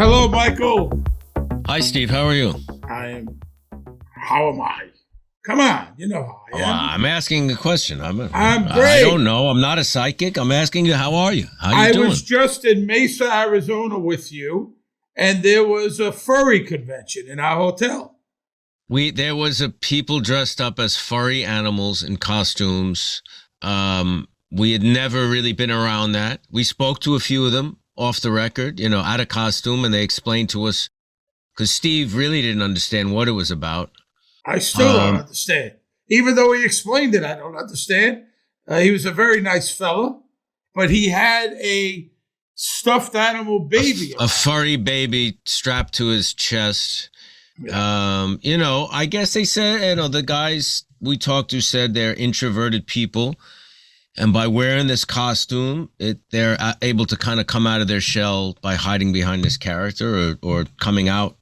Hello, Michael. Hi, Steve. How are you? How am I? Come on, you know how I am. I'm asking a question. I'm great. I don't know. I'm not a psychic. I'm asking you, how are you? How you doing? I was just in Mesa, Arizona with you, and there was a furry convention in our hotel. There was a people dressed up as furry animals in costumes. We had never really been around that. We spoke to a few of them off the record, out of costume, and they explained to us, because Steve really didn't understand what it was about. I still don't understand. Even though he explained it, I don't understand. He was a very nice fella, but he had a stuffed animal baby. A furry baby strapped to his chest. Yeah. I guess they said, the guys we talked to said they're introverted people. And by wearing this costume, they're able to kind of come out of their shell by hiding behind this character or coming out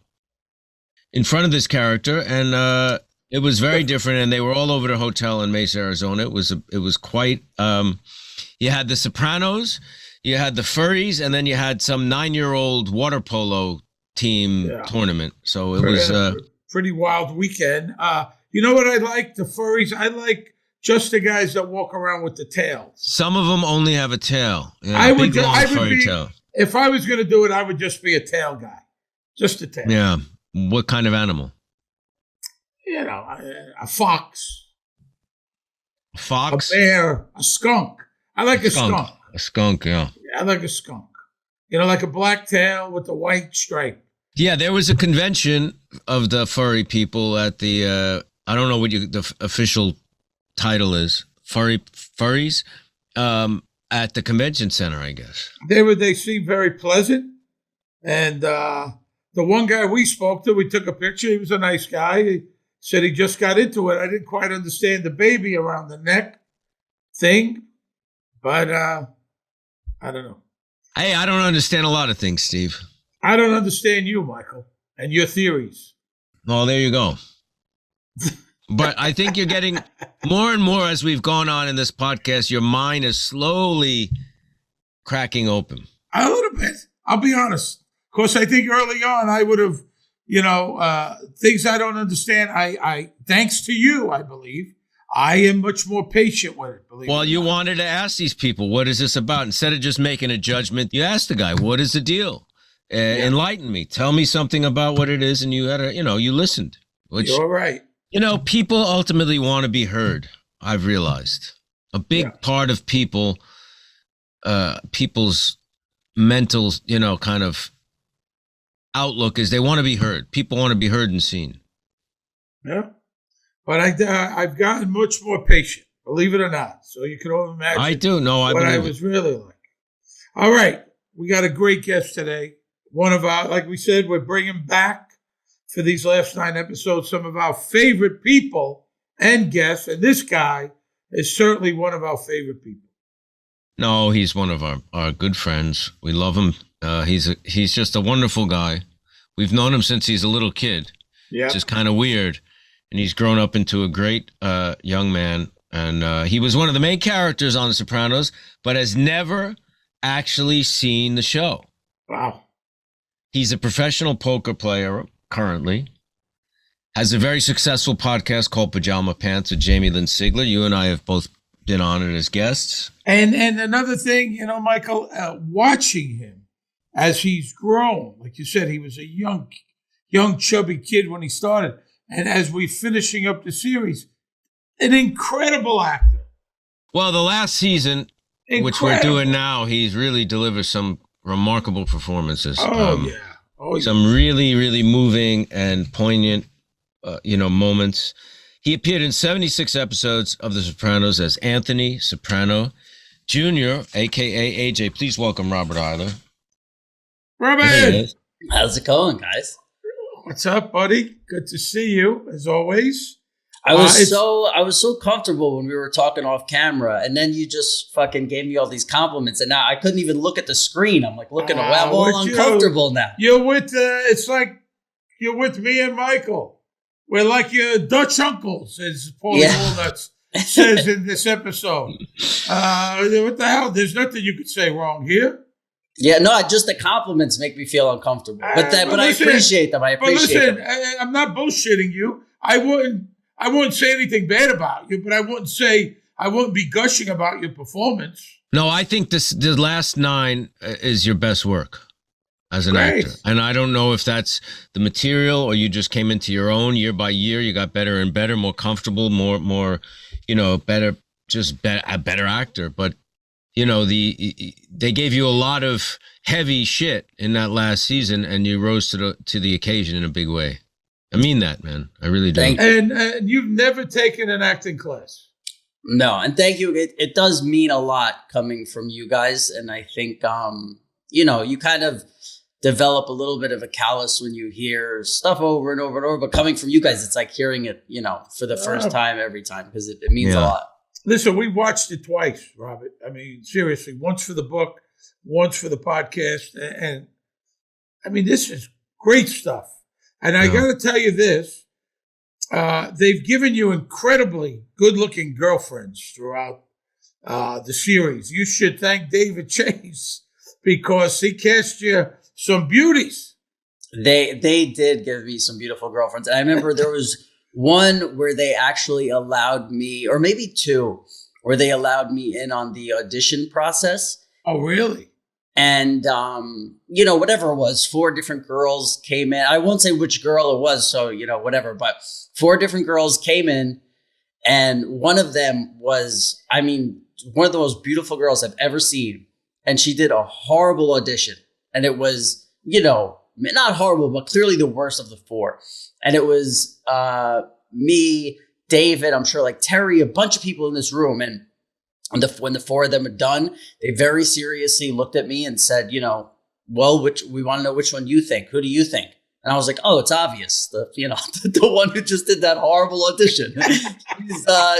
in front of this character. And it was very different. And they were all over the hotel in Mesa, Arizona. It was quite, you had the Sopranos, you had the Furries, and then you had some 9-year-old water polo team tournament. So it was a pretty wild weekend. You know what I like? The Furries. I like just the guys that walk around with the tails. Some of them only have a tail. Tail. If I was going to do it, I would just be a tail guy. Just a tail. Yeah. What kind of animal? A fox. A fox? A bear. A skunk. I like a skunk. A skunk, yeah. I like a skunk. Like a black tail with a white stripe. Yeah, there was a convention of the furry people at the, I don't know what the official title is, Furries, at the convention center, I guess. They seemed very pleasant. And the one guy we spoke to, we took a picture. He was a nice guy. He said he just got into it. I didn't quite understand the baby around the neck thing, but I don't know. Hey, I don't understand a lot of things, Steve. I don't understand you, Michael, and your theories. Well, there you go. But I think you're getting more and more as we've gone on in this podcast. Your mind is slowly cracking open. A little bit. I'll be honest. Of course, I think early on I would have, things I don't understand. I thanks to you, I believe, I am much more patient with it. Well, you wanted to ask these people, what is this about? Instead of just making a judgment, you asked the guy, what is the deal? Enlighten me. Tell me something about what it is. And you had you listened. You're right. People ultimately want to be heard. I've realized a big part of people's mental, kind of outlook is they want to be heard. People want to be heard and seen. Yeah. But I've gotten much more patient, believe it or not. So you can all imagine. I do. No, I what believe I was really like. All right. We got a great guest today. One of our, like we said, we're bringing back for these last 9 episodes some of our favorite people and guests. And this guy is certainly one of our favorite people. No, he's one of our good friends. We love him. He's just a wonderful guy. We've known him since he's a little kid. Yeah. It's just kind of weird. And he's grown up into a great young man. And he was one of the main characters on The Sopranos, but has never actually seen the show. Wow. He's a professional poker player currently. Has a very successful podcast called Pajama Pants with Jamie-Lynn Sigler. You and I have both been on it as guests. And another thing, Michael, watching him as he's grown, like you said, he was a young chubby kid when he started. And as we're finishing up the series, an incredible actor. Well, the last season, which we're doing now, he's really delivered some remarkable performances. Some really, really moving and poignant, moments. He appeared in 76 episodes of The Sopranos as Anthony Soprano Jr., a.k.a. AJ. Please welcome Robert Iler. Robert! How's it going, guys? What's up, buddy? Good to see you, as always. I was so comfortable when we were talking off camera, and then you just fucking gave me all these compliments, and now I couldn't even look at the screen. I'm like looking away. I'm all uncomfortable now. You're with, it's like you're with me and Michael. We're like your Dutch uncles, as Paulie Walnuts says in this episode. What the hell? There's nothing you could say wrong here. Yeah, no, just the compliments make me feel uncomfortable. But I appreciate them. I appreciate them. I'm not bullshitting you. I wouldn't say anything bad about you, but I wouldn't be gushing about your performance. No, I think the last 9 is your best work as an actor. And I don't know if that's the material or you just came into your own year by year. You got better and better, more comfortable, more, better, a better actor. But, they gave you a lot of heavy shit in that last season and you rose to the occasion in a big way. I mean that, man. I really do. And you've never taken an acting class. No, and thank you. It does mean a lot coming from you guys. And I think, you kind of develop a little bit of a callus when you hear stuff over and over and over. But coming from you guys, it's like hearing it, for the first time every time because it means a lot. Listen, we watched it twice, Robert. I mean, seriously, once for the book, once for the podcast. And I mean, this is great stuff. And I got to tell you this. They've given you incredibly good-looking girlfriends throughout the series. You should thank David Chase because he cast you some beauties. They did give me some beautiful girlfriends. And I remember there was one where they actually allowed me, or maybe 2, where they allowed me in on the audition process. Oh, really? And, whatever it was, 4 different girls came in. I won't say which girl it was, so, whatever. But 4 different girls came in, and one of them was, one of the most beautiful girls I've ever seen. And she did a horrible audition. And it was, not horrible, but clearly the worst of the 4. And it was me, David, I'm sure like Terry, a bunch of people in this room. And when the 4 of them are done, they very seriously looked at me and said, we want to know which one you think. Who do you think? And I was like, oh, it's obvious. The one who just did that horrible audition.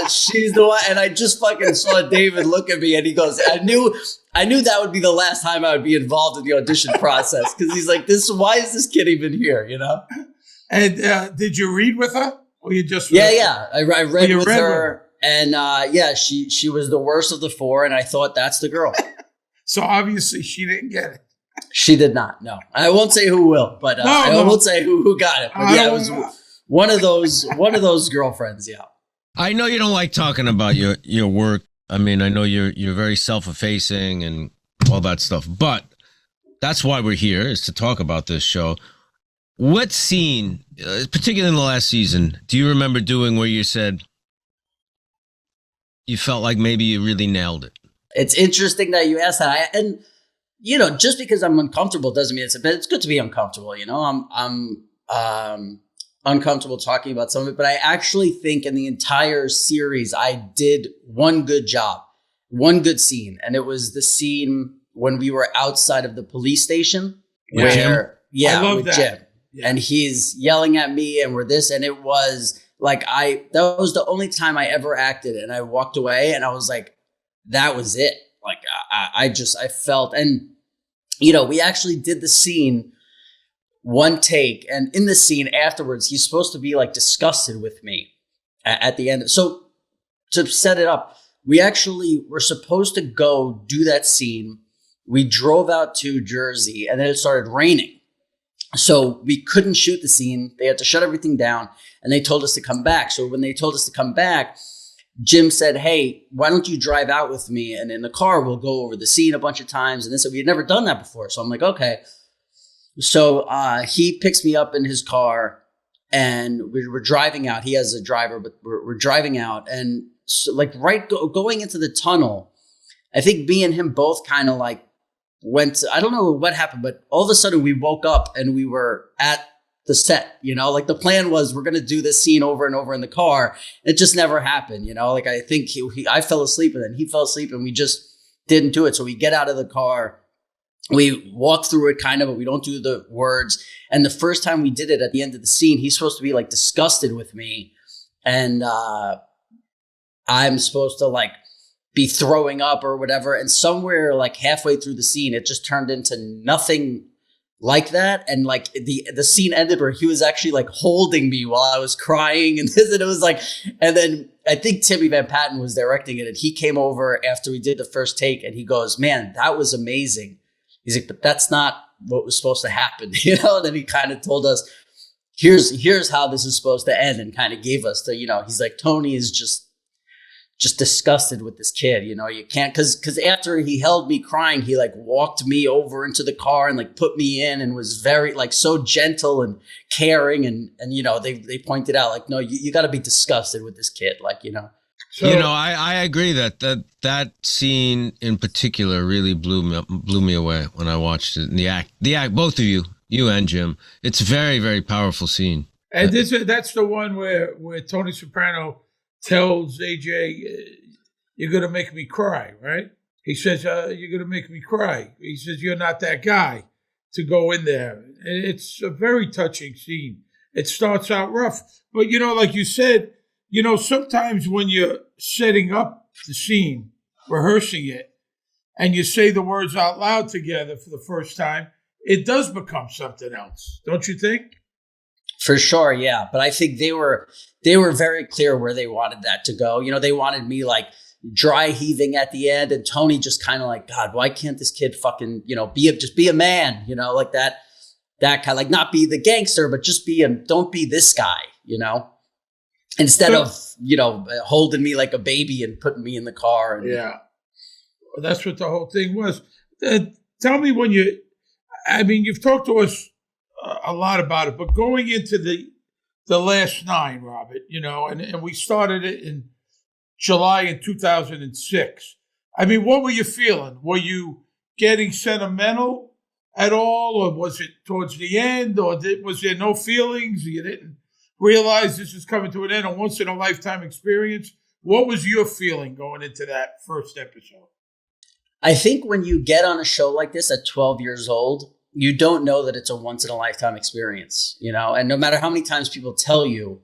She's the one. And I just fucking saw David look at me and he goes, I knew that would be the last time I would be involved in the audition process. Cause he's like, why is this kid even here? And did you read with her? Or you just Yeah. I read with her. And she was the worst of the 4, and I thought that's the girl. So obviously she didn't get it. She did not. No, I won't say who will, but I won't say who got it. But it was one of those girlfriends. Yeah. I know you don't like talking about your work. I mean, I know you're very self-effacing and all that stuff, but that's why we're here, is to talk about this show. What scene, particularly in the last season, do you remember doing where you said you felt like maybe you really nailed it? It's interesting that you asked that. Just because I'm uncomfortable doesn't mean it's good to be uncomfortable. I'm uncomfortable talking about some of it, but I actually think in the entire series, I did one good job, one good scene. And it was the scene when we were outside of the police station with Jim. Yeah. And he's yelling at me and we're this, and it was like, that was the only time I ever acted. And I walked away and I was like, that was it. Like, I felt, and, we actually did the scene one take. And in the scene afterwards, he's supposed to be like disgusted with me at the end. So to set it up, we actually were supposed to go do that scene. We drove out to Jersey and then it started raining. So we couldn't shoot the scene. They had to shut everything down and they told us to come back. So when they told us to come back, Jim said, hey, why don't you drive out with me? And in the car, we'll go over the scene a bunch of times. And we had never done that before. So I'm like, okay. So he picks me up in his car and we're driving out. He has a driver, but we're driving out. And so, like going into the tunnel, I think me and him both kind of like I don't know what happened, but all of a sudden we woke up and we were at the set, like the plan was we're going to do this scene over and over in the car. It just never happened, like I think I fell asleep and then he fell asleep and we just didn't do it. So we get out of the car, we walk through it kind of, but we don't do the words. And the first time we did it at the end of the scene, he's supposed to be like disgusted with me. And I'm supposed to like be throwing up or whatever. And somewhere like halfway through the scene, it just turned into nothing like that. And like the scene ended where he was actually like holding me while I was crying and this, and it was like, and then I think Timmy Van Patten was directing it and he came over after we did the first take and he goes, man, that was amazing. He's like, but that's not what was supposed to happen, you know? And then he kind of told us, here's how this is supposed to end, and kind of gave us the, you know, he's like, Tony is just disgusted with this kid, you know, you can't, because after he held me crying, he like walked me over into the car and like put me in, and was very like so gentle and caring, and you know, they pointed out like, no, you got to be disgusted with this kid, like, you know. So, you know, I agree that scene in particular really blew me away when I watched it. And the act, both of you and Jim, it's a very, very powerful scene. And that's the one where Tony Soprano tells AJ, you're going to make me cry, right? He says, you're going to make me cry. He says, you're not that guy to go in there. It's a very touching scene. It starts out rough. But, you know, like you said, you know, sometimes when you're setting up the scene, rehearsing it, and you say the words out loud together for the first time, it does become something else. Don't you think? For sure, yeah. But I think they were very clear where they wanted that to go. You know, they wanted me like dry heaving at the end, and Tony just kind of like, God, why can't this kid fucking, you know, just be a man, you know, like that kind of like, not be the gangster, but just don't be this guy, you know, instead of, you know, holding me like a baby and putting me in the car. And, yeah, well, that's what the whole thing was. Tell me when you've talked to us a lot about it, but going into the last 9, Robert, you know, and we started it in July in 2006. I mean, what were you feeling? Were you getting sentimental at all, or was it towards the end, or was there no feelings? You didn't realize this is coming to an end, a once-in-a-lifetime experience? What was your feeling going into that first episode? I think when you get on a show like this at 12 years old, you don't know that it's a once-in-a-lifetime experience, you know? And no matter how many times people tell you,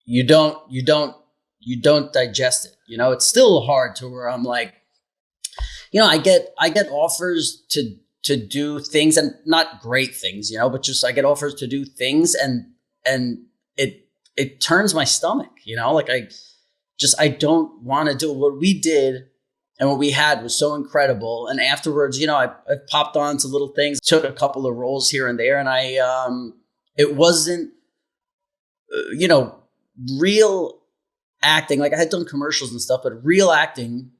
you don't digest it, you know? It's still hard to where I'm like, you know, I get offers to do things, and not great things, you know, but just I get offers to do things, and it turns my stomach, you know, like I don't want to do it. What we did and what we had was so incredible. And afterwards, you know, I popped on to little things, took a couple of roles here and there, and it wasn't, you know, real acting. Like I had done commercials and stuff, but real acting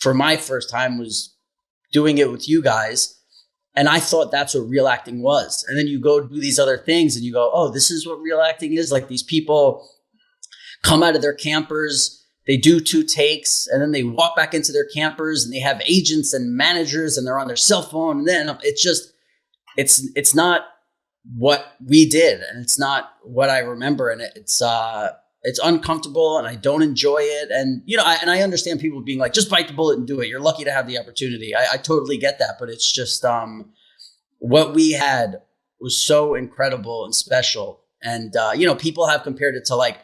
for my first time was doing it with you guys. And I thought that's what real acting was. And then you go do these other things and you go, oh, this is what real acting is. Like these people come out of their campers, they do 2 takes, and then they walk back into their campers, and they have agents and managers, and they're on their cell phone. And then it's just, it's not what we did, and it's not what I remember. And it's uncomfortable, and I don't enjoy it. And, you know, I understand people being like, just bite the bullet and do it. You're lucky to have the opportunity. I totally get that. But it's just, what we had was so incredible and special. And, you know, people have compared it to like,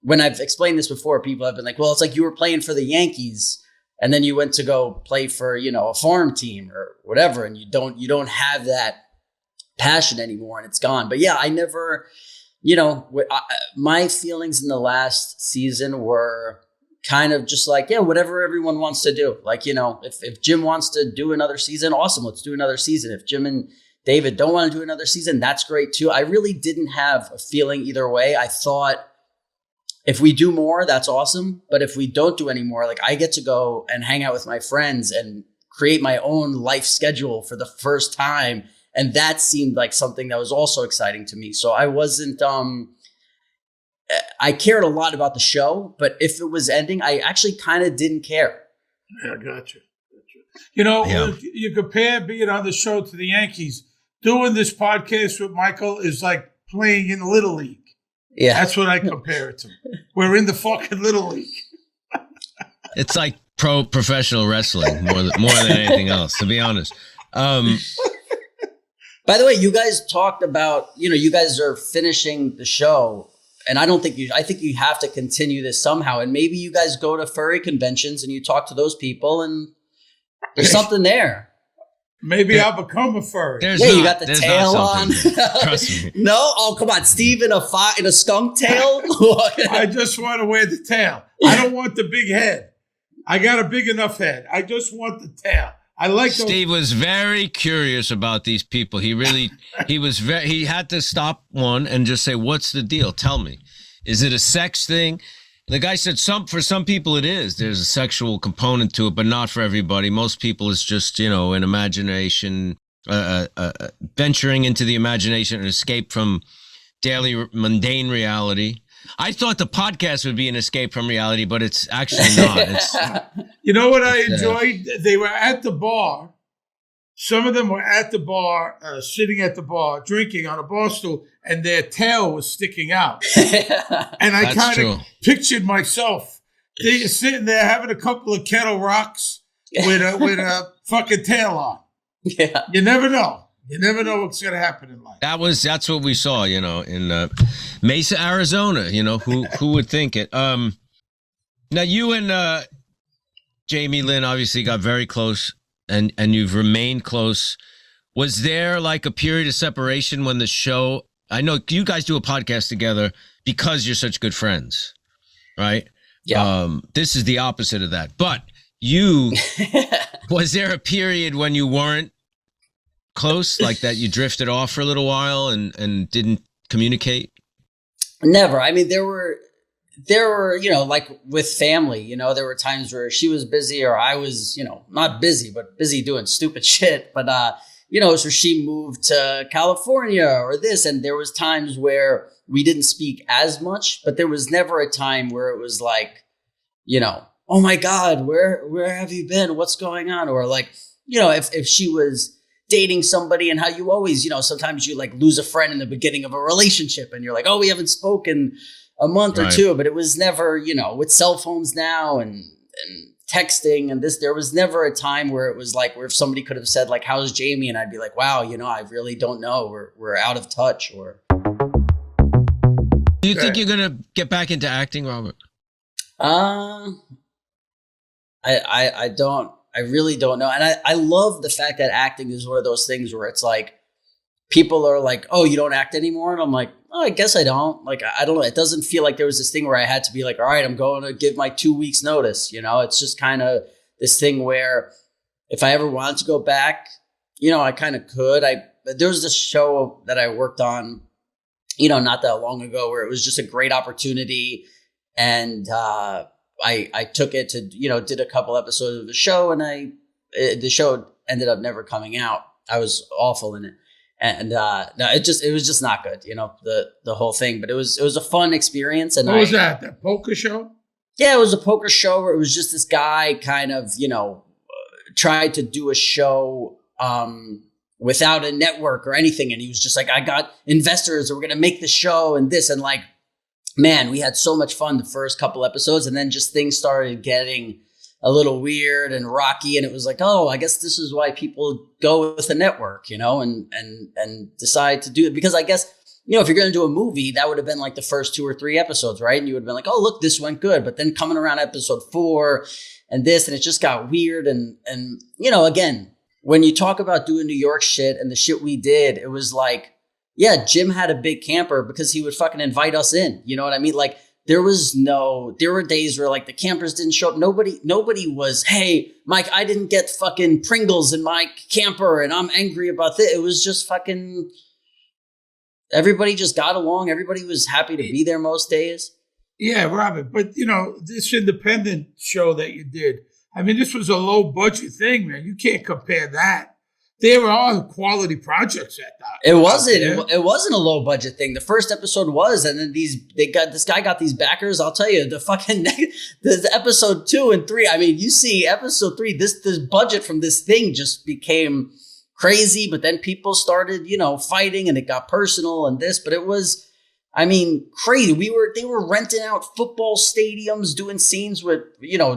when I've explained this before, people have been like, well, it's like you were playing for the Yankees and then you went to go play for, you know, a farm team or whatever. And you don't have that passion anymore, and it's gone. But yeah, I never, you know, my feelings in the last season were kind of just like, yeah, whatever everyone wants to do. Like, you know, if Jim wants to do another season, awesome, let's do another season. If Jim and David don't want to do another season, that's great too. I really didn't have a feeling either way. I thought, if we do more, that's awesome. But if we don't do any more, like I get to go and hang out with my friends and create my own life schedule for the first time. And that seemed like something that was also exciting to me. So I wasn't, I cared a lot about the show, but if it was ending, I actually kind of didn't care. Yeah, gotcha. You know, you compare being on the show to the Yankees. Doing this podcast with Michael is like playing in Little League. Yeah, that's what I compare it to. We're in the fucking Little League. It's like professional wrestling more than anything else, to be honest. By the way, you guys talked about, you know, you guys are finishing the show, and I think you have to continue this somehow. And maybe you guys go to furry conventions and you talk to those people, and there's something there. Maybe I'll become a furry. You got the tail on. Trust me. No? Oh, come on. Steve in a skunk tail? I just want to wear the tail. I don't want the big head. I got a big enough head. I just want the tail. I like those. Steve was very curious about these people. He had to stop one and just say, "What's the deal? Tell me. Is it a sex thing?" The guy said for some people it is. There's a sexual component to it, but not for everybody. Most people it's just, an imagination, venturing into the imagination and escape from daily mundane reality. I thought the podcast would be an escape from reality, but it's actually not. You know what I enjoyed? They were at the bar. Some of them were at the bar, sitting at the bar, drinking on a bar stool, and their tail was sticking out. And I kind of pictured myself sitting there having a couple of kettle rocks with a fucking tail on. Yeah. You never know. You never know what's going to happen in life. That's what we saw, in Mesa, Arizona. Who would think it? Now you and Jamie-Lynn obviously got very close. And you've remained close. Was there like a period of separation when the show? I know you guys do a podcast together because you're such good friends, right? Yeah. This is the opposite of that. But was there a period when you weren't close, like that you drifted off for a little while and didn't communicate? Never. I mean, there were, like with family, there were times where she was busy or I was, not busy, but busy doing stupid shit. But, so she moved to California or this, and there was times where we didn't speak as much, but there was never a time where it was like, oh my God, where have you been? What's going on? Or like, if she was dating somebody and how you always, sometimes you like lose a friend in the beginning of a relationship and you're like, oh, we haven't spoken a month or two, but it was never, with cell phones now and texting and this, there was never a time where it was like, where if somebody could have said like, how's Jamie? And I'd be like, wow, I really don't know. We're out of touch. Or do you think you're going to get back into acting, Robert? I really don't know. And I love the fact that acting is one of those things where it's like, people are like, oh, you don't act anymore? And I'm like, oh, I guess I don't. Like, I don't know. It doesn't feel like there was this thing where I had to be like, all right, I'm going to give my 2 weeks notice. It's just kind of this thing where if I ever wanted to go back, I kind of could. There was this show that I worked on, not that long ago where it was just a great opportunity. And I took it to, did a couple episodes of the show and the show ended up never coming out. I was awful in it. And no, it was just not good, the whole thing. But it was a fun experience. And what was that? That poker show? Yeah, it was a poker show where it was just this guy kind of, tried to do a show without a network or anything. And he was just like, I got investors and we're going to make the show and this. And like, man, we had so much fun the first couple episodes. And then just things started getting a little weird and rocky. And it was like, oh, I guess this is why people go with a network, and decide to do it. Because I guess, if you're going to do a movie, that would have been like the first 2 or 3 episodes, right? And you would have been like, oh, look, this went good. But then coming around episode 4 and this, and it just got weird. And again, when you talk about doing New York shit and the shit we did, it was like, yeah, Jim had a big camper because he would fucking invite us in. You know what I mean? Like, there were days where like the campers didn't show up. Nobody was, hey, Mike, I didn't get fucking Pringles in my camper and I'm angry about this. It was just fucking, everybody just got along. Everybody was happy to be there most days. Yeah, Robert. But, this independent show that you did, I mean, this was a low budget thing, man. You can't compare that. There are quality projects at that. It wasn't. It wasn't a low budget thing. The first episode was, and then this guy got these backers. I'll tell you, the episode 2 and 3. I mean, you see episode 3. This budget from this thing just became crazy. But then people started, fighting, and it got personal and this. But it was, I mean, crazy. They were renting out football stadiums, doing scenes with,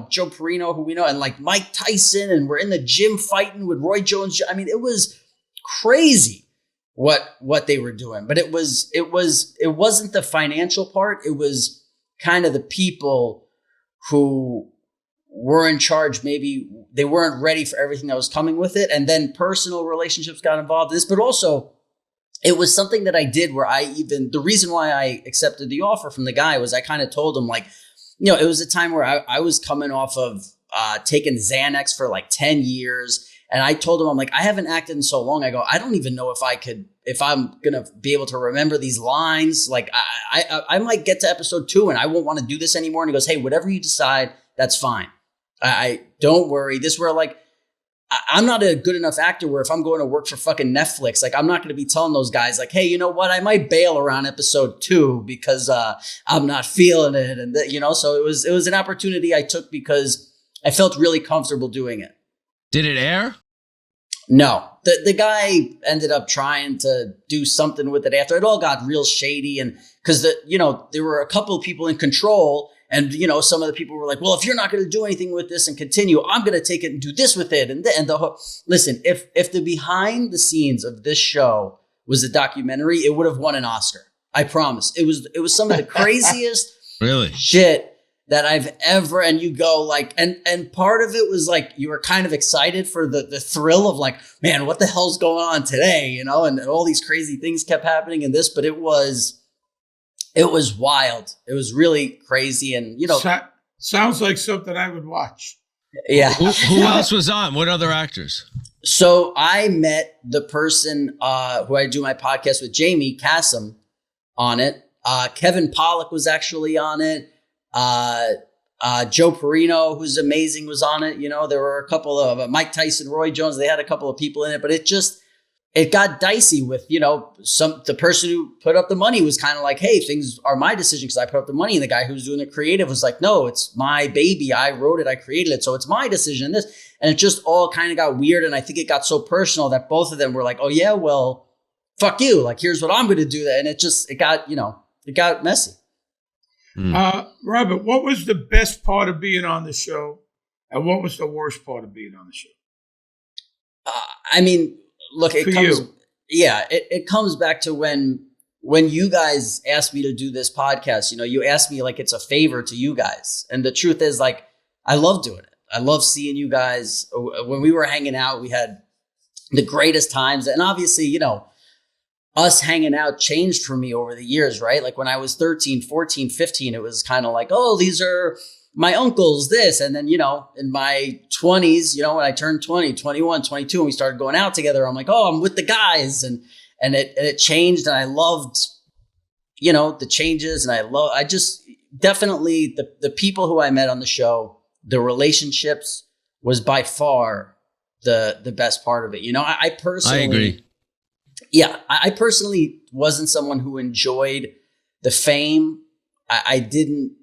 Joe Perino, who we know, and like Mike Tyson, and we're in the gym fighting with Roy Jones. I mean, it was crazy what they were doing. But it wasn't the financial part. It was kind of the people who were in charge. Maybe they weren't ready for everything that was coming with it. And then personal relationships got involved in this, but also it was something that I did where the reason why I accepted the offer from the guy was I kind of told him, like, it was a time where I was coming off of taking Xanax for like 10 years. And I told him, I'm like, I haven't acted in so long. I go, I don't even know if I'm going to be able to remember these lines. Like I might get to episode 2 and I won't want to do this anymore. And he goes, hey, whatever you decide, that's fine. I don't worry. This where like, I'm not a good enough actor where if I'm going to work for fucking Netflix, like I'm not going to be telling those guys like, hey, you know what? I might bail around episode 2 because I'm not feeling it. And so it was an opportunity I took because I felt really comfortable doing it. Did it air? No, the guy ended up trying to do something with it after it all got real shady. And because there were a couple of people in control. And, some of the people were like, well, if you're not going to do anything with this and continue, I'm going to take it and do this with it. Listen, if the behind the scenes of this show was a documentary, it would have won an Oscar. I promise. It was some of the craziest really shit that I've ever, and you go like, and part of it was like, you were kind of excited for the thrill of like, man, what the hell's going on today? And all these crazy things kept happening in this, but it was wild. It was really crazy. And, sounds like something I would watch. Yeah. Who else was on? What other actors? So I met the person who I do my podcast with, Jamie Kasem, on it. Kevin Pollak was actually on it. Joe Perino, who's amazing, was on it. There were a couple of Mike Tyson, Roy Jones. They had a couple of people in it, but it got dicey with, the person who put up the money was kind of like, hey, things are my decision because I put up the money. And the guy who was doing the creative was like, no, it's my baby. I wrote it. I created it. So it's my decision. And it just all kind of got weird. And I think it got so personal that both of them were like, oh yeah, well, fuck you. Like, here's what I'm going to do. And it got messy. Robert, what was the best part of being on the show? And what was the worst part of being on the show? Look, it comes back to when you guys asked me to do this podcast, you asked me like it's a favor to you guys. And the truth is, like, I love doing it. I love seeing you guys. When we were hanging out, we had the greatest times. And obviously, us hanging out changed for me over the years, right? Like when I was 13, 14, 15, it was kind of like, oh, these are my uncles, this. And then, in my 20s, when I turned 20, 21, 22, and we started going out together, I'm like, oh, I'm with the guys. And it changed. And I loved, the changes. And I just definitely the people who I met on the show, the relationships was by far the best part of it. I personally, I agree. Yeah. I personally wasn't someone who enjoyed the fame. I didn't,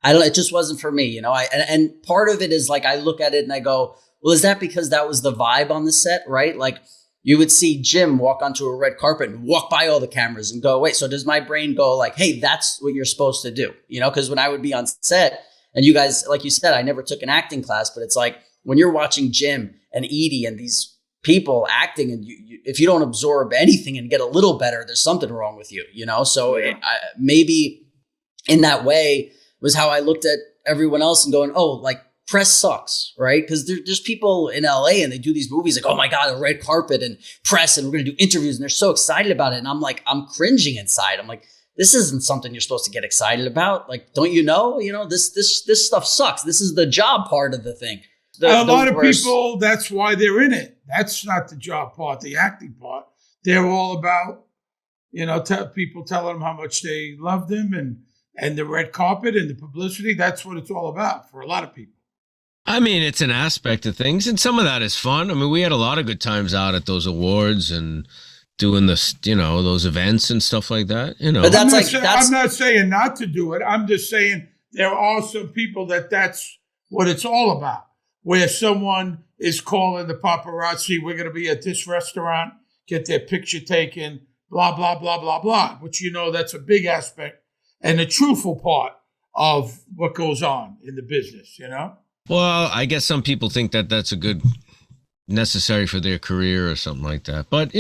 it just wasn't for me, and part of it is like, I look at it and I go, well, is that because that was the vibe on the set, right? Like you would see Jim walk onto a red carpet and walk by all the cameras and go, wait, so does my brain go like, hey, that's what you're supposed to do? Because when I would be on set and you guys, like you said, I never took an acting class, but it's like when you're watching Jim and Edie and these people acting and if you don't absorb anything and get a little better, there's something wrong with you, So maybe in that way, was how I looked at everyone else and going, oh, like press sucks, right? Because there's people in LA and they do these movies like, oh my God, a red carpet and press and we're going to do interviews and they're so excited about it. And I'm like, I'm cringing inside. I'm like, this isn't something you're supposed to get excited about. Like, don't you know, this stuff sucks. This is the job part of the thing. A lot of people, that's why they're in it. That's not the job part, the acting part. They're all about, people telling them how much they love them and the red carpet and the publicity. That's what it's all about for a lot of people. It's an aspect of things, and some of that is fun. We had a lot of good times out at those awards and doing this, those events and stuff like that. But I'm not saying not to do it. I'm just saying there are some people that's what it's all about. Where someone is calling the paparazzi, we're going to be at this restaurant, get their picture taken, blah, blah, blah, blah, blah. Which, that's a big aspect and the truthful part of what goes on in the business, Well, I guess some people think that that's a good necessary for their career or something like that. But,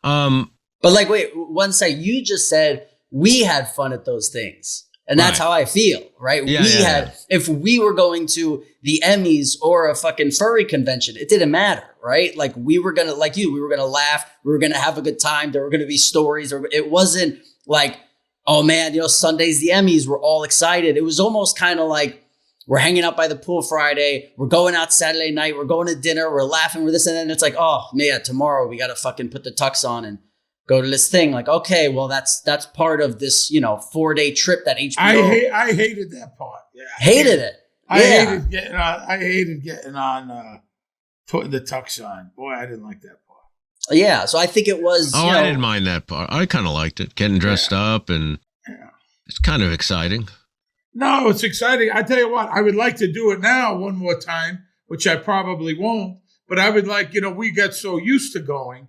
But like, wait, one second, you just said we had fun at those things. And that's how I feel, right? If we were going to the Emmys or a fucking furry convention, it didn't matter, right? Like we were going to laugh. We were going to have a good time. There were going to be stories. It wasn't like, oh man, Sunday's the Emmys. We're all excited. It was almost kind of like we're hanging out by the pool Friday. We're going out Saturday night. We're going to dinner. We're laughing. We're this and then it's like, oh man, tomorrow we got to fucking put the tux on and go to this thing. Like, okay, well that's part of this, 4-day trip that HBO. I hated that part. Yeah, hated it. I hated getting on. Putting the tux on. Boy, I didn't like that part. Yeah, so I think it was. I didn't mind that part. I kind of liked it, getting dressed up, and it's kind of exciting. No, it's exciting. I tell you what, I would like to do it now one more time, which I probably won't. But I would like, we got so used to going.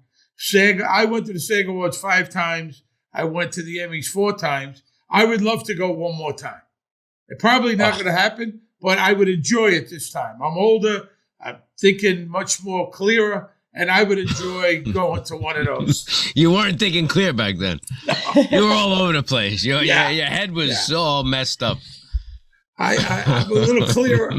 I went to the SAG Awards 5 times. I went to the Emmys 4 times. I would love to go one more time. It's probably not going to happen, but I would enjoy it this time. I'm older. I'm thinking much more clearer, and I would enjoy going to one of those. You weren't thinking clear back then. No. You were all over the place. Your head was all messed up. I'm a little clearer.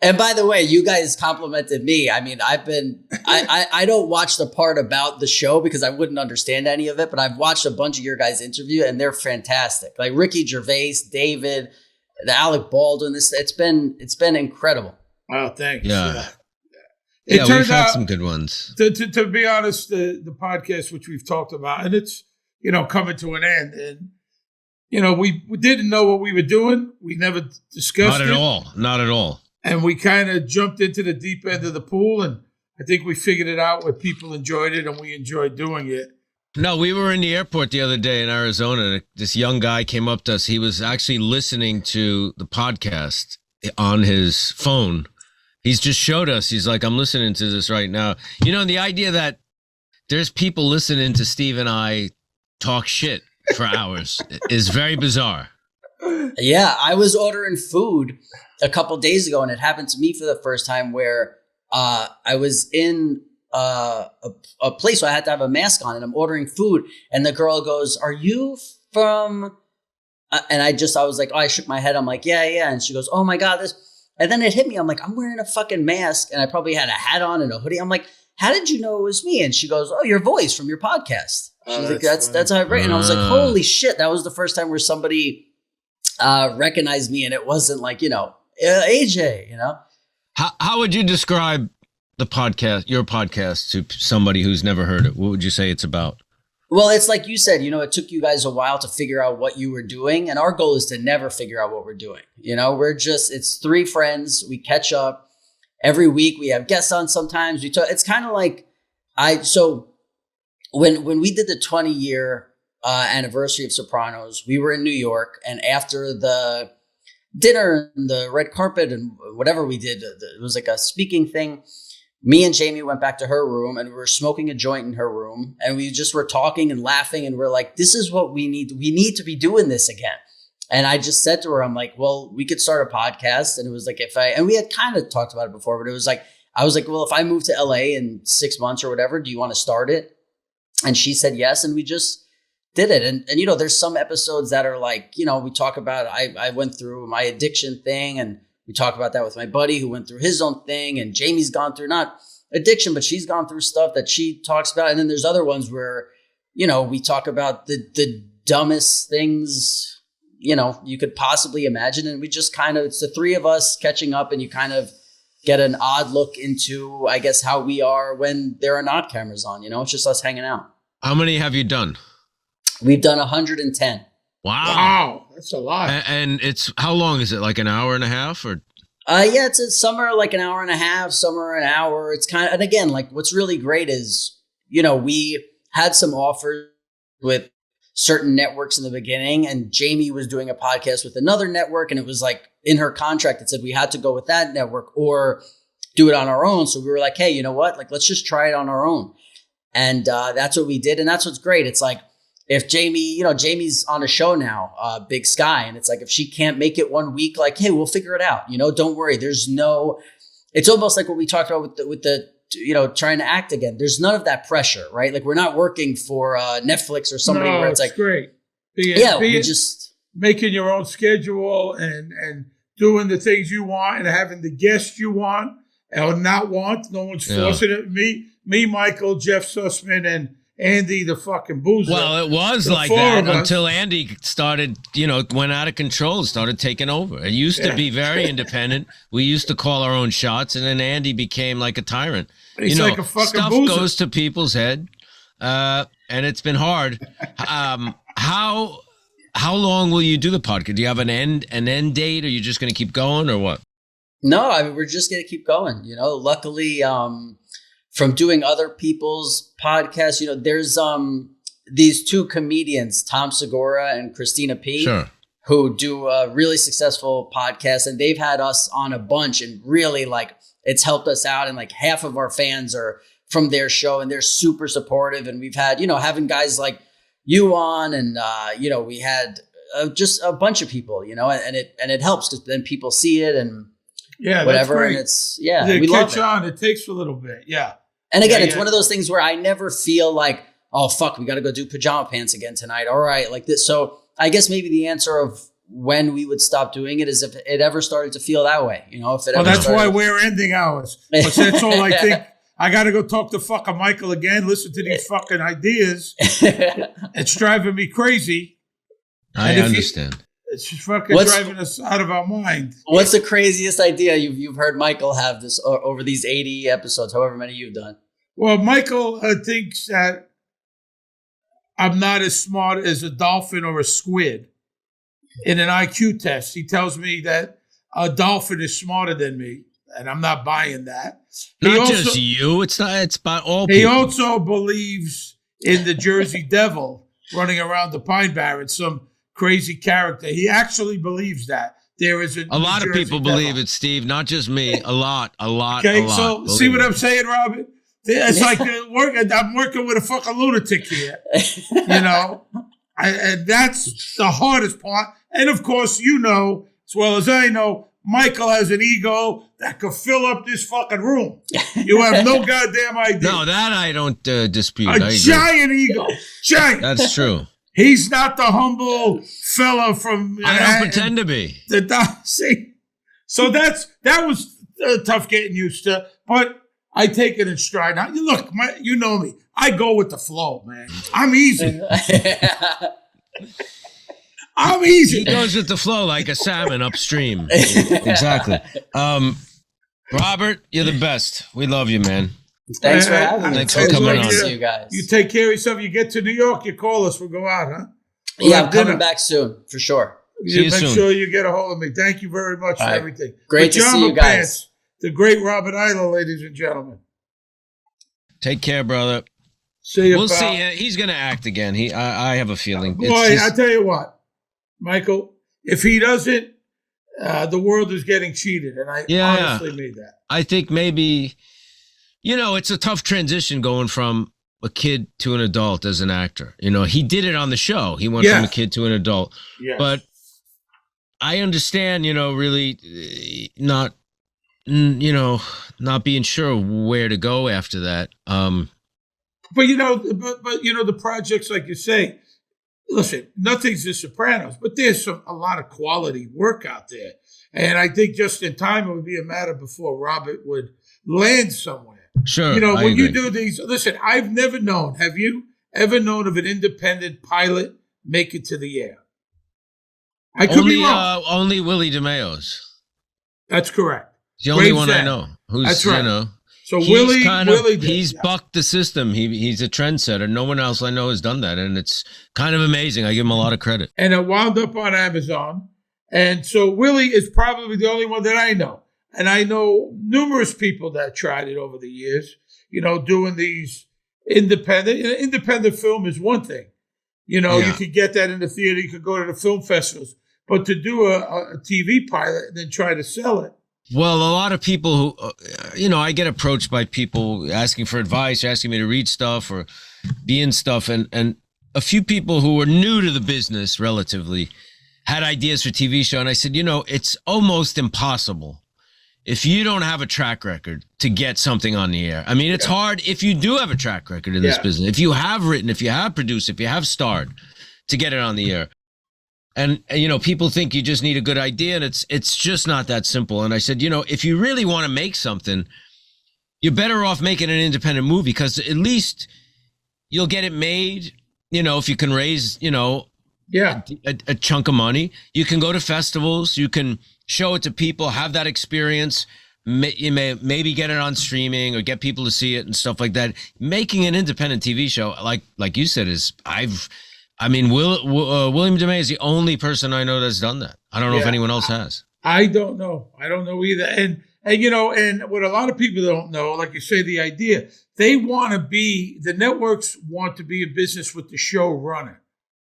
And by the way, you guys complimented me. I mean, I don't watch the part about the show because I wouldn't understand any of it, but I've watched a bunch of your guys' interview and they're fantastic. Like Ricky Gervais, David, the Alec Baldwin, it's been incredible. Oh, thanks. Yeah. It we've had some good ones. To be honest, the podcast, which we've talked about, and it's, coming to an end. And, we didn't know what we were doing. We never discussed it. Not at all. And we kind of jumped into the deep end of the pool. And I think we figured it out where people enjoyed it and we enjoyed doing it. No, we were in the airport the other day in Arizona. This young guy came up to us. He was actually listening to the podcast on his phone. He's just showed us. He's like, I'm listening to this right now. The idea that there's people listening to Steve and I talk shit for hours is very bizarre. Yeah, I was ordering food a couple days ago, and it happened to me for the first time where I was in a place where I had to have a mask on, and I'm ordering food, and the girl goes, "Are you from?" And I was like, I shook my head. I'm like, yeah. And she goes, "Oh my God, this." And then it hit me. I'm like, I'm wearing a fucking mask, and I probably had a hat on and a hoodie. I'm like, how did you know it was me? And she goes, "Oh, your voice from your podcast." She's like, that's how I read. And I was like, holy shit, that was the first time where somebody recognized me, and it wasn't like, AJ, How would you describe the podcast, your podcast, to somebody who's never heard it? What would you say it's about? Well, it's like you said, it took you guys a while to figure out what you were doing. And our goal is to never figure out what we're doing. It's 3 friends. We catch up every week. We have guests on sometimes. It's kind of like when we did the 20-year anniversary of Sopranos, we were in New York. And after the dinner and the red carpet and whatever we did, it was like a speaking thing. Me and Jamie went back to her room and we were smoking a joint in her room, and we just were talking and laughing, and we're like, this is what we need. We need to be doing this again. And I just said to her, I'm like, well, we could start a podcast. And it was like, and we had kind of talked about it before, but it was like, I was like, well, if I move to LA in 6 months or whatever, do you want to start it? And she said yes. And we just did it. And there's some episodes that are like, we talk about, I went through my addiction thing, and we talk about that with my buddy who went through his own thing, and Jamie's gone through not addiction, but she's gone through stuff that she talks about. And then there's other ones where, we talk about the dumbest things, you could possibly imagine. And we just it's the 3 of us catching up, and you kind of get an odd look into, I guess, how we are when there are not cameras on, it's just us hanging out. How many have you done? We've done 110. Wow. That's a lot. And it's, how long is it? Like an hour and a half or? Some are like an hour and a half, some are an hour. It's kind of, and again, like what's really great is, we had some offers with certain networks in the beginning, and Jamie was doing a podcast with another network, and it was like in her contract, it said we had to go with that network or do it on our own. So we were like, hey, you know what? Like, let's just try it on our own. And that's what we did. And that's what's great. It's like, if Jamie, Jamie's on a show now, Big Sky, and it's like, if she can't make it one week, like, hey, we'll figure it out. Don't worry. It's almost like what we talked about with the trying to act again. There's none of that pressure, right? Like, we're not working for Netflix or somebody where it's like, great. Just making your own schedule and doing the things you want and having the guests you want or not want. No one's forcing it. Me, Michael, Jeff Sussman, Andy the fucking boozer. Well, it was The like four that of us. until Andy started, went out of control, started taking over. It used to be very independent. We used to call our own shots, and then Andy became like a tyrant. He's like a fucking stuff boozer. goes to people's head, and it's been hard. How long will you do the podcast? Do you have an end date? Or are you just going to keep going, or what? No, I mean, we're just going to keep going. Luckily, from doing other people's podcasts, there's these two comedians, Tom Segura and Christina P, Sure. who do a really successful podcast, and they've had us on a bunch, and really it's helped us out. And like half of our fans are from their show, and they're super supportive. And we've had, having guys like you on, and we had just a bunch of people, and it helps because then people see it and whatever. That's great. And it's They we love catch it. on. It takes a little bit. Yeah. And again, Yeah, it's one of those things where I never feel like, oh fuck, we got to go do Pajama Pants again tonight. All right, like this. So I guess maybe the answer of when we would stop doing it is if it ever started to feel that way. If it. Well, ever that's started. why we're ending ours. But that's all I think. I got to go talk to fucking Michael again. Listen to these fucking ideas. It's driving me crazy. I understand. It's just fucking driving us out of our mind. What's the craziest idea you've heard Michael have this over these 80 episodes, however many you've done? Well, Michael thinks that I'm not as smart as a dolphin or a squid in an IQ test. He tells me that a dolphin is smarter than me, and I'm not buying that. Not just you. It's not. It's by all people. He also believes in the Jersey Devil running around the Pine Barrens, some crazy character. He actually believes that there is a lot of people believe it, Steve. Not just me. A lot. Okay, so see what I'm saying, Robert? It's like I'm working with a fucking lunatic here, and that's the hardest part. And of course, as well as I know, Michael has an ego that could fill up this fucking room. You have no goddamn idea. No, that I don't dispute. A giant ego. Giant. That's true. He's not the humble fella from... I don't pretend to be. See? So that was tough getting used to, but I take it in stride. Now, look, you know me. I go with the flow, man. I'm easy. I'm easy. He goes with the flow like a salmon upstream. Exactly. Robert, you're the best. We love you, man. Thanks for having me. Thanks for coming on. See you guys. You take care of yourself. You get to New York, you call us. We'll go out, huh? I'm coming back soon, for sure. You make sure you get a hold of me. Thank you very much for everything. Great to see you guys. Pants, the great Robert Iler, ladies and gentlemen. Take care, brother. See you, We'll pal. see. He's going to act again. I have a feeling. Boy, I tell you what, Michael, if he doesn't, the world is getting cheated. And I honestly mean that. I think maybe, it's a tough transition going from a kid to an adult as an actor. He did it on the show. He went from a kid to an adult. Yes. But I understand, really not being sure where to go after that. But the projects, like you say, listen, nothing's the Sopranos, but there's a lot of quality work out there. And I think just in time, it would be a matter before Robert would land somewhere. Sure. When you do these, listen, I've never known, have you ever known of an independent pilot make it to the air? I could be wrong. Only Willie DeMeo's. That's correct. It's the only one I know. That's right. So Willie did, he's bucked the system. He's a trendsetter. No one else I know has done that, and it's kind of amazing. I give him a lot of credit. And it wound up on Amazon. And so Willie is probably the only one that I know. And I know numerous people that tried it over the years, doing these independent film is one thing. You could get that in the theater. You could go to the film festivals. But to do a TV pilot and then try to sell it. Well, a lot of people who, I get approached by people asking for advice, asking me to read stuff or be in stuff. And a few people who were new to the business relatively had ideas for TV show. And I said, it's almost impossible if you don't have a track record to get something on the air. I mean, it's hard if you do have a track record in this business. If you have written, if you have produced, if you have starred, to get it on the air. And people think you just need a good idea, and it's just not that simple. And I said, if you really want to make something, you're better off making an independent movie, because at least you'll get it made, you know, if you can raise, you know, Yeah. a chunk of money. You can go to festivals, you can show it to people, have that experience. You may maybe get it on streaming or get people to see it and stuff like that. Making an independent TV show, like you said, William DeMay is the only person I know that's done that. I don't know if anyone else has. I don't know. I don't know either. And you know, and what a lot of people don't know, like you say, the idea, the networks want to be in business with the showrunner.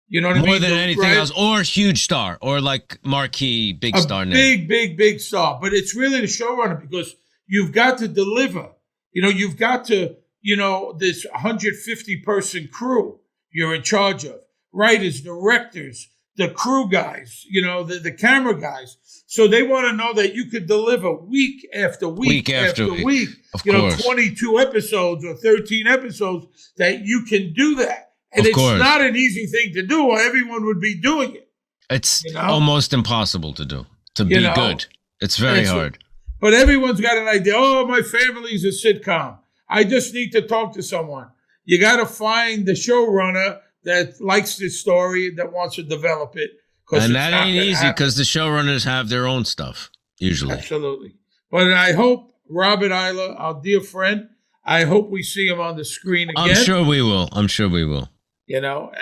You know what I mean? More than anything else, or huge star, or like marquee big star name. Big star. But it's really the showrunner, because you've got to deliver. You know, you've got to, you know, this 150-person crew you're in charge of. Writers, directors, the crew guys, you know, the camera guys. So they want to know that you could deliver week after week after week. Of you course. know, 22 episodes or 13 episodes, that you can do that. And Of it's course. not an easy thing to do, or everyone would be doing it. It's you know? almost impossible to do, to be good. It's very hard. But everyone's got an idea. Oh, my family's a sitcom. I just need to talk to someone. You got to find the showrunner that likes this story, that wants to develop it. And that ain't easy, because the showrunners have their own stuff, usually. Absolutely. But I hope Robert Iler, our dear friend, I hope we see him on the screen again. I'm sure we will. You know,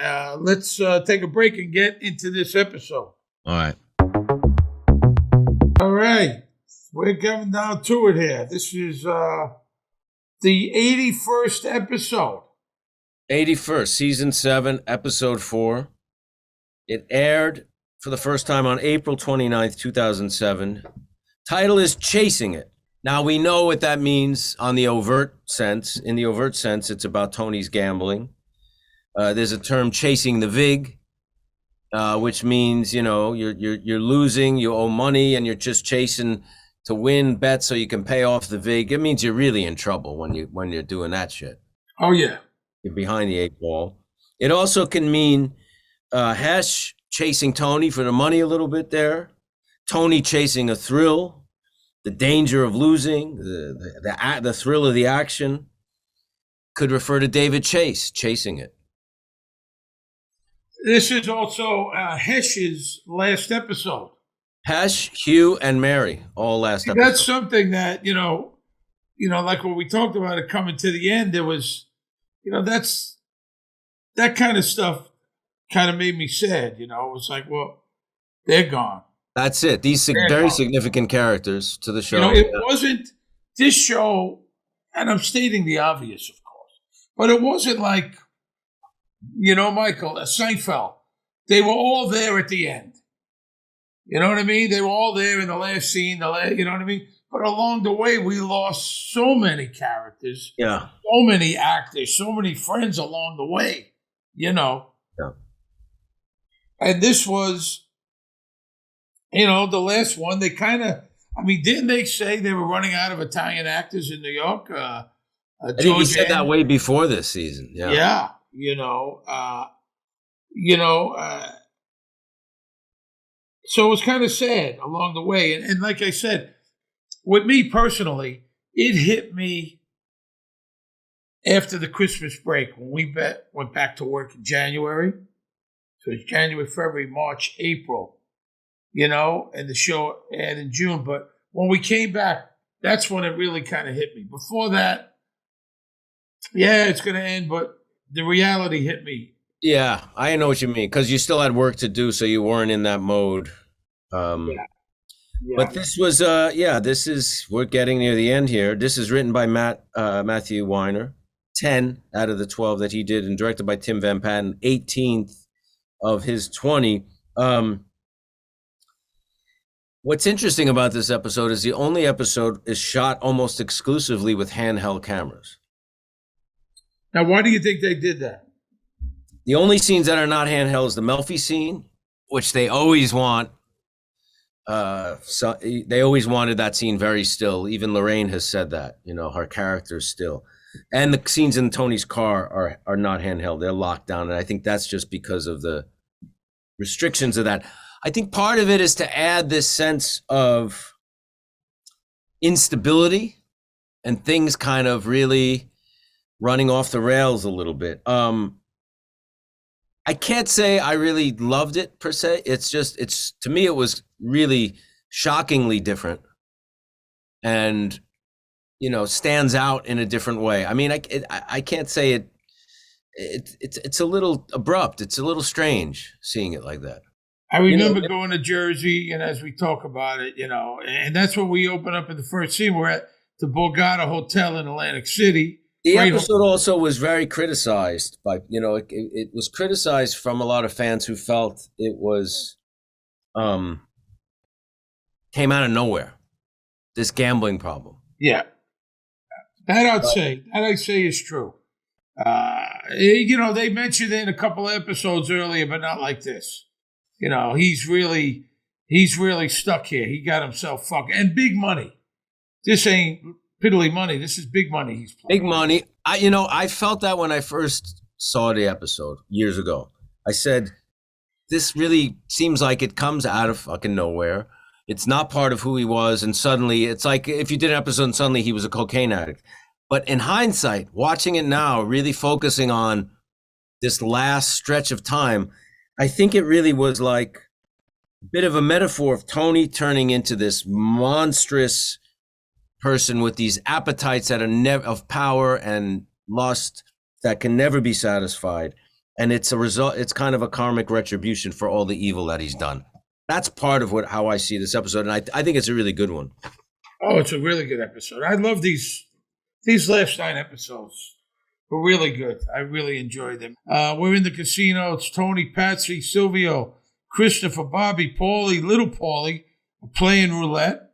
let's take a break and get into this episode. All right. All right. We're coming down to it here. This is the 81st episode. 81st, season 7, episode 4. It aired for the first time on April 29th, 2007. Title is Chasing It. Now, we know what that means on the overt sense. In the overt sense, it's about Tony's gambling. There's a term, chasing the vig, which means, you know, you're losing, you owe money, and you're just chasing to win bets so you can pay off the vig. It means you're really in trouble when you're doing that shit. Oh, yeah. You're behind the 8 ball. It also can mean Hesh chasing Tony for the money a little bit there. Tony chasing a thrill, the danger of losing, the thrill of the action. Could refer to David Chase chasing it. This is also Hesh's last episode. Hesh, Hugh, and Mary, all last episode. That's something that, you know, like when we talked about it coming to the end, there was, you know, that kind of stuff kind of made me sad. You know, it was like, well, they're gone. That's it. These very significant characters to the show. You know, it wasn't this show, and I'm stating the obvious, of course, but it wasn't like, you know, Michael, Seinfeld. They were all there at the end. You know what I mean? They were all there in the last scene, you know what I mean? But along the way, we lost so many characters, so many actors, so many friends along the way, you know. Yeah. And this was, you know, the last one. They kind of, I mean, didn't they say they were running out of Italian actors in New York? I think he said that way before this season. Yeah. Yeah. So it was kind of sad along the way. And like I said, with me personally, it hit me after the Christmas break when we went back to work in January. So it's January, February, March, April, you know, and the show aired in June. But when we came back, that's when it really kind of hit me. Before that, yeah, it's going to end, but the reality hit me. Yeah, I know what you mean, because you still had work to do, so you weren't in that mode. But this was, we're getting near the end here. This is written by Matthew Weiner, 10 out of the 12 that he did, and directed by Tim Van Patten, 18th of his 20. What's interesting about this episode is the only episode is shot almost exclusively with handheld cameras. Now, why do you think they did that? The only scenes that are not handheld is the Melfi scene, which they always want. So they always wanted that scene very still. Even Lorraine has said that, you know, her character's still. And the scenes in Tony's car are not handheld. They're locked down. And I think that's just because of the restrictions of that. I think part of it is to add this sense of instability and things kind of really running off the rails a little bit. I can't say I really loved it per se. It's to me, it was really shockingly different and, stands out in a different way. I mean, I can't say it's a little abrupt. It's a little strange seeing it like that. I remember going to Jersey, and as we talk about it, and that's when we open up in the first scene. We're at the Borgata Hotel in Atlantic City. The episode also was very criticized by, it was criticized from a lot of fans who felt it was, came out of nowhere, this gambling problem. Yeah. That I'd say is true. They mentioned it in a couple of episodes earlier, but not like this. He's really stuck here. He got himself fucked. And big money. This ain't piddly money. This is big money he's playing. Big money. I felt that when I first saw the episode years ago. I said, this really seems like it comes out of fucking nowhere. It's not part of who he was. And suddenly, it's like if you did an episode and suddenly he was a cocaine addict. But in hindsight, watching it now, really focusing on this last stretch of time, I think it really was like a bit of a metaphor of Tony turning into this monstrous person with these appetites that are of power and lust that can never be satisfied. And it's a result. It's kind of a karmic retribution for all the evil that he's done. That's part of how I see this episode. And I think it's a really good one. Oh, it's a really good episode. I love these last 9 episodes. Were really good. I really enjoyed them. We're in the casino. It's Tony, Patsy, Silvio, Christopher, Bobby, Paulie, little Paulie playing roulette.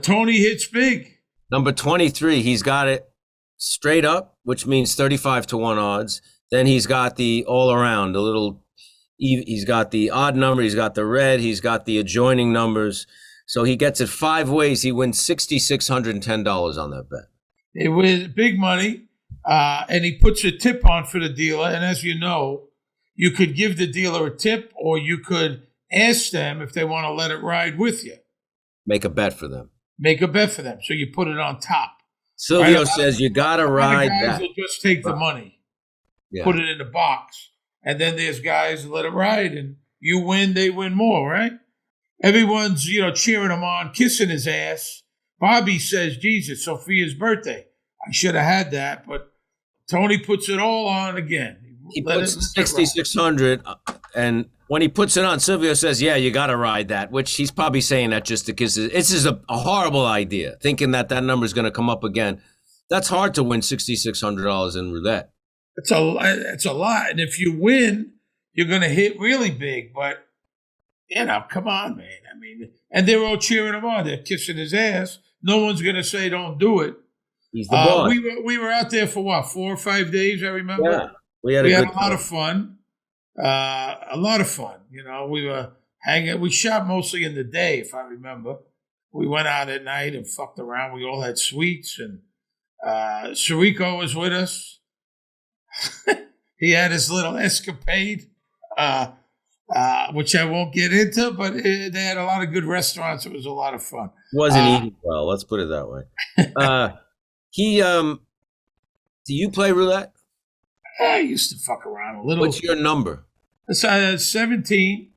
Tony hits big. Number 23, he's got it straight up, which means 35-1 odds. Then he's got the all around, he's got the odd number, he's got the red, he's got the adjoining numbers. So he gets it 5 ways. He wins $6,610 on that bet. It was big money. And he puts a tip on for the dealer. And as you know, you could give the dealer a tip or you could ask them if they want to let it ride with you. Make a bet for them. So you put it on top. Silvio says you got to ride that. Will just take the money, put it in the box. And then there's guys who let it ride. And you win, they win more, right? Everyone's, cheering him on, kissing his ass. Bobby says, Jesus, Sophia's birthday. I should have had that, but Tony puts it all on again. He puts 6,600, and when he puts it on, Silvio says, yeah, you got to ride that, which he's probably saying that just because this is a horrible idea, thinking that number is going to come up again. That's hard to win $6,600 in roulette. It's a lot, and if you win, you're going to hit really big, but, come on, man. I mean, and they're all cheering him on. They're kissing his ass. No one's going to say don't do it. He's the boss. We were out there for what, 4 or 5 days, I remember? Yeah, we had a lot of fun. A lot of fun. We were hanging. We shot mostly in the day, if I remember. We went out at night and fucked around. We all had suites, and Schirripa was with us. He had his little escapade, which I won't get into, but they had a lot of good restaurants. It was a lot of fun. Wasn't eating well, let's put it that way. Do you play roulette? I used to fuck around a little. What's your number? So I had 17.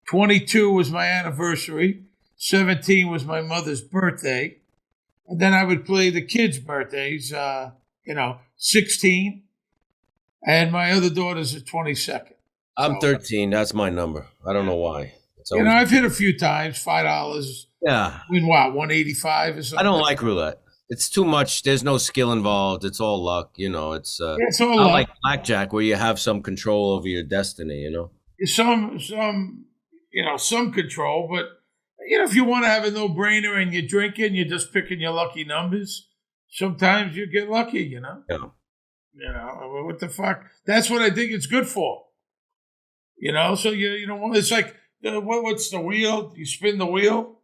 22 was my anniversary. 17 was my mother's birthday. And then I would play the kids' birthdays, 16. And my other daughter's at 22nd. I'm 13. That's my number. I don't know why. I've hit a few times, $5. Yeah. Win what, 185 or something? I don't like roulette. It's too much. There's no skill involved. It's all luck. It's all luck. Like blackjack, where you have some control over your destiny. Some control, but if you want to have a no-brainer and you're drinking, you're just picking your lucky numbers. Sometimes you get lucky. Yeah. What the fuck? That's what I think it's good for. So it's like what's the wheel? You spin the wheel.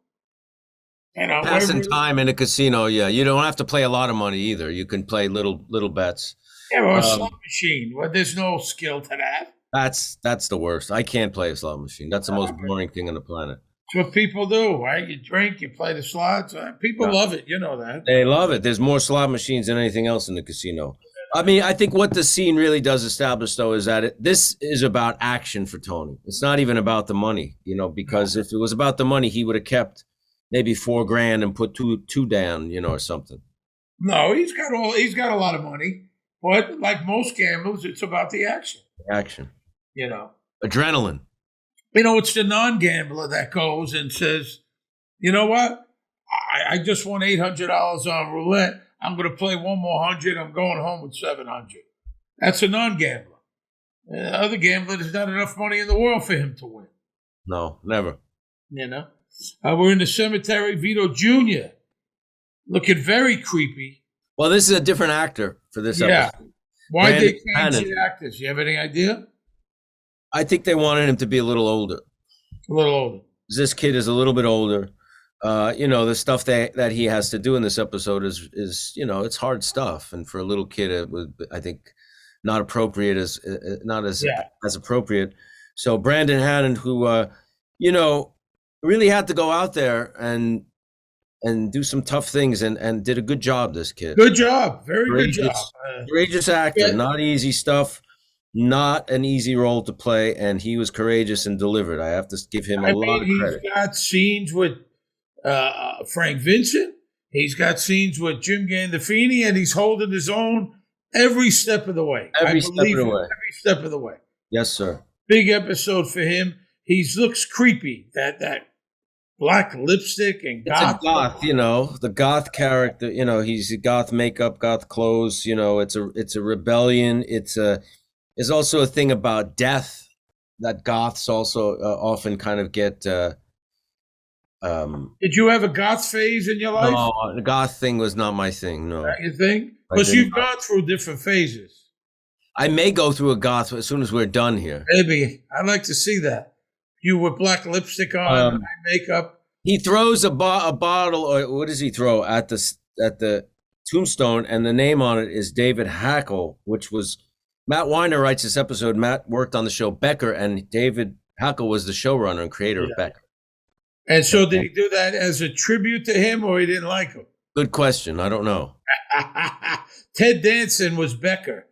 Passing time in a casino, yeah. You don't have to play a lot of money either. You can play little bets. Yeah, or a slot machine. Well, there's no skill to that. That's the worst. I can't play a slot machine. That's the most boring thing on the planet. It's what people do, right? You drink, you play the slots. People love it. You know that. They love it. There's more slot machines than anything else in the casino. I mean, I think what the scene really does establish, though, is that this is about action for Tony. It's not even about the money, because if it was about the money, he would have kept maybe $4,000 and put two down, or something. No, he's got a lot of money, but like most gamblers, it's about the action. Action. Adrenaline. It's the non-gambler that goes and says, you know what? I just won $800 on roulette. I'm going to play one more 100. I'm going home with 700. That's a non-gambler. Other gambler, there's not enough money in the world for him to win. No, never. We're in the cemetery. Vito Jr. looking very creepy. Well, this is a different actor for this episode. Why did they change the actors? You have any idea? I think they wanted him to be a little older. A little older. This kid is a little bit older. The stuff that he has to do in this episode is it's hard stuff, and for a little kid, it was, I think, not appropriate as appropriate. So Brandon Hannon, who really had to go out there and do some tough things, and did a good job. This kid, good job, very good job. Courageous actor, not easy stuff. Not an easy role to play, and he was courageous and delivered. I have to give him a lot of credit. He's got scenes with Frank Vincent. He's got scenes with Jim Gandolfini, and he's holding his own every step of the way. Every step of the way. Yes, sir. Big episode for him. He looks creepy. That black lipstick and goth. It's a goth, the goth character. He's goth makeup, goth clothes. It's a rebellion. There's also a thing about death that goths also often kind of get. Did you have a goth phase in your life? No, the goth thing was not my thing. No, you think? Because you've gone through different phases. I may go through a goth as soon as we're done here. Maybe. I'd like to see that. You with black lipstick on, makeup. He throws a bottle, or what does he throw at the tombstone, and the name on it is David Hackle, which was. Matt Weiner writes this episode. Matt worked on the show Becker, and David Hackle was the showrunner and creator of Becker. And so did he do that as a tribute to him, or he didn't like him? Good question. I don't know. Ted Danson was Becker.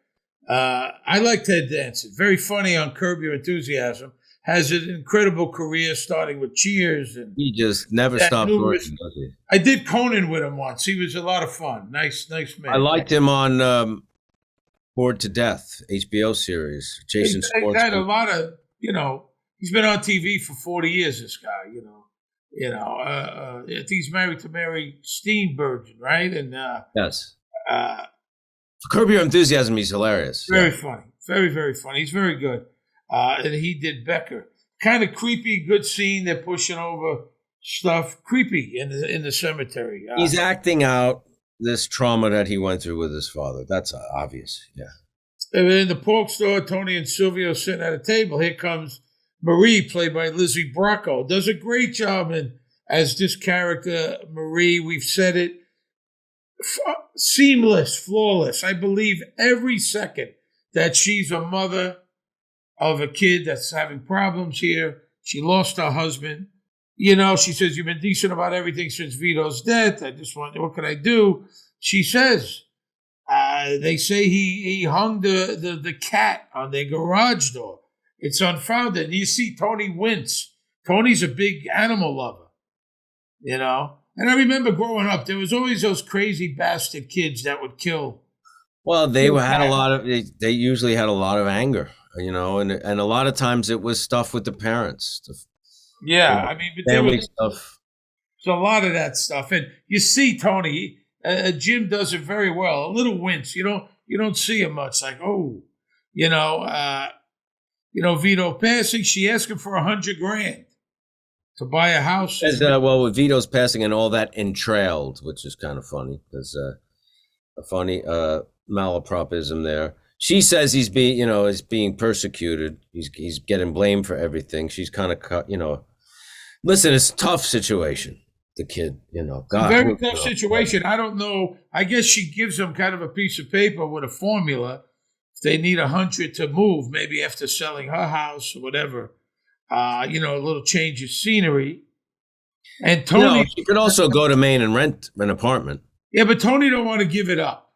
I like Ted Danson. Very funny on Curb Your Enthusiasm. Has an incredible career, starting with Cheers. And he just never stopped working, does he? I did Conan with him once. He was a lot of fun. Nice man. I liked him on... Bored to Death, HBO series. Jason Sports. He's had a lot of, he's been on TV for 40 years, this guy, I think he's married to Mary Steenburgen, right? And yes. Curb Your Enthusiasm, he's hilarious. Very funny. Very, very funny. He's very good. And he did Becker. Kind of creepy, good scene. They're pushing over stuff. Creepy in the cemetery. He's acting out this trauma that he went through with his father. That's obvious. Yeah. And in the pork store, Tony and Silvio sitting at a table. Here comes Marie, played by Lizzie Bracco. Does a great job as this character, Marie. We've said it. Seamless, flawless. I believe every second that she's a mother of a kid that's having problems here. She lost her husband. She says, you've been decent about everything since Vito's death. What can I do? She says, they say he hung the cat on their garage door. It's unfounded. And you see Tony wince. Tony's a big animal lover, And I remember growing up, there was always those crazy bastard kids that would kill. Well, they usually had a lot of anger, and a lot of times it was stuff with the parents. Yeah, I mean, but family stuff. So a lot of that stuff, and you see Tony. Jim does it very well. A little wince. You don't see him much. Like, Vito passing. She asked him for $100,000 to buy a house. With Vito's passing and all that entrailed, which is kind of funny. There's a funny malapropism there. She says he's being persecuted. He's getting blamed for everything. She's kind of listen, it's a tough situation. The kid, God, very tough situation. I don't know. I guess she gives him kind of a piece of paper with a formula. If they need 100 to move, maybe after selling her house or whatever, a little change of scenery. And Tony, she could also go to Maine and rent an apartment. yeah, but Tony don't want to give it up.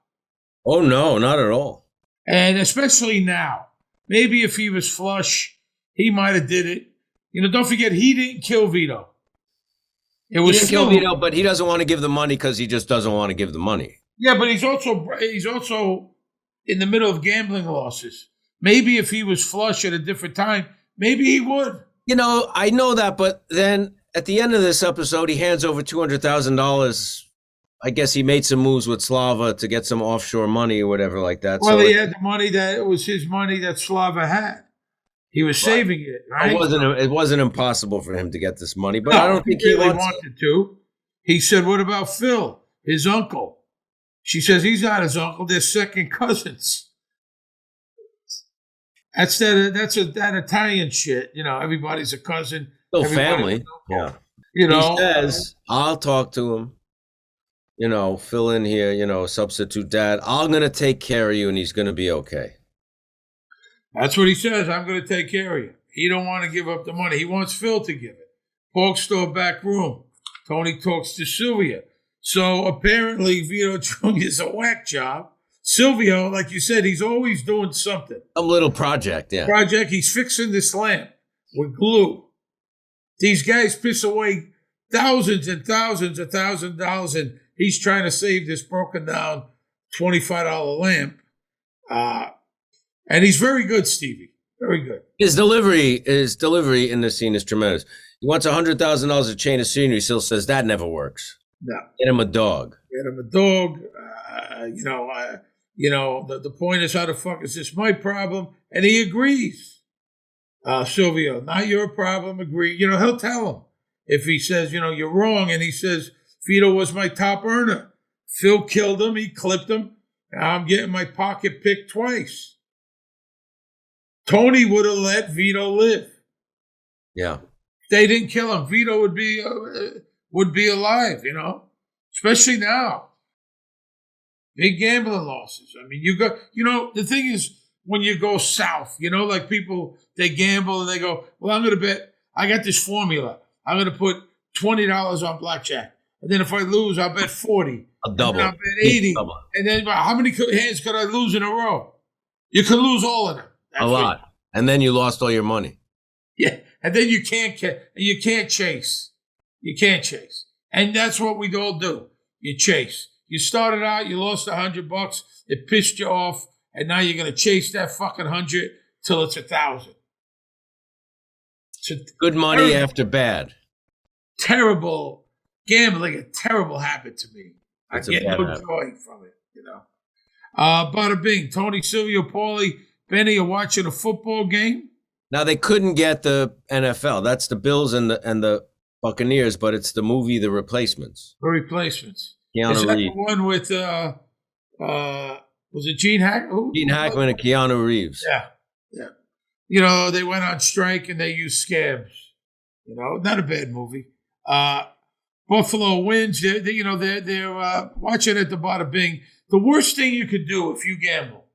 Oh, no, not at all. And especially now. Maybe if he was flush, he might have did it. Don't forget, he didn't kill Vito. It was he didn't kill Vito, but he doesn't want to give the money because he just doesn't want to give the money. Yeah, but he's also in the middle of gambling losses. Maybe if he was flush at a different time, maybe he would. I know that, but then at the end of this episode, he hands over $200,000. I guess he made some moves with Slava to get some offshore money or whatever like that. Well, he had the money it was his money that Slava had. He was saving it, right? It wasn't impossible for him to get this money, but I don't think he really wanted to. He said, "What about Phil, his uncle?" She says, "He's not his uncle. They're second cousins." That's that Italian shit. Everybody's a cousin. Still family. Yeah. He says, "I'll talk to him. Fill in here. Substitute dad. I'm gonna take care of you, and he's gonna be okay." That's what he says. I'm going to take care of you. He don't want to give up the money. He wants Phil to give it. Bookstore back room. Tony talks to Sylvia. So apparently Vito Jr. is a whack job. Silvio, like you said, he's always doing something. Some little project, yeah. He's fixing this lamp with glue. These guys piss away thousands and thousands of $1,000, and he's trying to save this broken down $25 lamp. And he's very good, Stevie. Very good. His delivery in this scene is tremendous. He wants $100,000 a chain of scenery. Still says that never works. No. Get him a dog. The point is, how the fuck is this my problem? And he agrees. Silvio, not your problem. Agree. He'll tell him if he says, you're wrong, and he says Vito was my top earner. Phil killed him. He clipped him. Now I'm getting my pocket picked twice. Tony would have let Vito live. Yeah. They didn't kill him. Vito would be alive, especially now. Big gambling losses. I mean, the thing is, when you go south, like people, they gamble and they go, well, I'm going to bet, I got this formula. I'm going to put $20 on blackjack. And then if I lose, I'll bet 40. I'll double. And I'll bet 80. And then how many hands could I lose in a row? You could lose all of them. A lot. And then you lost all your money. Yeah. And then you can't chase. You can't chase. And that's what we all do. You chase. You started out, you lost $100. It pissed you off. And now you're going to chase that fucking 100 till it's 1,000. Good money after bad. Terrible gambling, a terrible habit to me. I get no joy from it, Bada bing. Tony, Silvio, Paulie, Benny are watching a football game. Now they couldn't get the NFL. That's the Bills and the Buccaneers, but it's the movie The Replacements. The Replacements. Keanu Is that Reeves. the one with was it Gene Hackman? Gene Hackman and Keanu Reeves. Yeah. They went on strike and they used scabs. Not a bad movie. Buffalo wins. They're watching at the bada bing. The worst thing you could do if you gamble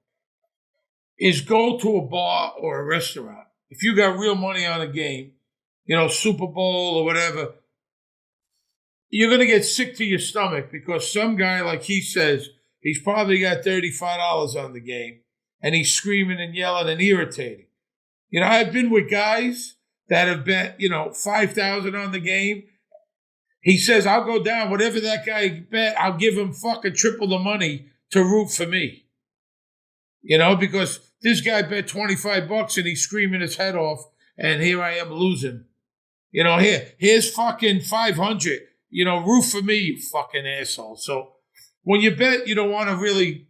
is go to a bar or a restaurant. If you got real money on a game, Super Bowl or whatever, you're going to get sick to your stomach because some guy, like he says, he's probably got $35 on the game and he's screaming and yelling and irritating. I've been with guys that have bet, $5,000 on the game. He says, I'll go down, whatever that guy bet, I'll give him fucking triple the money to root for me. Because this guy bet $25 and he's screaming his head off, and here I am losing. Here's fucking 500. Root for me, you fucking asshole. So when you bet, you don't want to really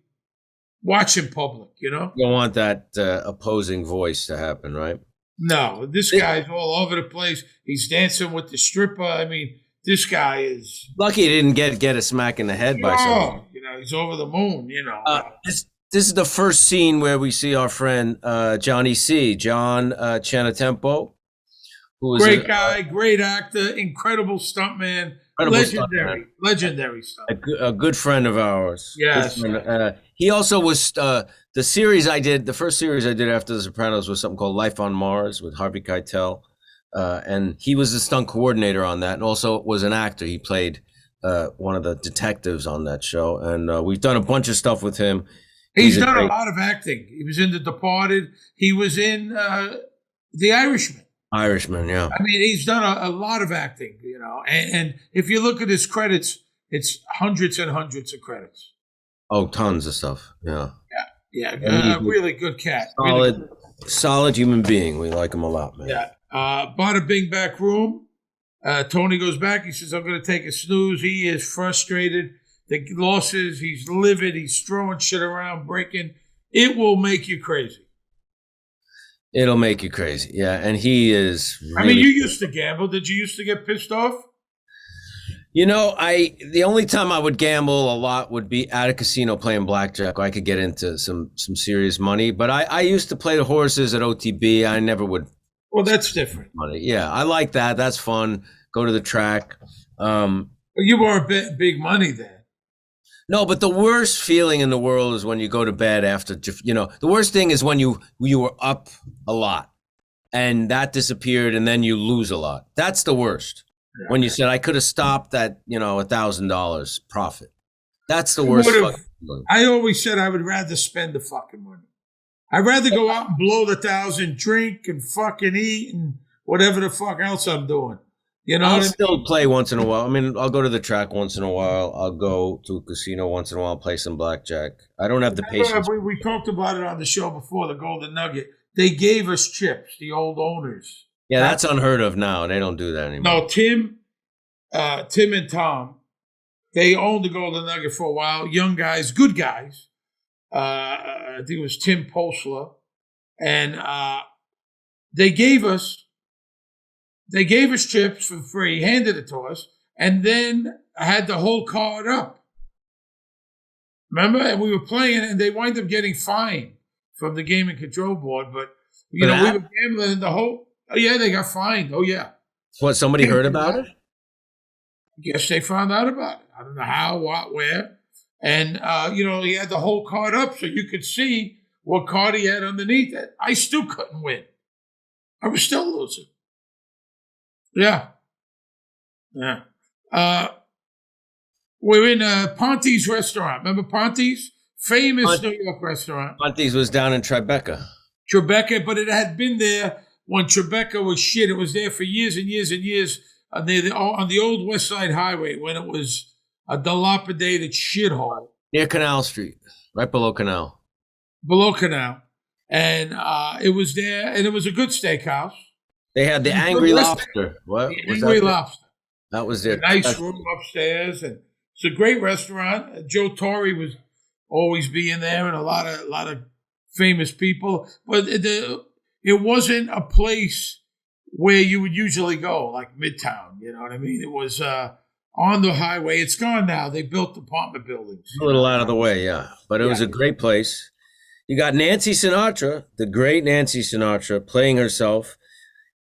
watch in public, You don't want that opposing voice to happen, right? No, this guy's all over the place. He's dancing with the stripper. I mean, this guy is lucky he didn't get a smack in the head by someone. He's over the moon. This is the first scene where we see our friend Johnny C. John Chenatempo, who is great guy, great actor, incredible stuntman, legendary stunt. A good friend of ours. Yes. He also was the first series I did after The Sopranos was something called Life on Mars with Harvey Keitel. And he was the stunt coordinator on that, and also was an actor. He played one of the detectives on that show, and we've done a bunch of stuff with him. He's done a lot of acting. He was in The Departed. He was in The Irishman. Irishman, yeah. I mean, he's done a lot of acting, you know. And if you look at his credits, it's hundreds and hundreds of credits. Oh, tons of stuff. Yeah. Yeah. Really good cat. Solid human being. We like him a lot, man. Yeah. Bada bing back room. Tony goes back. He says, I'm going to take a snooze. He is frustrated. The losses, he's livid. He's throwing shit around, breaking. It will make you crazy. It'll make you crazy. Yeah. And he is really, I mean, you used to gamble. Did you used to get pissed off? You know, the only time I would gamble a lot would be at a casino playing blackjack, where I could get into some serious money. But I used to play the horses at OTB. I never would. Well, that's different. Money. Yeah, I like that. That's fun. Go to the track. You weren't big money then. No, but the worst feeling in the world is when you go to bed after, the worst thing is when you were up a lot and that disappeared and then you lose a lot. That's the worst. Yeah. When you said, I could have stopped at, $1,000 profit. That's the worst. I always said I would rather spend the fucking money. I'd rather go out and blow the 1,000, drink and fucking eat and whatever the fuck else I'm doing. You know, I'll still play once in a while. I mean, I'll go to the track once in a while. I'll go to a casino once in a while, play some blackjack. I don't have the patience. We talked about it on the show before, the Golden Nugget. They gave us chips, the old owners. Yeah, that's unheard of now. They don't do that anymore. No, Tim and Tom, they owned the Golden Nugget for a while. Young guys, good guys. I think it was Tim Posler. And they gave us chips for free, handed it to us, and then I had the whole card up. Remember? And we were playing, and they wind up getting fined from the game and control board. But, we were gambling in the whole... Oh, yeah, they got fined. Oh, yeah. What, somebody heard about it? I guess they found out about it. I don't know how, what, where. And, he had the whole card up so you could see what card he had underneath it. I still couldn't win. I was still losing. Yeah. We're in Ponte's restaurant. Remember Ponte's? Famous New York restaurant. Ponte's was down in Tribeca. But it had been there when Tribeca was shit. It was there for years and years and years on the old West Side Highway when it was a dilapidated shithole. Near Canal Street, right below Canal. Below Canal. And it was there, and it was a good steakhouse. They had the Angry Lobster. What? The Angry Lobster. That was their nice room upstairs, and it's a great restaurant. Joe Torre was always being there, and a lot of famous people. But it wasn't a place where you would usually go, like Midtown. You know what I mean? It was on the highway. It's gone now. They built apartment buildings. A little out of the way, yeah. But it was a great place. You got Nancy Sinatra, the great Nancy Sinatra, playing herself.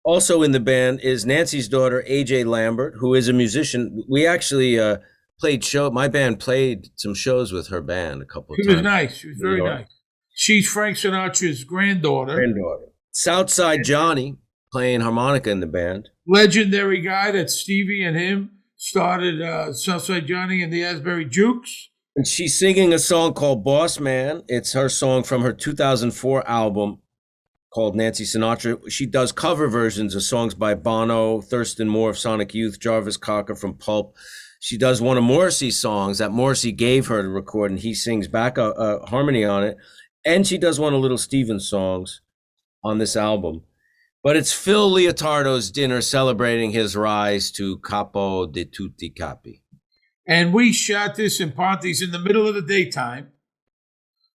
Also in the band is Nancy's daughter, AJ Lambert, who is a musician. We actually my band played some shows with her band a couple of times. She was nice. She was very nice. She's Frank Sinatra's granddaughter. Southside Johnny, playing harmonica in the band. Legendary guy that Stevie and him started Southside Johnny and the Asbury Jukes. And she's singing a song called Boss Man. It's her song from her 2004 album called Nancy Sinatra. She does cover versions of songs by Bono, Thurston Moore of Sonic Youth, Jarvis Cocker from Pulp. She does one of Morrissey's songs that Morrissey gave her to record, and he sings back a harmony on it. And she does one of Little Steven's songs on this album. But it's Phil Leotardo's dinner celebrating his rise to Capo di Tutti Capi. And we shot this in Ponte's in the middle of the daytime,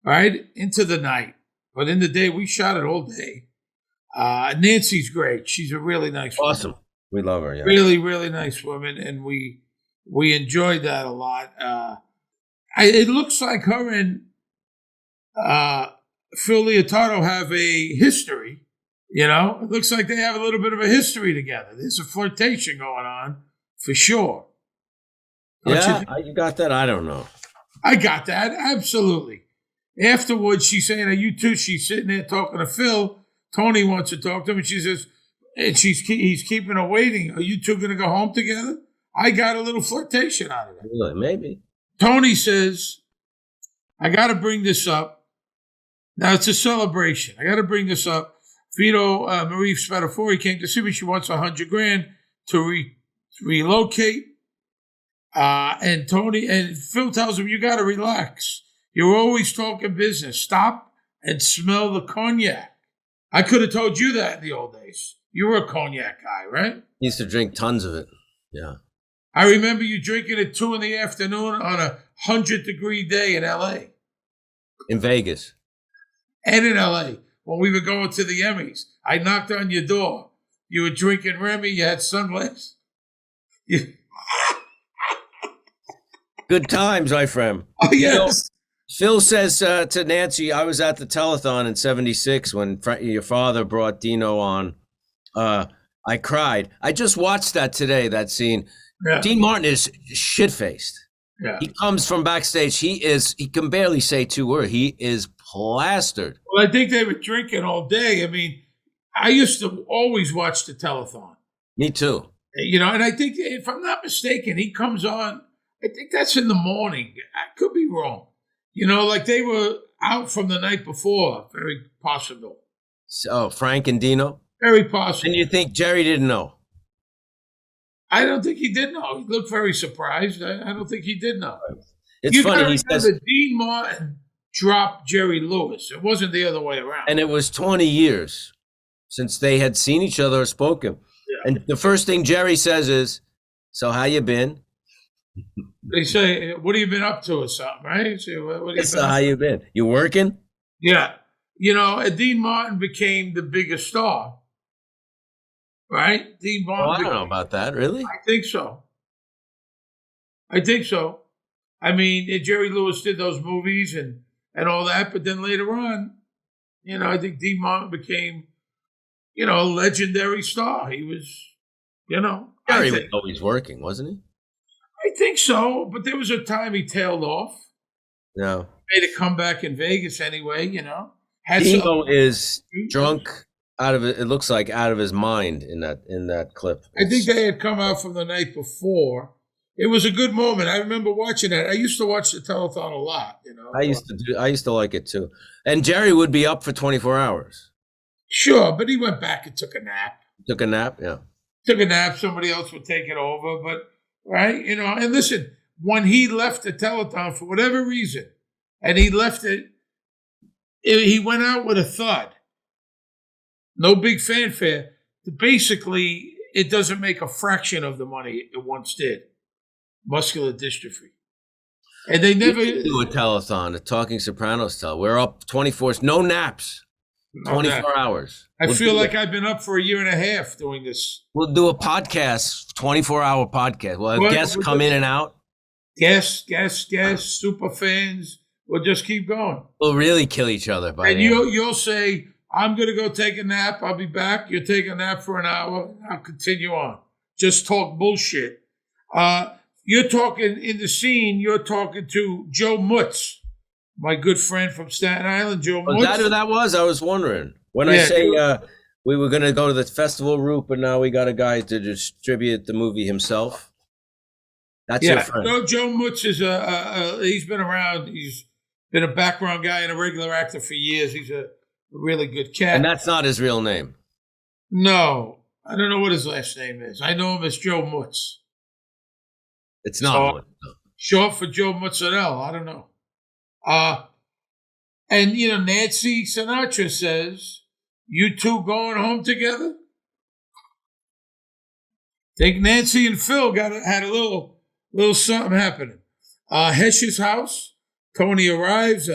right? Into the night. But in the day, we shot it all day. Nancy's great. She's a really nice woman. Awesome. We love her, yeah. Really, really nice woman. And we enjoyed that a lot. It looks like her and Phil Leotardo have a history. It looks like they have a little bit of a history together. There's a flirtation going on for sure. You got that? I don't know. I got that. Absolutely. Afterwards, she's saying, are you two? She's sitting there talking to Phil. Tony wants to talk to him. And she says, And he's keeping her waiting. Are you two going to go home together? I got a little flirtation out of it. Maybe. Tony says, I got to bring this up. Now, it's a celebration. I got to bring this up. Vito, Marie Spadafori came to see me. She wants $100,000 to relocate. And Tony and Phil tells him, you got to relax. You're always talking business. Stop and smell the cognac. I could have told you that in the old days. You were a cognac guy, right? He used to drink tons of it. Yeah. I remember you drinking at 2 p.m. on a 100-degree day in L.A. In Vegas. And in L.A. when we were going to the Emmys. I knocked on your door. You were drinking Remy. You had sunglasses. Good times, my friend. Oh, yes. Phil says to Nancy, I was at the telethon in 76 when your father brought Dino on. I cried. I just watched that today, that scene. Yeah. Dean Martin is shit-faced. Yeah. He comes from backstage. He can barely say 2 words. He is plastered. Well, I think they were drinking all day. I mean, I used to always watch the telethon. Me too. You know, and I think, if I'm not mistaken, he comes on, I think that's in the morning. I could be wrong. You know, like they were out from the night before. Very possible. So, Frank and Dino? Very possible. And you think Jerry didn't know? I don't think he did know. He looked very surprised. I don't think he did know. It's funny. He says Dean Martin dropped Jerry Lewis. It wasn't the other way around. And it was 20 years since they had seen each other or spoken. Yeah. And the first thing Jerry says is, so how you been? They say, what have you been up to or something, right? So how you been? You working? Yeah. You know, Dean Martin became the biggest star. Right? Dean Martin. I don't know about that, really. I think so. I mean, Jerry Lewis did those movies and all that, but then later on, you know, I think Dean Martin became, you know, a legendary star. He was, you know. Jerry was always working, wasn't he? I think so, but there was a time he tailed off. No. Made a comeback in Vegas anyway, you know. Dino is drunk. Out of it looks like out of his mind in that clip. I think they had come out from the night before. It was a good moment. I remember watching that. I used to watch the telethon a lot. You know, I used to like it too. And Jerry would be up for 24 hours. Sure, but he went back and took a nap. Took a nap, yeah. Took a nap. Somebody else would take it over. But right, you know. And listen, when he left the telethon for whatever reason, and he left it, he went out with a thud. No big fanfare. Basically, it doesn't make a fraction of the money it once did. Muscular dystrophy. And they never do a telethon, a Talking Sopranos tell. We're up 24, no naps, 24 hours. I feel like I've been up for a year and a half doing this. We'll do a podcast, 24-hour podcast. We'll have guests come in and out. Guests, super fans. We'll just keep going. We'll really kill each other by and you'll say, I'm going to go take a nap. I'll be back. You'll take a nap for an hour. I'll continue on. Just talk bullshit. You're talking in the scene. You're talking to Joe Mutz, my good friend from Staten Island. Joe Mutz. Was that who that was? I was wondering. When I say we were going to go to the festival route, but now we got a guy to distribute the movie himself. That's your friend. No, Joe Mutz is he's been around. He's been a background guy and a regular actor for years. He's a really good cat. And that's not his real name. No. I don't know what his last name is. I know him as Joe Mutz. It's not. Short for Joe Mozzarella. I don't know. And, you know, Nancy Sinatra says, you two going home together? Think Nancy and Phil had a little something happening. Hesh's house. Tony arrives.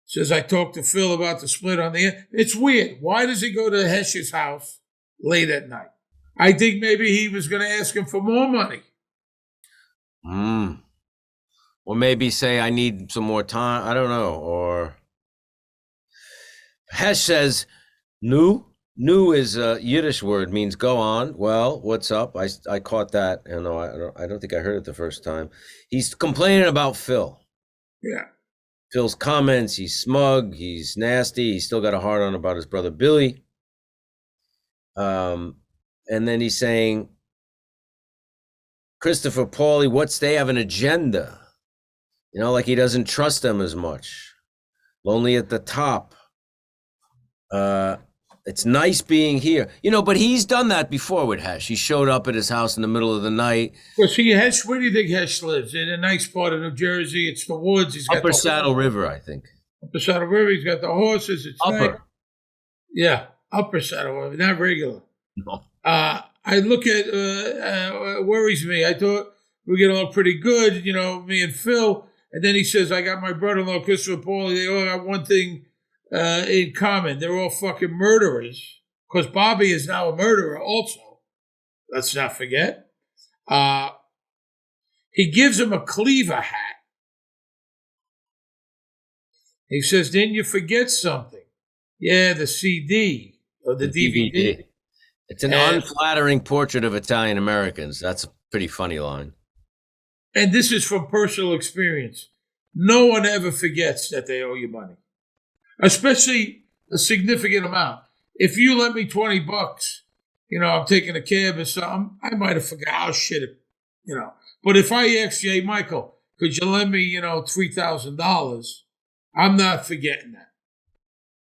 Says, I talked to Phil about the split on the air. It's weird. Why does he go to Hesh's house late at night? I think maybe he was going to ask him for more money. Or maybe say, I need some more time. I don't know. Or Hesh says, nu. Nu is a Yiddish word, means go on. Well, what's up? I caught that. I don't think I heard it the first time. He's complaining about Phil. Yeah. Phil's comments, he's smug, he's nasty, he's still got a hard on about his brother Billy. And then he's saying, Christopher Pauly, they have an agenda. Like he doesn't trust them as much. Lonely at the top. It's nice being here. But he's done that before with Hesh. He showed up at his house in the middle of the night. Well, see, Hesh, where do you think Hesh lives? In a nice part of New Jersey. It's the woods. He's got Upper Saddle River, I think. Upper Saddle River. He's got the horses. It's Upper. nice. Yeah, Upper Saddle River, not regular. No. I look at worries me. I thought we get along pretty good, me and Phil. And then he says, I got my brother-in-law, Christopher Pauly. They all got one thing in common. They're all fucking murderers. Because Bobby is now a murderer also. Let's not forget. He gives him a Cleaver hat. He says, didn't you forget something? Yeah, the CD or the DVD. It's an unflattering portrait of Italian Americans. That's a pretty funny line. And this is from personal experience. No one ever forgets that they owe you money, especially a significant amount. If you lent me $20, I'm taking a cab or something, I might have forgot. Oh, shit, But if I ask you, hey, Michael, could you lend me, $3,000? I'm not forgetting that.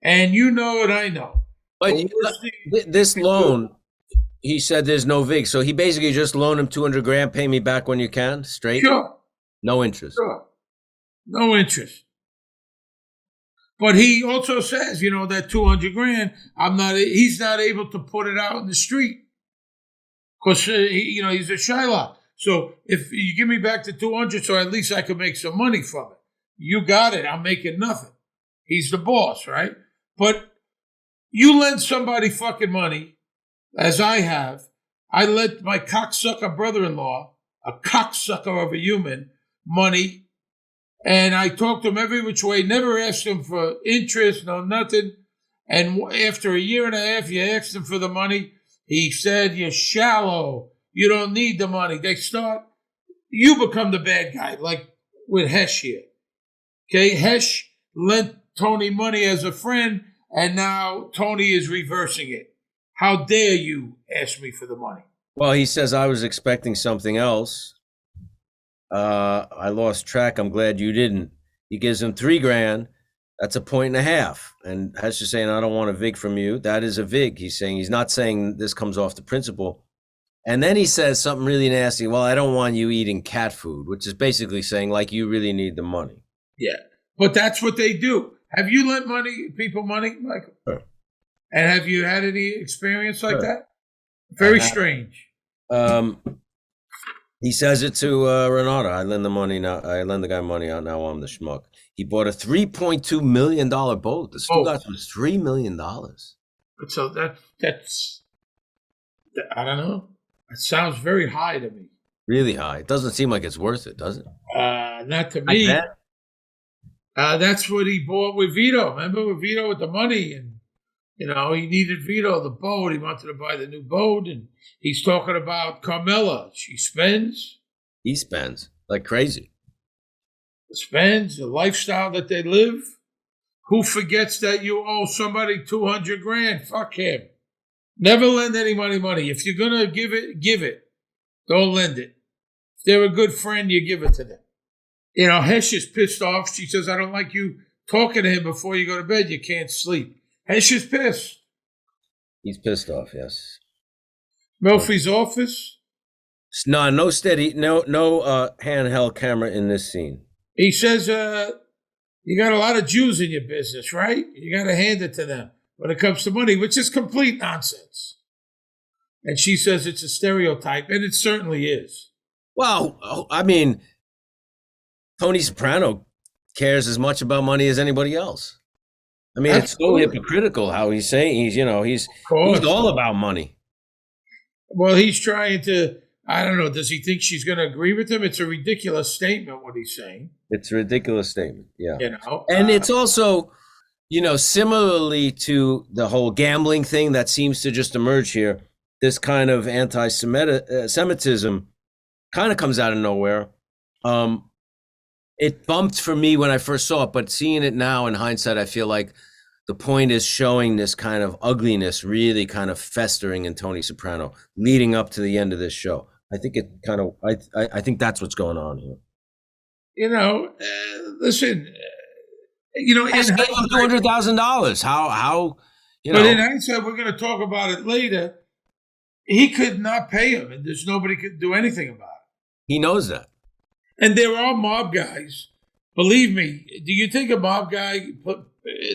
And you know it, I know. But this loan, he said there's no VIG. So he basically just loaned him $200,000, pay me back when you can, straight? Sure. No interest. Sure. No interest. But he also says, that $200,000, he's not able to put it out in the street. Because, he's a Shylock. So if you give me back the $200,000, so at least I could make some money from it. You got it. I'm making nothing. He's the boss, right? But you lend somebody fucking money, as I have. I lent my cocksucker brother-in-law, a cocksucker of a human, money, and I talked to him every which way, never asked him for interest, no nothing. And after a year and a half, you asked him for the money. He said, you're shallow. You don't need the money. You become the bad guy, like with Hesh here. Okay, Hesh lent Tony money as a friend, and now Tony is reversing it. How dare you ask me for the money? Well, he says, I was expecting something else. I lost track. I'm glad you didn't. He gives him $3,000. That's 1.5 points. And Hesh is saying, I don't want a VIG from you. That is a VIG. He's not saying this comes off the principle. And then he says something really nasty. Well, I don't want you eating cat food, which is basically saying, like, you really need the money. Yeah, but that's what they do. Have you lent people money, Michael? Sure. And have you had any experience like that? Very strange. He says it to Renata. I lend the guy money out. Now I'm the schmuck. He bought a $3.2 million boat. The Stugatz was $3 million. So that's I don't know. It sounds very high to me. Really high. It doesn't seem like it's worth it, does it? Not to me. That's what he bought with Vito. Remember with Vito with the money, and he needed Vito the boat. He wanted to buy the new boat, and he's talking about Carmella. She spends. He spends like crazy. Spends the lifestyle that they live. Who forgets that you owe somebody $200,000? Fuck him. Never lend anybody money. If you're gonna give it, give it. Don't lend it. If they're a good friend, you give it to them. Hesh is pissed off. She says, I don't like you talking to him before you go to bed. You can't sleep. Hesh is pissed. He's pissed off, yes. Murphy's office? No handheld camera in this scene. He says, you got a lot of Jews in your business, right? You got to hand it to them when it comes to money, which is complete nonsense. And she says it's a stereotype, and it certainly is. Well, I mean, Tony Soprano cares as much about money as anybody else. I mean, Absolutely. It's so hypocritical how he's saying he's all about money. Well, he's trying to, I don't know, does he think she's going to agree with him? It's a ridiculous statement, what he's saying. It's a ridiculous statement, yeah. And it's also, similarly to the whole gambling thing that seems to just emerge here, this kind of anti-Semitism kind of comes out of nowhere. It bumped for me when I first saw it, but seeing it now in hindsight, I feel like The point is showing this kind of ugliness really kind of festering in Tony Soprano, leading up to the end of this show. I think it kind of, I think that's what's going on here. Listen, Hesh gave him $200,000. How, But in hindsight, we're going to talk about it later. He could not pay him, and there's nobody could do anything about it. He knows that. And there are mob guys. Believe me, do you think a mob guy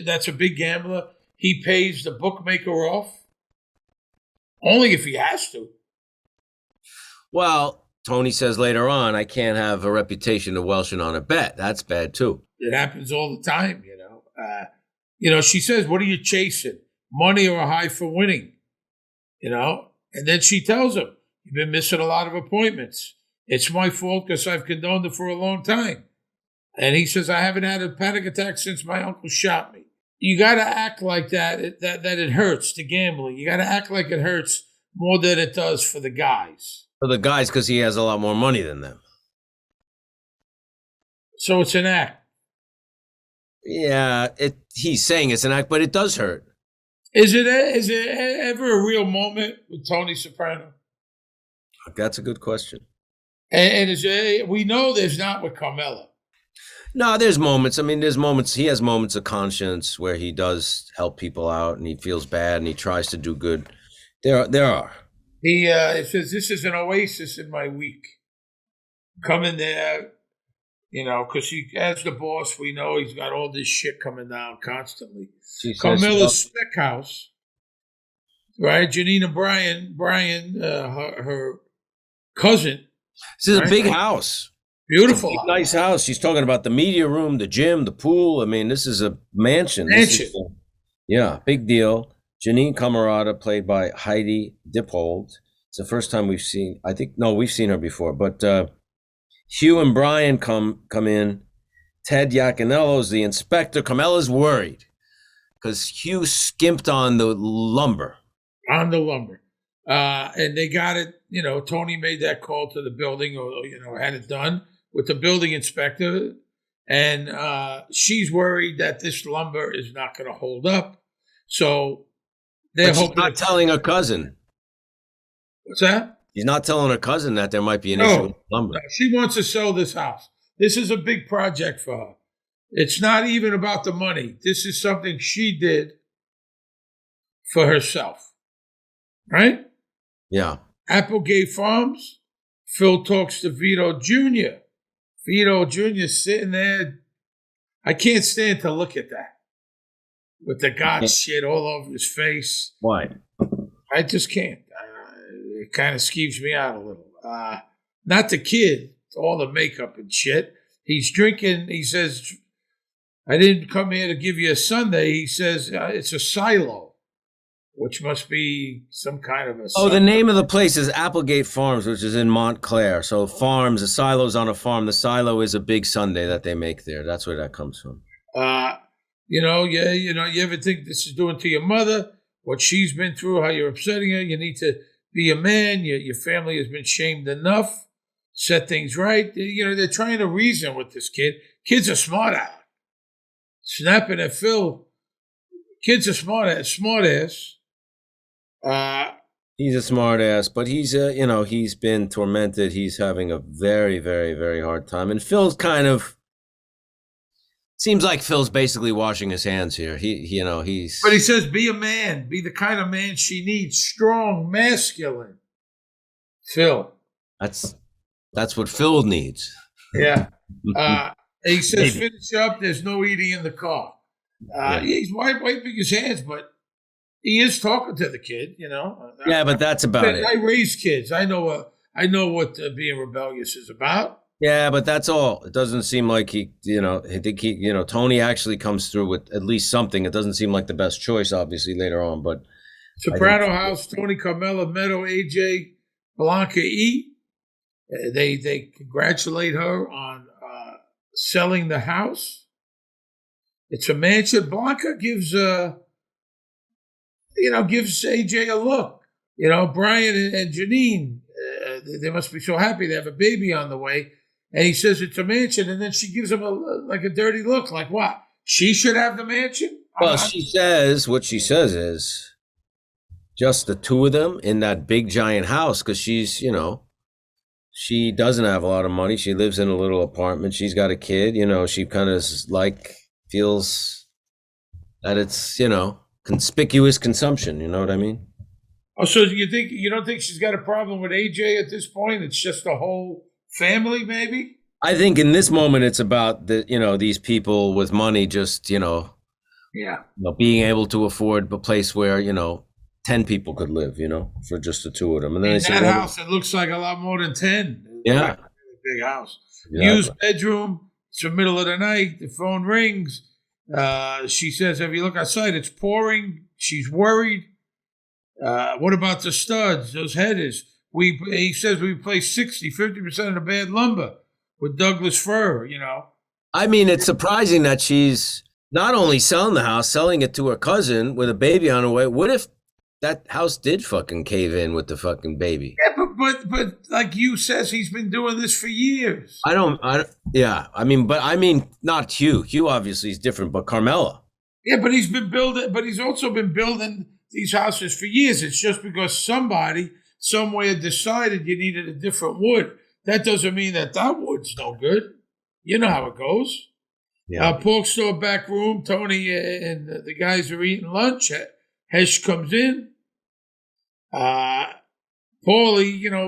that's a big gambler, he pays the bookmaker off? Only if he has to. Well, Tony says later on, I can't have a reputation of welshing on a bet. That's bad too. It happens all the time, she says, what are you chasing? Money or a high for winning? And then she tells him, you've been missing a lot of appointments. It's my fault because I've condoned it for a long time. And he says, I haven't had a panic attack since my uncle shot me. You got to act like that it hurts, the gambling. You got to act like it hurts more than it does for the guys. For the guys, because he has a lot more money than them. So it's an act. Yeah, he's saying it's an act, but it does hurt. Is it ever a real moment with Tony Soprano? That's a good question. And we know there's not with Carmella. No, there's moments. I mean, there's moments. He has moments of conscience where he does help people out and he feels bad and he tries to do good. There are. He says, this is an oasis in my week. Come in there, because as the boss, we know he's got all this shit coming down constantly. Carmella's spec house, right? Janine and Brian, her cousin. This is a big house. Beautiful. Nice house. She's talking about the media room, the gym, the pool. I mean, this is a mansion. Big deal. Janine Camarada, played by Heidi Dippold. It's the first time we've seen, we've seen her before, but Hugh and Brian come in. Ted Iaconello's the inspector. Carmella's worried because Hugh skimped on the lumber. And they got it, Tony made that call to the building or, had it done with the building inspector. And she's worried that this lumber is not going to hold up. So they're hoping. She's not telling her cousin. What's that? He's not telling her cousin that there might be an issue with lumber. No, she wants to sell this house. This is a big project for her. It's not even about the money. This is something she did for herself. Right? Yeah. Applegate Farms. Phil talks to Vito Jr. Vito Jr. sitting there. I can't stand to look at that. With the God shit all over his face. Why? I just can't. It kind of skeeves me out a little. Not the kid, all the makeup and shit. He's drinking. He says, I didn't come here to give you a sundae. He says, it's a silo, which must be some kind of a sundae. The name of the place is Applegate Farms, which is in Montclair. So farms, the silo's on a farm. The silo is a big sundae that they make there. That's where that comes from. You ever think this is doing to your mother, what she's been through, how you're upsetting her? You need to be a man. Your family has been shamed enough. Set things right. They're trying to reason with this kid. Kid's a smart aleck. Snapping at Phil. Kid's a smart ass. He's a smart ass, but he's he's been tormented. He's having a very, very, very hard time. And Phil's kind of seems like Phil's basically washing his hands here. He's. But he says, be a man. Be the kind of man she needs. Strong, masculine. Phil. That's what Phil needs. Yeah. He says, finish up. There's no eating in the car. He's wiping his hands, but he is talking to the kid, Yeah, but that's about it. I raise kids. I know what being rebellious is about. Yeah, but that's all. It doesn't seem like Tony actually comes through with at least something. It doesn't seem like the best choice, obviously, later on. But Soprano House, Tony, Carmella, Meadow, AJ, Blanca, E. They congratulate her on selling the house. It's a mansion. Blanca gives AJ a look. Brian and Janine, they must be so happy they have a baby on the way. And he says it's a mansion, and then she gives him a dirty look, like what? She should have the mansion? Well, what she says is just the two of them in that big giant house because she's, she doesn't have a lot of money. She lives in a little apartment. She's got a kid, she kind of feels that it's, conspicuous consumption. You know what I mean? Oh, so you don't think she's got a problem with AJ at this point? It's just the whole family, maybe? I think in this moment it's about these people with money just, being able to afford a place where, 10 people could live, for just the two of them. And then in that house, it looks like a lot more than 10. Yeah. Like a really big house. Exactly. Used bedroom. It's the middle of the night. The phone rings. She says, if you look outside, it's pouring. She's worried. What about the studs, those headers? He says we replace 50% of the bad lumber with Douglas fir, I mean, it's surprising that she's not only selling the house, selling it to her cousin with a baby on her way. What if that house did fucking cave in with the fucking baby? Yeah, but like you says, he's been doing this for years. I mean, not Hugh. Hugh obviously is different, but Carmella. Yeah, but he's also been building these houses for years. It's just because somebody somewhere decided you needed a different wood. That doesn't mean that wood's no good. You know how it goes. Yeah. Pork store back room. Tony and the guys are eating lunch. Hesh comes in. Paulie,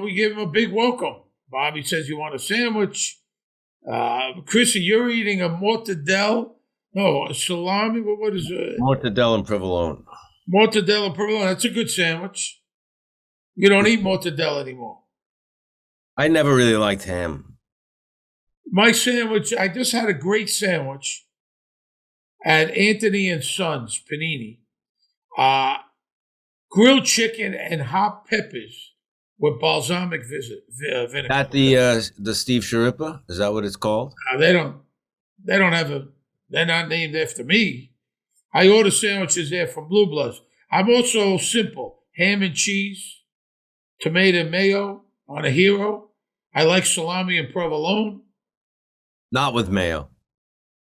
we give him a big welcome. Bobby says, you want a sandwich? Chrissy, you're eating a mortadella. No, a salami. What is it? Mortadella and provolone. Mortadella and provolone. That's a good sandwich. You don't eat mortadella anymore. I never really liked ham. My sandwich, I just had a great sandwich at Anthony and Sons, Panini. Grilled chicken and hot peppers with balsamic vinegar. At the Steve Schirripa? Is that what it's called? They don't have they're not named after me. I order sandwiches there from Blue Bloods. I'm also simple. Ham and cheese, tomato and mayo on a hero. I like salami and provolone. Not with mayo.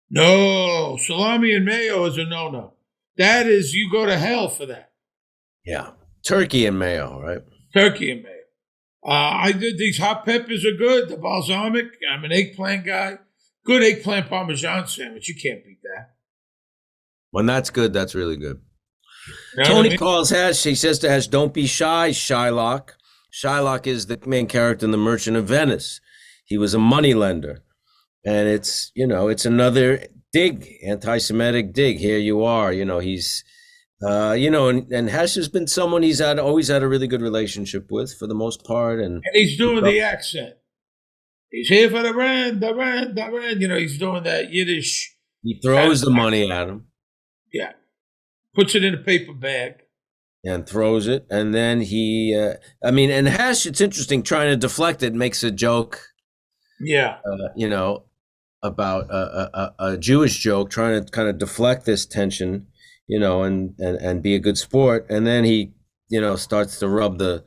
No, salami and mayo is a no-no. That is, you go to hell for that. Yeah. Turkey and mayo, right? Turkey and mayo. I did these hot peppers are good. The balsamic. I'm an eggplant guy. Good eggplant parmesan sandwich. You can't beat that. When that's good, that's really good. You know Tony calls Hesh. He says to Hesh, don't be shy, Shylock. Shylock is the main character in The Merchant of Venice. He was a moneylender. And it's another dig, anti-Semitic dig. Here you are. He's, and Hesh has been someone he's always had a really good relationship with for the most part. And he's doing the accent. He's here for the rent. He's doing that Yiddish. He throws the money at him. Yeah. Puts it in a paper bag. And throws it. And then and Hesh, it's interesting, trying to deflect it, makes a joke. Yeah. About a Jewish joke, trying to kind of deflect this tension, and be a good sport. And then he, starts to rub the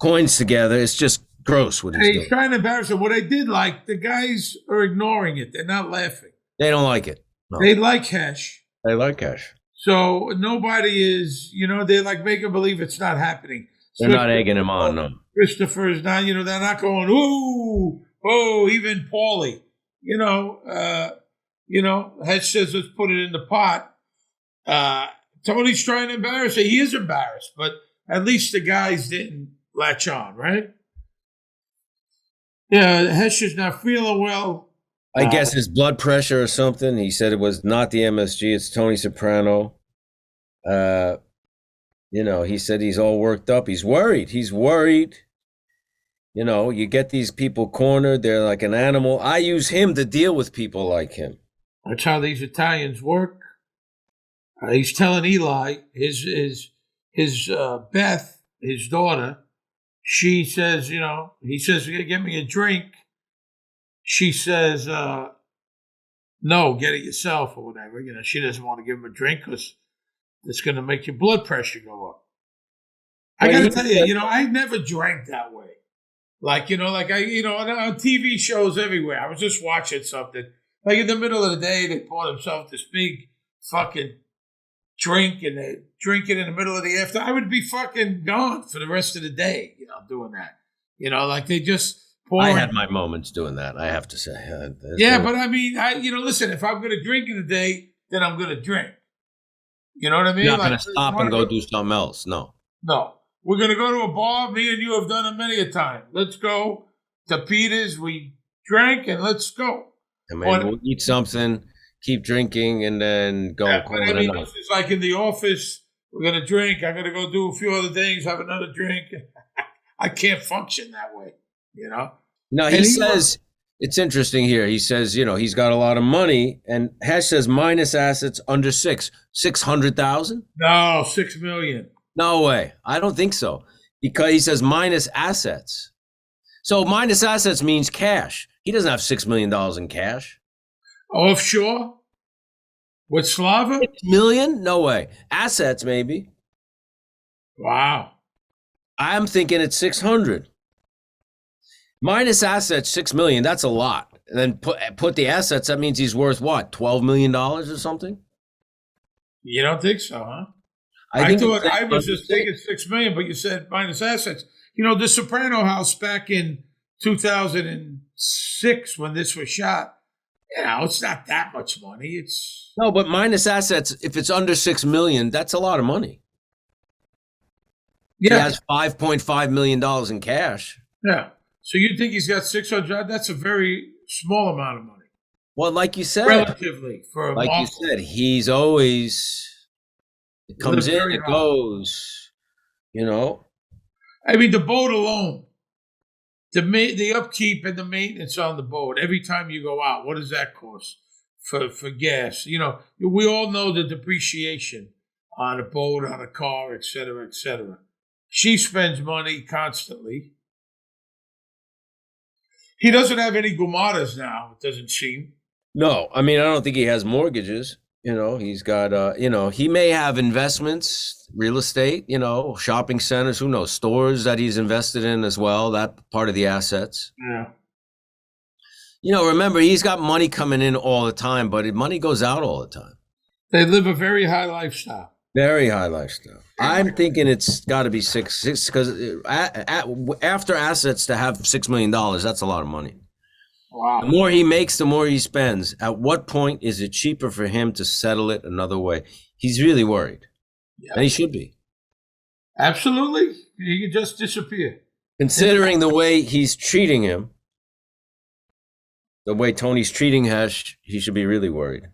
coins together. It's just gross what he's doing. He's trying to embarrass him. What I did like, the guys are ignoring it. They're not laughing. They don't like it. No. They like Hesh. They like Hesh. So nobody is, they're like making believe it's not happening. They're not egging him on, no. Christopher is not, they're not going, ooh, oh, even Paulie. Hesh says, let's put it in the pot. Tony's trying to embarrass her. He is embarrassed, but at least the guys didn't latch on, right? Yeah, Hesh is not feeling well. I guess his blood pressure or something. He said it was not the MSG. It's Tony Soprano. He said he's all worked up. He's worried. You get these people cornered. They're like an animal. I use him to deal with people like him. That's how these Italians work. He's telling Eli, his Beth, his daughter, she says, he says, get me a drink. She says, no, get it yourself or whatever. She doesn't want to give him a drink because it's going to make your blood pressure go up. I got to tell you, I never drank that way. Like, on TV shows everywhere. I was just watching something. Like in the middle of the day, they pour themselves this big fucking drink and drink it in the middle of the afternoon, I would be fucking gone for the rest of the day, doing that. Like they just pour. I had my moments doing that, I have to say. But I mean, listen, if I'm going to drink in the day, then I'm going to drink. You know what I mean? You're not going to stop and go do something else. No. We're going to go to a bar. Me and you have done it many a time. Let's go to Peter's. We drank and let's go. And maybe we'll eat something, keep drinking, and then go. It's like in the office. We're going to drink. I'm going to go do a few other things, have another drink. I can't function that way, No, he says, it's interesting here. He says, he's got a lot of money, and Hesh says minus assets under 600,000? No, 6 million. No way. I don't think so. Because he says minus assets. So minus assets means cash. He doesn't have $6 million in cash. Offshore? With Slava? 6 million? No way. Assets, maybe. Wow. I'm thinking it's 600. Minus assets, 6 million. That's a lot. And then put the assets. That means he's worth what? $12 million or something? You don't think so, huh? I thought I was just thinking 6 million, but you said minus assets. The Soprano house back in 2006 when this was shot. It's not that much money. No, but minus assets. If it's under 6 million, that's a lot of money. Yeah, he has $5.5 million in cash. Yeah. So you think he's got 600? That's a very small amount of money. Well, like you said, relatively for like you said, he's always it comes in, it goes. I mean, the boat alone, the upkeep and the maintenance on the boat. Every time you go out, what does that cost for gas? We all know the depreciation on a boat, on a car, et cetera, et cetera. She spends money constantly. He doesn't have any gumadas now, it doesn't seem. No, I mean, I don't think he has mortgages. He's got, he may have investments, real estate, shopping centers, who knows, stores that he's invested in as well, that part of the assets. Yeah. Remember, he's got money coming in all the time, but money goes out all the time. They live a very high lifestyle. Very high lifestyle. I'm thinking it's got to be six because after assets to have $6 million, that's a lot of money. Wow. The more he makes, the more he spends. At what point is it cheaper for him to settle it another way? He's really worried. Yeah. And he should be. Absolutely. He could just disappear. Considering the way he's treating him, the way Tony's treating Hesh, he should be really worried.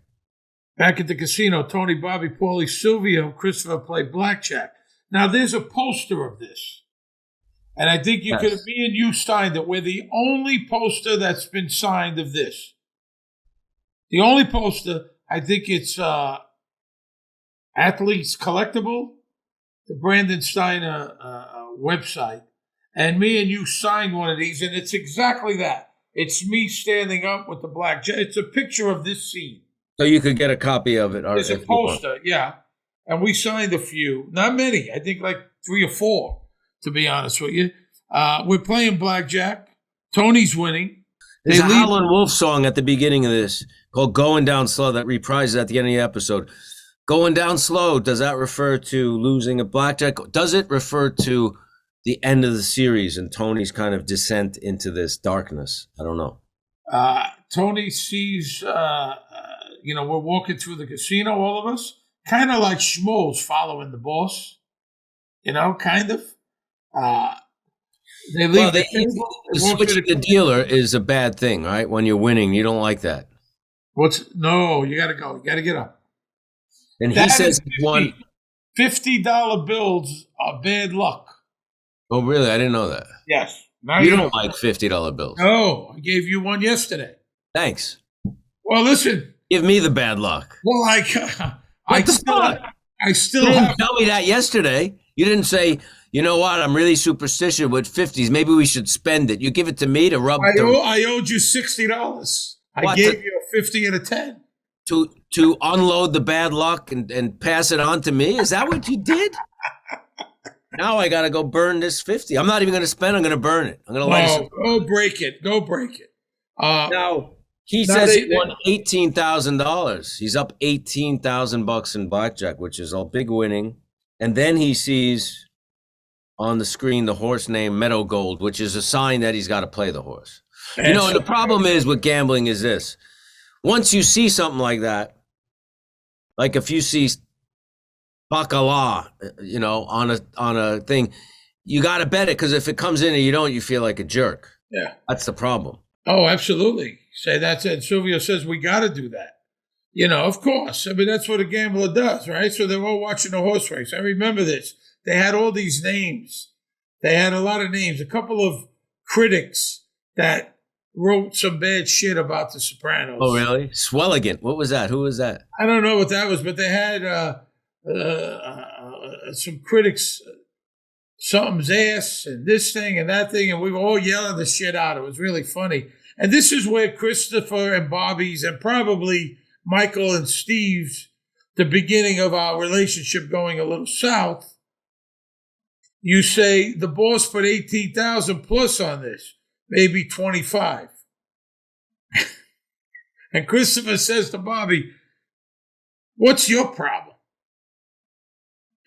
Back at the casino, Tony, Bobby, Paulie, Sylvia, and Christopher play blackjack. Now, there's a poster of this. And I think me and you signed it. We're the only poster that's been signed of this. The only poster, I think it's Athletes Collectible, the Brandon Steiner website. And me and you signed one of these, and it's exactly that. It's me standing up with the blackjack. It's a picture of this scene. So you could get a copy of it. It's a poster, yeah. And we signed a few. Not many. I think like 3 or 4, to be honest with you. We're playing blackjack. Tony's winning. There's a Howlin' Wolf song at the beginning of this called Going Down Slow that reprises at the end of the episode. Going down slow, does that refer to losing a blackjack? Does it refer to the end of the series and Tony's kind of descent into this darkness? I don't know. Tony sees... we're walking through the casino, all of us, kind of like schmoes following the boss, kind of. They leave switching the dealer is a bad thing, right? When you're winning, you don't like that. No, you got to go. You got to get up. And he says one $50 bills are bad luck. Oh, really? I didn't know that. Yes. Now you don't like $50 bills. No, I gave you one yesterday. Thanks. Well, listen. Give me the bad luck. Well, I still you didn't have. Tell me that yesterday. You didn't say, you know what? I'm really superstitious with 50s. Maybe we should spend it. You give it to me to rub. I owed you $60. I gave you a 50 and a 10 to unload the bad luck and pass it on to me. Is that what you did? Now I got to go burn this 50. I'm not even going to spend. I'm going to burn it. I'm going to let it. Go break it. Go break it. Now. He Now says they- he won $18,000. He's up $18,000 in blackjack, which is a big winning. And then he sees on the screen the horse named Meadow Gold, which is a sign that he's got to play the horse. You know, and the problem is with gambling is this. Once you see something like that, like if you see bacala, you know, on a thing, you got to bet it, because if it comes in and you don't, you feel like a jerk. Yeah. That's the problem. Oh, absolutely. Say that's it. Silvio says we got to do that. You know, of course. I mean, that's what a gambler does, right? So they're all watching the horse race. I remember this. They had all these names. They had a lot of names. A couple of critics that wrote some bad shit about the Sopranos. Oh, really? Swelligant. What was that? Who was that? I don't know what that was, but they had some critics, something's ass and this thing and that thing, and we were all yelling the shit out. It was really funny. And this is where Christopher and Bobby's and probably Michael and Steve's, the beginning of our relationship going a little south. You say the boss put 18,000 plus on this, maybe 25. And Christopher says to Bobby, "What's your problem?"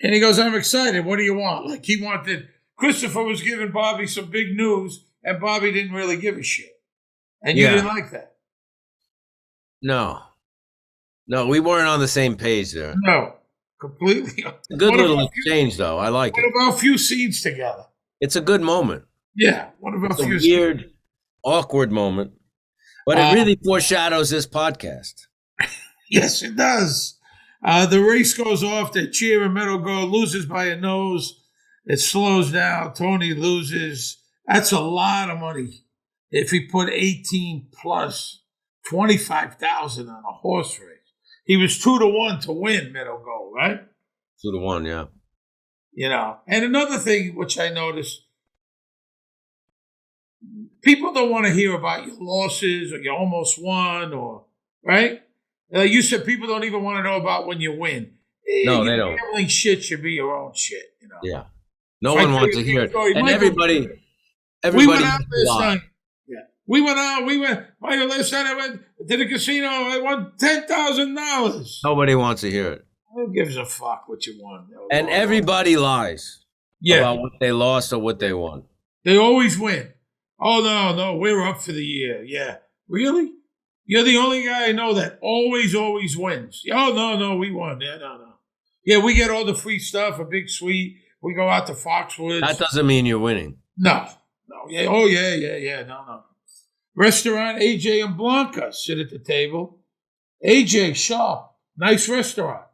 And he goes, "I'm excited. What do you want?" Like he wanted, Christopher was giving Bobby some big news, and Bobby didn't really give a shit. And you didn't like that. No, we weren't on the same page there. No, completely. A good little exchange, though. I like it. What about a few scenes together? It's a good moment. Yeah. What about It's a a few weird, awkward moment, but it really foreshadows this podcast. Yes, it does. The race goes off. They cheer, and Meadow Gold loses by a nose. It slows down. Tony loses. That's a lot of money. If he put 18 plus 25,000 on a horse race, he was 2-1 to win Meadow Gold, right? 2-1, yeah. You know, and another thing which I noticed, people don't want to hear about your losses or you almost won, or right. You said people don't even want to know about when you win. No, they don't. Gambling shit should be your own shit. You know. Yeah. No one wants to hear it, and everybody we went out last lied. night. Yeah, we went out. Michael, last night I went to the casino. I won $10,000. Nobody wants to hear it. Who gives a fuck what you won? And everybody lies about what they lost or what they won. They always win. Oh, no, we're up for the year. Yeah. Really? You're the only guy I know that always wins. Oh, no, we won. Yeah, no. Yeah, we get all the free stuff, a big suite. We go out to Foxwoods. That doesn't mean you're winning. No. Yeah. Oh, yeah. No. Restaurant, AJ and Blanca sit at the table. AJ, sharp. Nice restaurant.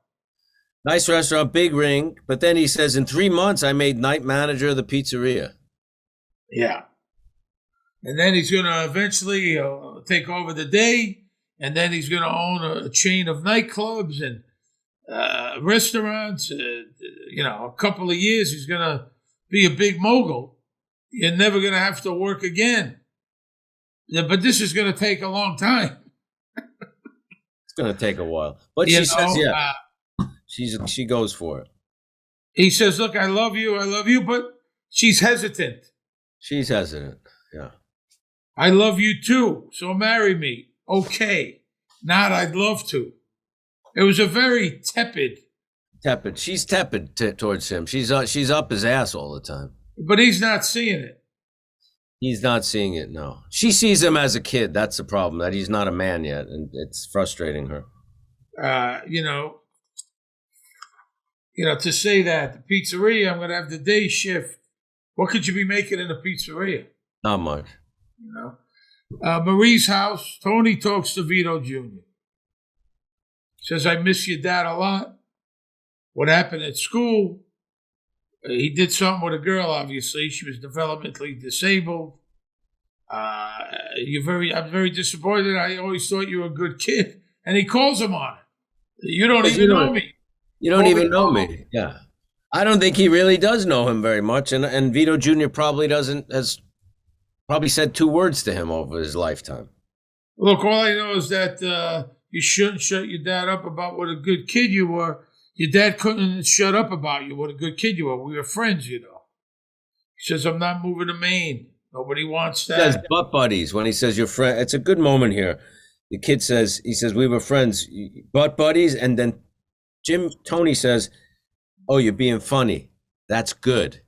Nice restaurant, big ring. But then he says, in 3 months, I made night manager of the pizzeria. Yeah. And then he's going to eventually take over the day. And then he's going to own a chain of nightclubs and restaurants. A couple of years, he's going to be a big mogul. You're never going to have to work again. Yeah, but this is going to take a long time. It's going to take a while. But she says, she goes for it. He says, "Look, I love you," but she's hesitant. She's hesitant, yeah. "I love you too, so marry me." Okay. Not "I'd love to." It was a very tepid. She's tepid towards him. She's up his ass all the time. But he's not seeing it. He's not seeing it, no. She sees him as a kid. That's the problem, that he's not a man yet, and it's frustrating her. To say that the pizzeria, I'm going to have the day shift. What could you be making in the pizzeria? Not much. Marie's house, Tony talks to Vito Jr. Says, "I miss your dad a lot. What happened at school? He did something with a girl, obviously. She was developmentally disabled. I'm very disappointed. I always thought you were a good kid." And he calls him on it. "You don't even know me." You don't even know me. Yeah. I don't think he really does know him very much. And Vito Jr. has said 2 words to him over his lifetime. Look, all I know is that you shouldn't shut your dad up about what a good kid you were. Your dad couldn't shut up about you, what a good kid you were. We were friends, He says, "I'm not moving to Maine. Nobody wants that." He says butt buddies when he says your friend. It's a good moment here. The kid says, he says, we were friends, butt buddies. And then Tony says, oh, you're being funny. That's good.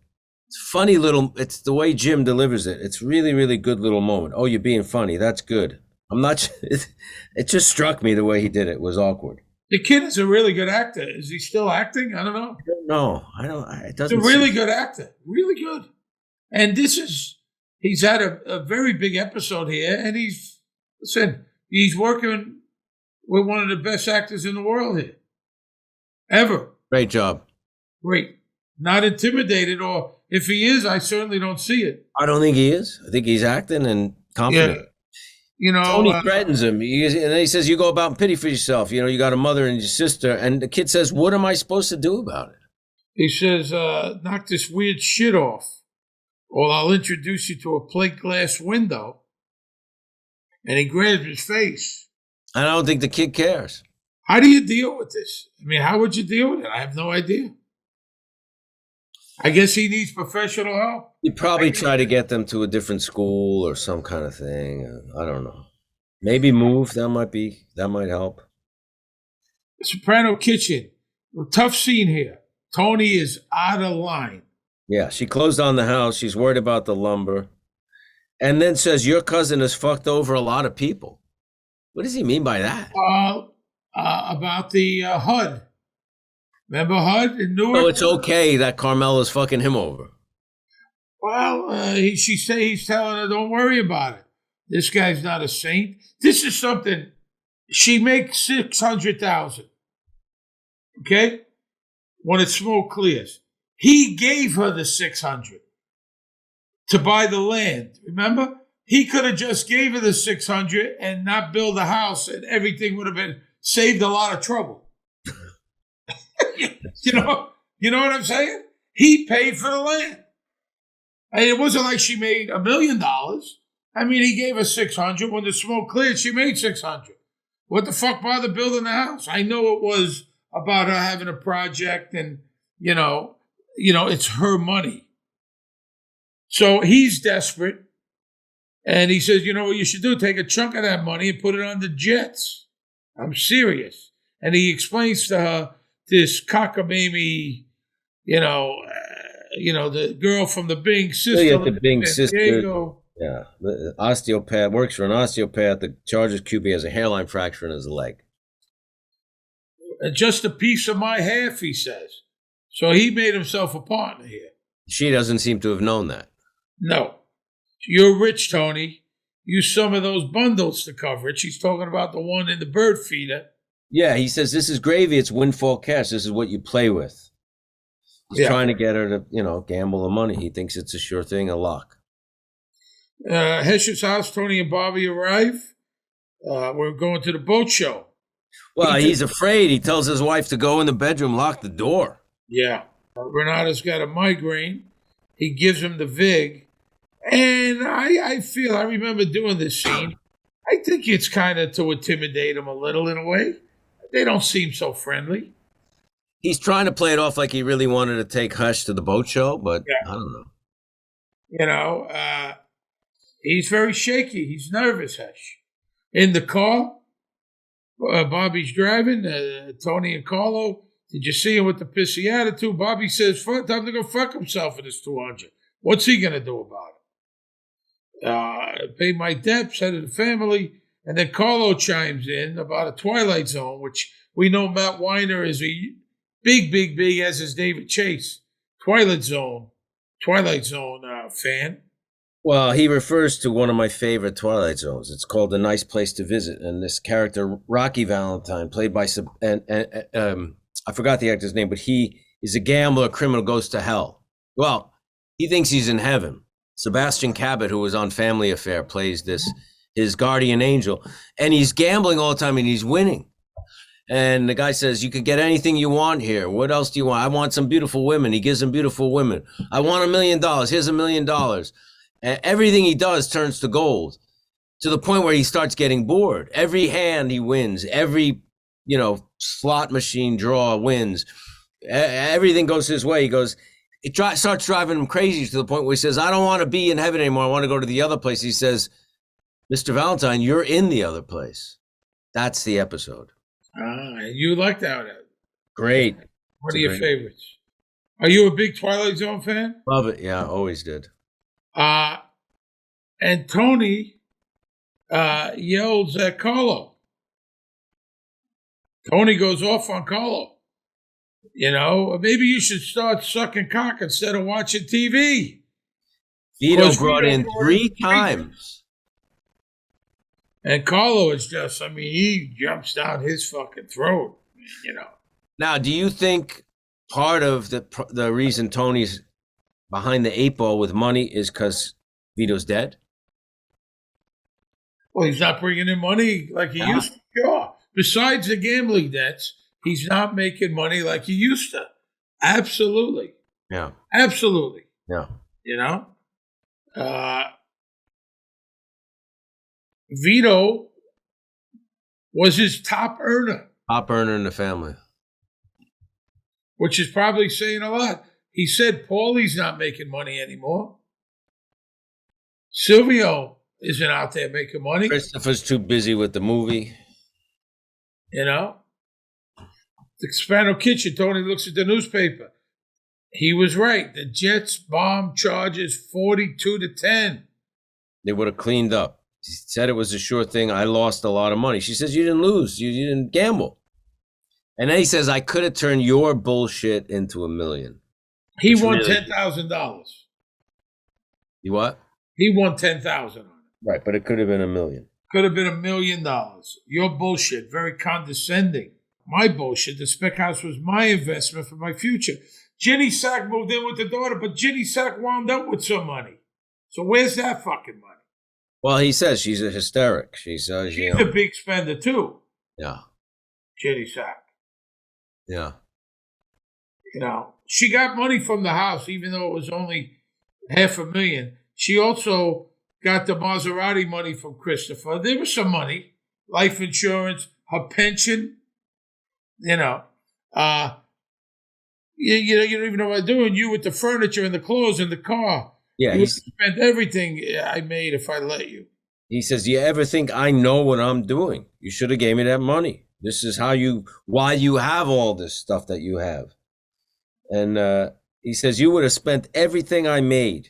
It's funny little, it's the way Jim delivers it. It's really, really good little moment. Oh, you're being funny. That's good. I'm not, it just struck me the way he did it. It was awkward. The kid is a really good actor. Is he still acting? I don't know. No, I don't. It doesn't. He's a really good actor. Really good. And he's had a very big episode here. And he's working with one of the best actors in the world here. Ever. Great job. Great. Not intimidated, or if he is, I certainly don't see it. I don't think he is. I think he's acting and confident. Yeah. You know, Tony threatens him. And then he says, you go about and pity for yourself. You got a mother and your sister. And the kid says, what am I supposed to do about it? He says, knock this weird shit off, or I'll introduce you to a plate glass window. And he grabs his face. And I don't think the kid cares. How do you deal with this? I mean, how would you deal with it? I have no idea. I guess he needs professional help. You probably try to get them to a different school or some kind of thing. I don't know. Maybe move. That might help. Soprano kitchen. A tough scene here. Tony is out of line. Yeah, she closed on the house. She's worried about the lumber. And then says, your cousin has fucked over a lot of people. What does he mean by that? About the HUD. Remember HUD in Newark? Oh, it's okay that Carmella's fucking him over. Well, he's telling her, don't worry about it. This guy's not a saint. This is something, she makes $600,000. Okay? When it's smoke clears. He gave her the $600 to buy the land. Remember? He could have just gave her the $600 and not build a house, and everything would have been saved a lot of trouble. You know what I'm saying? He paid for the land. And it wasn't like she made $1 million. I mean, he gave her $600. When the smoke cleared, she made $600. What the fuck bother building the house? I know it was about her having a project, and it's her money. So he's desperate, and he says, you know what you should do? Take a chunk of that money and put it on the jets. I'm serious. And he explains to her this cockamamie, the girl from the Bing system. The Bing sister. Yeah, the osteopath, works for an osteopath that charges QB has a hairline fracture in his leg. Just a piece of my half, he says. So he made himself a partner here. She doesn't seem to have known that. No. You're rich, Tony. Use some of those bundles to cover it. She's talking about the one in the bird feeder. Yeah, he says, this is gravy. It's windfall cash. This is what you play with. He's trying to get her to, gamble the money. He thinks it's a sure thing, a lock. Hesh's house, Tony and Bobby arrive. We're going to the boat show. Well, he's afraid. He tells his wife to go in the bedroom, lock the door. Yeah. Renato's got a migraine. He gives him the VIG. And I remember doing this scene. I think it's kind of to intimidate him a little in a way. They don't seem so friendly. He's trying to play it off like he really wanted to take Hesh to the boat show, but I don't know. He's very shaky. He's nervous, Hesh. In the car, Bobby's driving, Tony and Carlo. Did you see him with the pissy attitude? Bobby says, time to go fuck himself for this 200. What's he going to do about it? Pay my debts, head of the family. And then Carlo chimes in about a Twilight Zone, which we know Matt Weiner is a big, as is David Chase, Twilight Zone fan. Well, he refers to one of my favorite Twilight Zones. It's called A Nice Place to Visit. And this character, Rocky Valentine, played by, I forgot the actor's name, but he is a gambler, criminal, goes to hell. Well, he thinks he's in heaven. Sebastian Cabot, who was on Family Affair, plays his guardian angel. And he's gambling all the time, and he's winning. And the guy says, you could get anything you want here. What else do you want? I want some beautiful women. He gives him beautiful women. I want $1 million. Here's $1 million. And everything he does turns to gold, to the point where he starts getting bored. Every hand he wins. Every, slot machine draw wins. Everything goes his way. It starts driving him crazy to the point where he says, I don't want to be in heaven anymore. I want to go to the other place. He says, Mr. Valentine, you're in the other place. That's the episode. You like that? Great. What are your favorites? Are you a big Twilight Zone fan? Love it. Yeah, always did. And Tony yells at Carlo. Tony goes off on Carlo. You know, maybe you should start sucking cock instead of watching TV. Vito brought in 3 times. And Carlo is just, I mean, he jumps down his fucking throat, you know. Now, do you think part of the reason Tony's behind the 8 ball with money is because Vito's dead? Well, he's not bringing in money like he used to. Sure. Besides the gambling debts, he's not making money like he used to. Absolutely. Yeah. Absolutely. Yeah. You know? Vito was his top earner. Top earner in the family. Which is probably saying a lot. He said Paulie's not making money anymore. Silvio isn't out there making money. Christopher's too busy with the movie. You know? The Soprano kitchen, Tony looks at the newspaper. He was right. The Jets bomb charges 42-10. They would have cleaned up. He said it was a sure thing. I lost a lot of money. She says, you didn't lose. You didn't gamble. And then he says, I could have turned your bullshit into $1 million. He won $10,000. You what? He won $10,000 on it. Right, but it could have been $1 million. Could have been $1 million. Your bullshit, very condescending. My bullshit, the spec house was my investment for my future. Ginny Sack moved in with the daughter, but Ginny Sack wound up with some money. So where's that fucking money? Well, he says she's a hysteric. She's a big spender too. Yeah. Ginny Sack. Yeah. You know, she got money from the house, even though it was only $500,000. She also got the Maserati money from Christopher. There was some money, life insurance, her pension. You know, you don't even know what I'm doing. You with the furniture and the clothes and the car. Yeah, you spent everything I made if I let you. He says, "Do you ever think I know what I'm doing? You should have gave me that money. This is why you have all this stuff that you have." And he says, "You would have spent everything I made."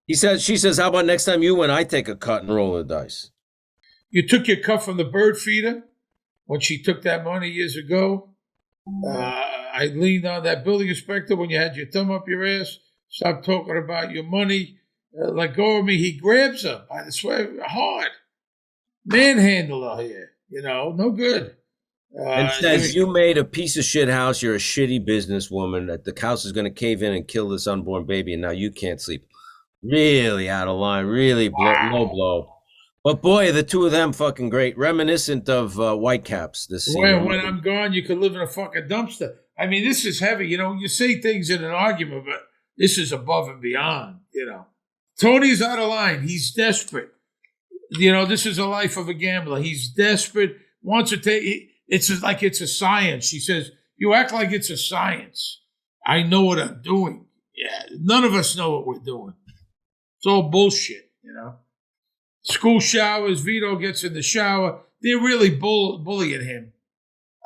She says, "How about next time you win, I take a cut and roll the dice." You took your cut from the bird feeder when she took that money years ago. I leaned on that building inspector when you had your thumb up your ass. Stop talking about your money. Let go of me. He grabs her by the sweat hard. Manhandle her here. You know, no good. And says, you made a piece of shit house. You're a shitty businesswoman. That the house is going to cave in and kill this unborn baby, and now you can't sleep. Really out of line. Really low blow. But boy, the two of them fucking great. Reminiscent of Whitecaps. This scene. When I'm gone, you could live in a fucking dumpster. I mean, this is heavy. You know, you say things in an argument, but this is above and beyond, you know. Tony's out of line. He's desperate. You know, this is a life of a gambler. He's desperate. Wants to take it's like it's a science. She says, you act like it's a science. I know what I'm doing. Yeah, none of us know what we're doing. It's all bullshit, you know. School showers, Vito gets in the shower. They're really bullying him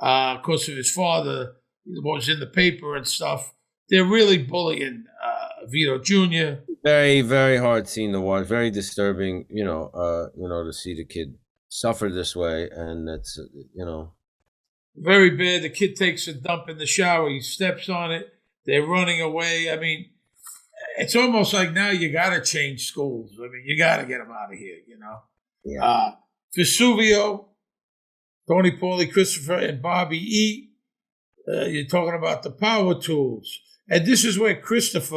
because of his father was in the paper and stuff. They're really bullying Vito Jr. Very, very hard scene to watch. Very disturbing, to see the kid suffer this way. And that's, very bad. The kid takes a dump in the shower. He steps on it. They're running away. I mean, it's almost like now you got to change schools. I mean, you got to get them out of here, you know. Yeah. Vesuvio, Tony, Paulie, Christopher, and Bobby eat. You're talking about the power tools. And this is where this is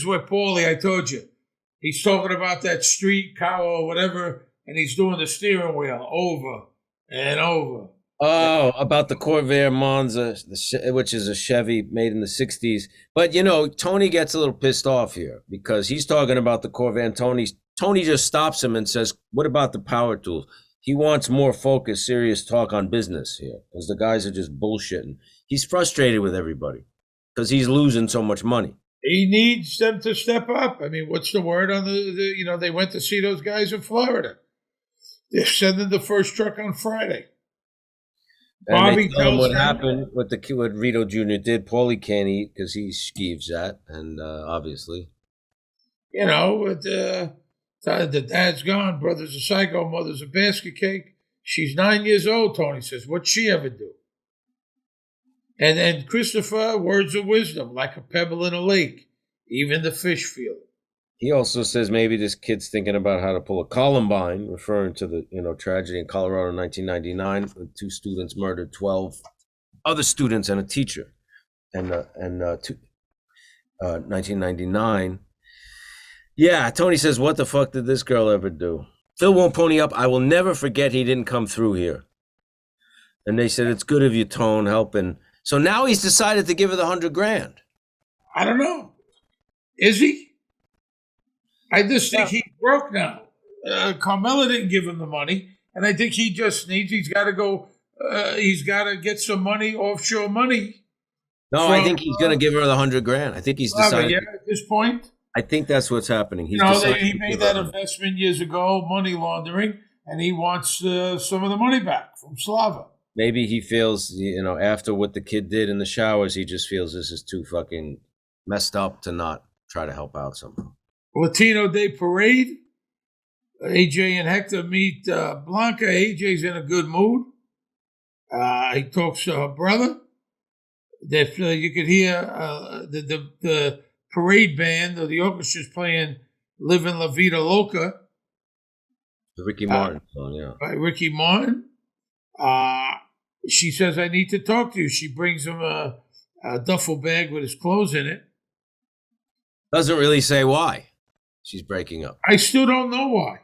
where Paulie, I told you, he's talking about that street cow or whatever, and he's doing the steering wheel over and over. Oh, about the Corvair Monza, which is a Chevy made in the 60s. But, Tony gets a little pissed off here because he's talking about the Corvair, and Tony just stops him and says, what about the power tools? He wants more focused, serious talk on business here because the guys are just bullshitting. He's frustrated with everybody because he's losing so much money. He needs them to step up. I mean, what's the word on they went to see those guys in Florida. They're sending the first truck on Friday. And Bobby they tell him tells what them- happened, what Vito Jr. did. Paulie can't eat because he skeeves that, and obviously. You know, the dad's gone, brother's a psycho, mother's a basket cake. She's 9 years old, Tony says. What'd she ever do? And then Christopher, words of wisdom, like a pebble in a lake. Even the fish feel it. He also says maybe this kid's thinking about how to pull a Columbine, referring to the tragedy in Colorado in 1999, when 2 students murdered 12 other students and a teacher, and 1999. Yeah, Tony says, what the fuck did this girl ever do? Phil won't pony up. I will never forget he didn't come through here. And they said, it's good of you, Tone, helping. So now he's decided to give her the $100,000. I don't know. Is he? I just think he's broke now. Carmella didn't give him the money, and I think he just needs. He's got to go. He's got to get some money, offshore money. No, I think he's going to give her the $100,000. I think he's decided. Yeah, at this point, I think that's what's happening. He's he made that investment years ago, money laundering, and he wants some of the money back from Slava. Maybe he feels, after what the kid did in the showers, he just feels this is too fucking messed up to not try to help out somehow. Latino Day Parade. AJ and Hector meet Blanca. AJ's in a good mood. He talks to her brother. You could hear the parade band or the orchestra's playing Livin' La Vida Loca. The Ricky Martin song, yeah. By Ricky Martin. She says, I need to talk to you. She brings him a duffel bag with his clothes in it. Doesn't really say why she's breaking up. I still don't know why.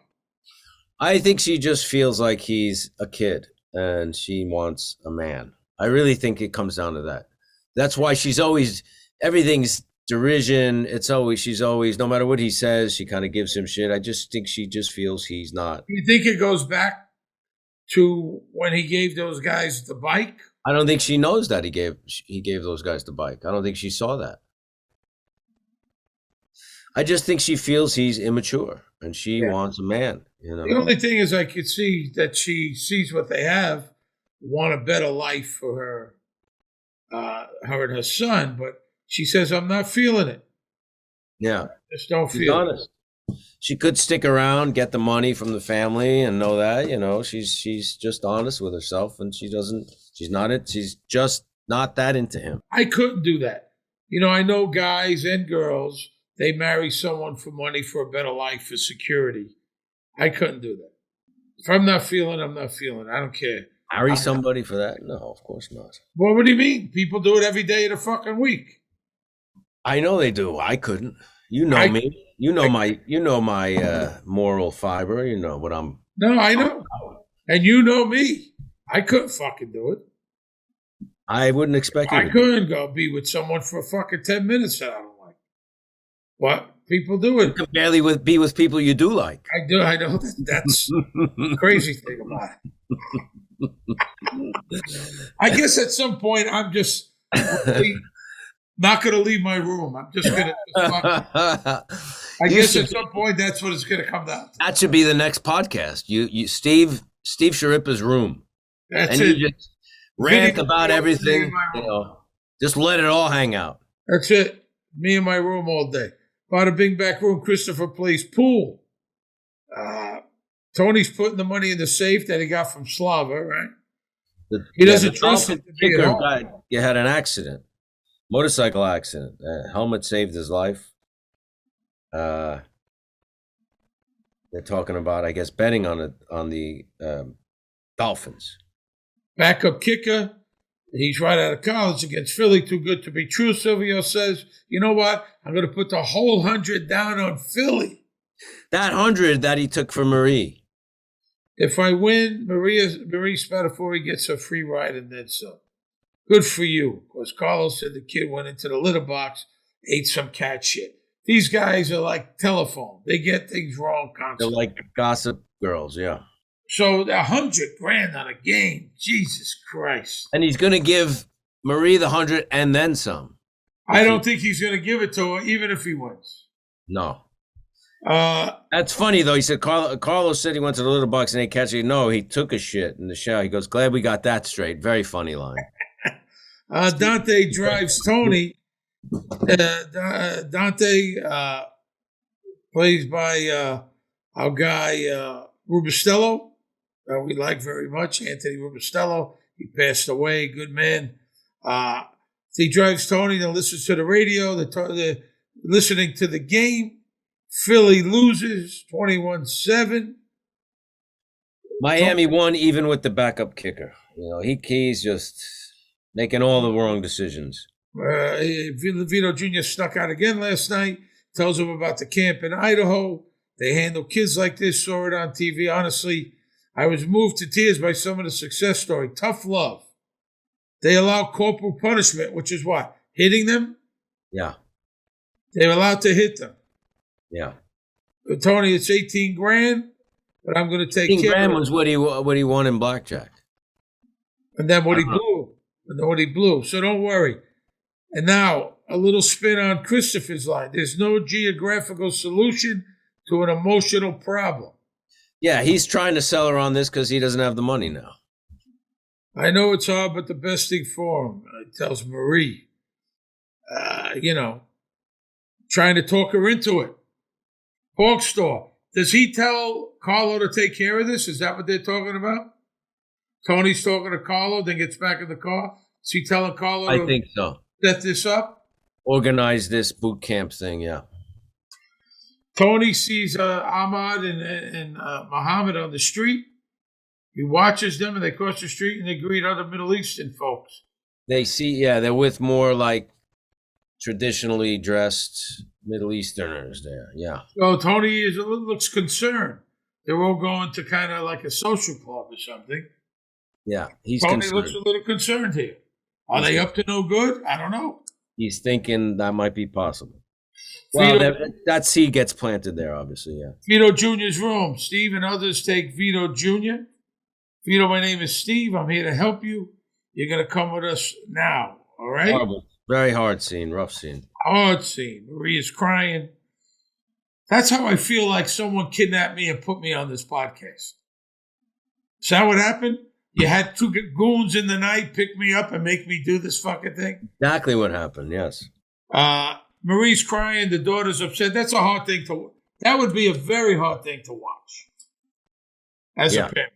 I think she just feels like he's a kid and she wants a man. I really think it comes down to that. That's why everything's derision. She's always, no matter what he says, she kind of gives him shit. I just think she just feels he's not. You think it goes back to when he gave those guys the bike? I don't think she knows that he gave those guys the bike. I don't think she saw that. I just think she feels he's immature and she wants a man. The only thing is I could see that she sees what they have, want a better life for her and her son, but she says, I'm not feeling it. Yeah. Just don't She's feel honest. She could stick around, get the money from the family and know that, she's just honest with herself and she's just not that into him. I couldn't do that. I know guys and girls, they marry someone for money, for a better life, for security. I couldn't do that. If I'm not feeling, I'm not feeling. I don't care. Marry somebody for that? No, of course not. Well, what do you mean? People do it every day of the fucking week. I know they do. I couldn't. You know me. You know my moral fiber. You know what I'm. No, I know. And you know me. I couldn't fucking do it. I wouldn't expect you. I couldn't go be with someone for fucking 10 minutes that I don't like. What? People do it. You can barely be with people you do like. I do. I know. That's the crazy thing about it. I guess at some point I'm just not going to leave my room. I'm just going to. I guess at some point that's what it's going to come down to. That should be the next podcast. You Steve Schirripa's room. That's and it. You just rant about everything. Just let it all hang out. That's it. Me in my room all day. Bada bing back room. Christopher plays pool. Tony's putting the money in the safe that he got from Slava, right? He doesn't trust it to be at home. He had an accident, motorcycle accident. Helmet saved his life. They're talking about, I guess, betting on the Dolphins. Backup kicker. He's right out of college against Philly. Too good to be true. Silvio says, you know what? I'm going to put the whole 100 down on Philly. That 100 that he took for Marie. If I win, Marie Spadafore gets a free ride and then some. Good for you. Because Carlos said the kid went into the litter box, ate some cat shit. These guys are like telephone. They get things wrong constantly. They're like gossip girls, yeah. So $100,000 on a game. Jesus Christ. And he's going to give Marie the 100 and then some. I don't think he's going to give it to her, even if he wins. No. That's funny though. He said Carlos said he went to the Little Bucks and they catch it. No, he took a shit in the shower. He goes, "Glad we got that straight." Very funny line. Dante drives Tony. Dante plays by our guy Rubistello, that we like very much, Anthony Rubistello. He passed away, good man. He drives Tony and listens to the radio. They're listening to the game. Philly loses 21-7. Miami won even with the backup kicker. You know, he's just making all the wrong decisions. Vito Jr. snuck out again last night. Tells him about the camp in Idaho. They handle kids like this. Saw it on TV. Honestly, I was moved to tears by some of the success story. Tough love. They allow corporal punishment, which is what? Hitting them? Yeah. They're allowed to hit them. Yeah. But Tony, it's 18 grand, but I'm going to take 18 care grand of it. was what he won in blackjack. And then what he blew. And then what he blew. So don't worry. And now, a little spin on Christopher's line. There's no geographical solution to an emotional problem. Yeah, he's trying to sell her on this because he doesn't have the money now. I know it's hard, but the best thing for him, tells Marie. Trying to talk her into it. Pork store. Does he tell Carlo to take care of this? Is that what they're talking about? Tony's talking to Carlo, then gets back in the car. Is he telling Carlo I think so. Set this up? Organize this boot camp thing, yeah. Tony sees Ahmad and Muhammad on the street. He watches them and they cross the street and they greet other Middle Eastern folks. They see, they're with more like traditionally dressed Middle Easterners there, yeah. So Tony looks concerned. They're all going to kind of like a social club or something. Yeah, he's Tony concerned. looks a little concerned here. Are they up to no good? I don't know. He's thinking that might be possible. Well, that seed gets planted there, obviously, yeah. Vito Jr.'s room. Steve and others take Vito Jr. Vito, my name is Steve. I'm here to help you. You're going to come with us now, all right? Horrible. Very hard scene, rough scene. Hard scene. Maria's crying. That's how I feel like someone kidnapped me and put me on this podcast. Is that what happened? You had two goons in the night pick me up and make me do this fucking thing? Exactly what happened, yes. Marie's crying. The daughter's upset. That's a hard thing to watch. That would be a very hard thing to watch as a parent.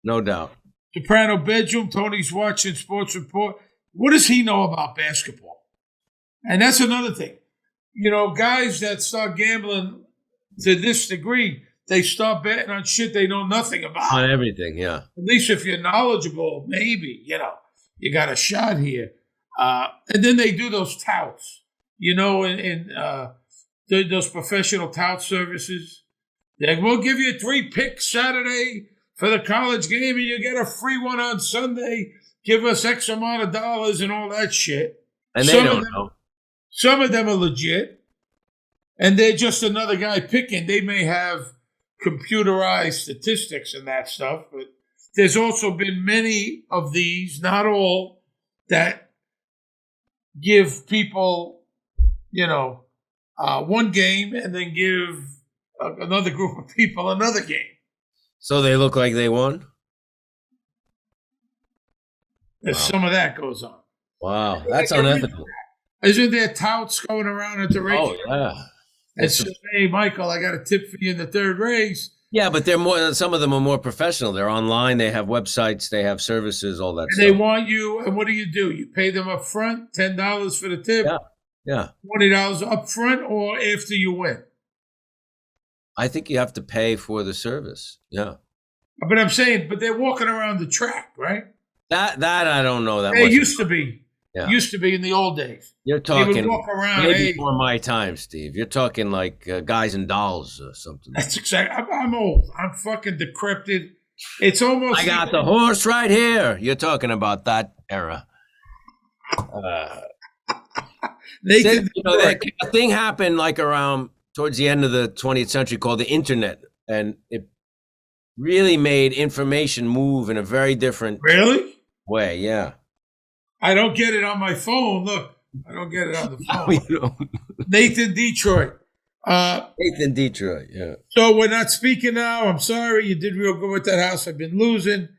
No doubt. Soprano bedroom. Tony's watching Sports Report. What does he know about basketball? And that's another thing. You know, guys that start gambling to this degree, they start betting on shit they know nothing about. On everything, yeah. At least if you're knowledgeable, maybe, you got a shot here. And then they do those touts, in those professional tout services. We'll give you 3 picks Saturday for the college game and you get a free one on Sunday. Give us X amount of dollars and all that shit. And they don't know. Some of them are legit. And they're just another guy picking. They may have computerized statistics and that stuff, but there's also been many of these, not all, that give people, one game and then give another group of people another game. So they look like they won? There's some of that goes on. Wow, that's unethical. Isn't there touts going around at the race? Oh, yeah. And say, hey, Michael, I got a tip for you in the third race. Yeah, but some of them are more professional. They're online. They have websites. They have services, all that stuff. They want you, and what do? You pay them up front, $10 for the tip. Yeah. $20 up front or after you win? I think you have to pay for the service. Yeah. But I'm saying, they're walking around the track, right? That I don't know that much. It used to be. Yeah. Used to be in the old days. You're talking they would walk around, maybe before my time, Steve. You're talking like Guys and Dolls or something. That's exactly. I'm old. I'm fucking decrepit. It's almost. I got the horse right here. You're talking about that era. A thing happened like around towards the end of the 20th century called the internet, and it really made information move in a very different way. Yeah. I don't get it on my phone. Look, I don't get it on the phone. Nathan Detroit. Eighth in Detroit, yeah. So we're not speaking now. I'm sorry. You did real good with that house. I've been losing.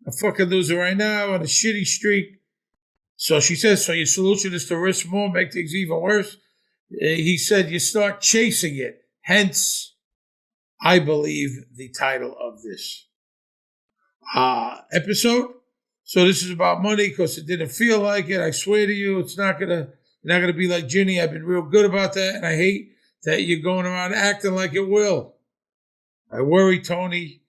I'm fucking losing right now on a shitty streak. So she says, so your solution is to risk more, make things even worse. He said you start chasing it. Hence, I believe, the title of this episode. So this is about money because it didn't feel like it. I swear to you, it's not you're not gonna be like Ginny. I've been real good about that, and I hate that you're going around acting like it will. I worry, Tony.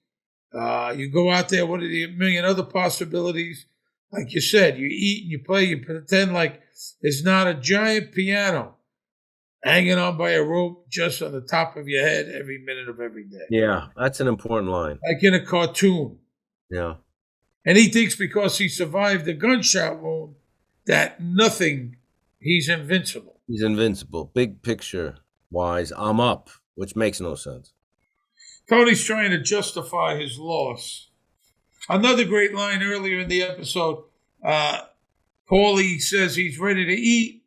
You go out there, what are the million other possibilities? Like you said, you eat and you play, you pretend like it's not a giant piano hanging on by a rope just on the top of your head every minute of every day. Yeah, that's an important line. Like in a cartoon. Yeah. And he thinks because he survived the gunshot wound that he's invincible. He's invincible. Big picture wise, I'm up, which makes no sense. Tony's trying to justify his loss. Another great line earlier in the episode, Paulie says he's ready to eat.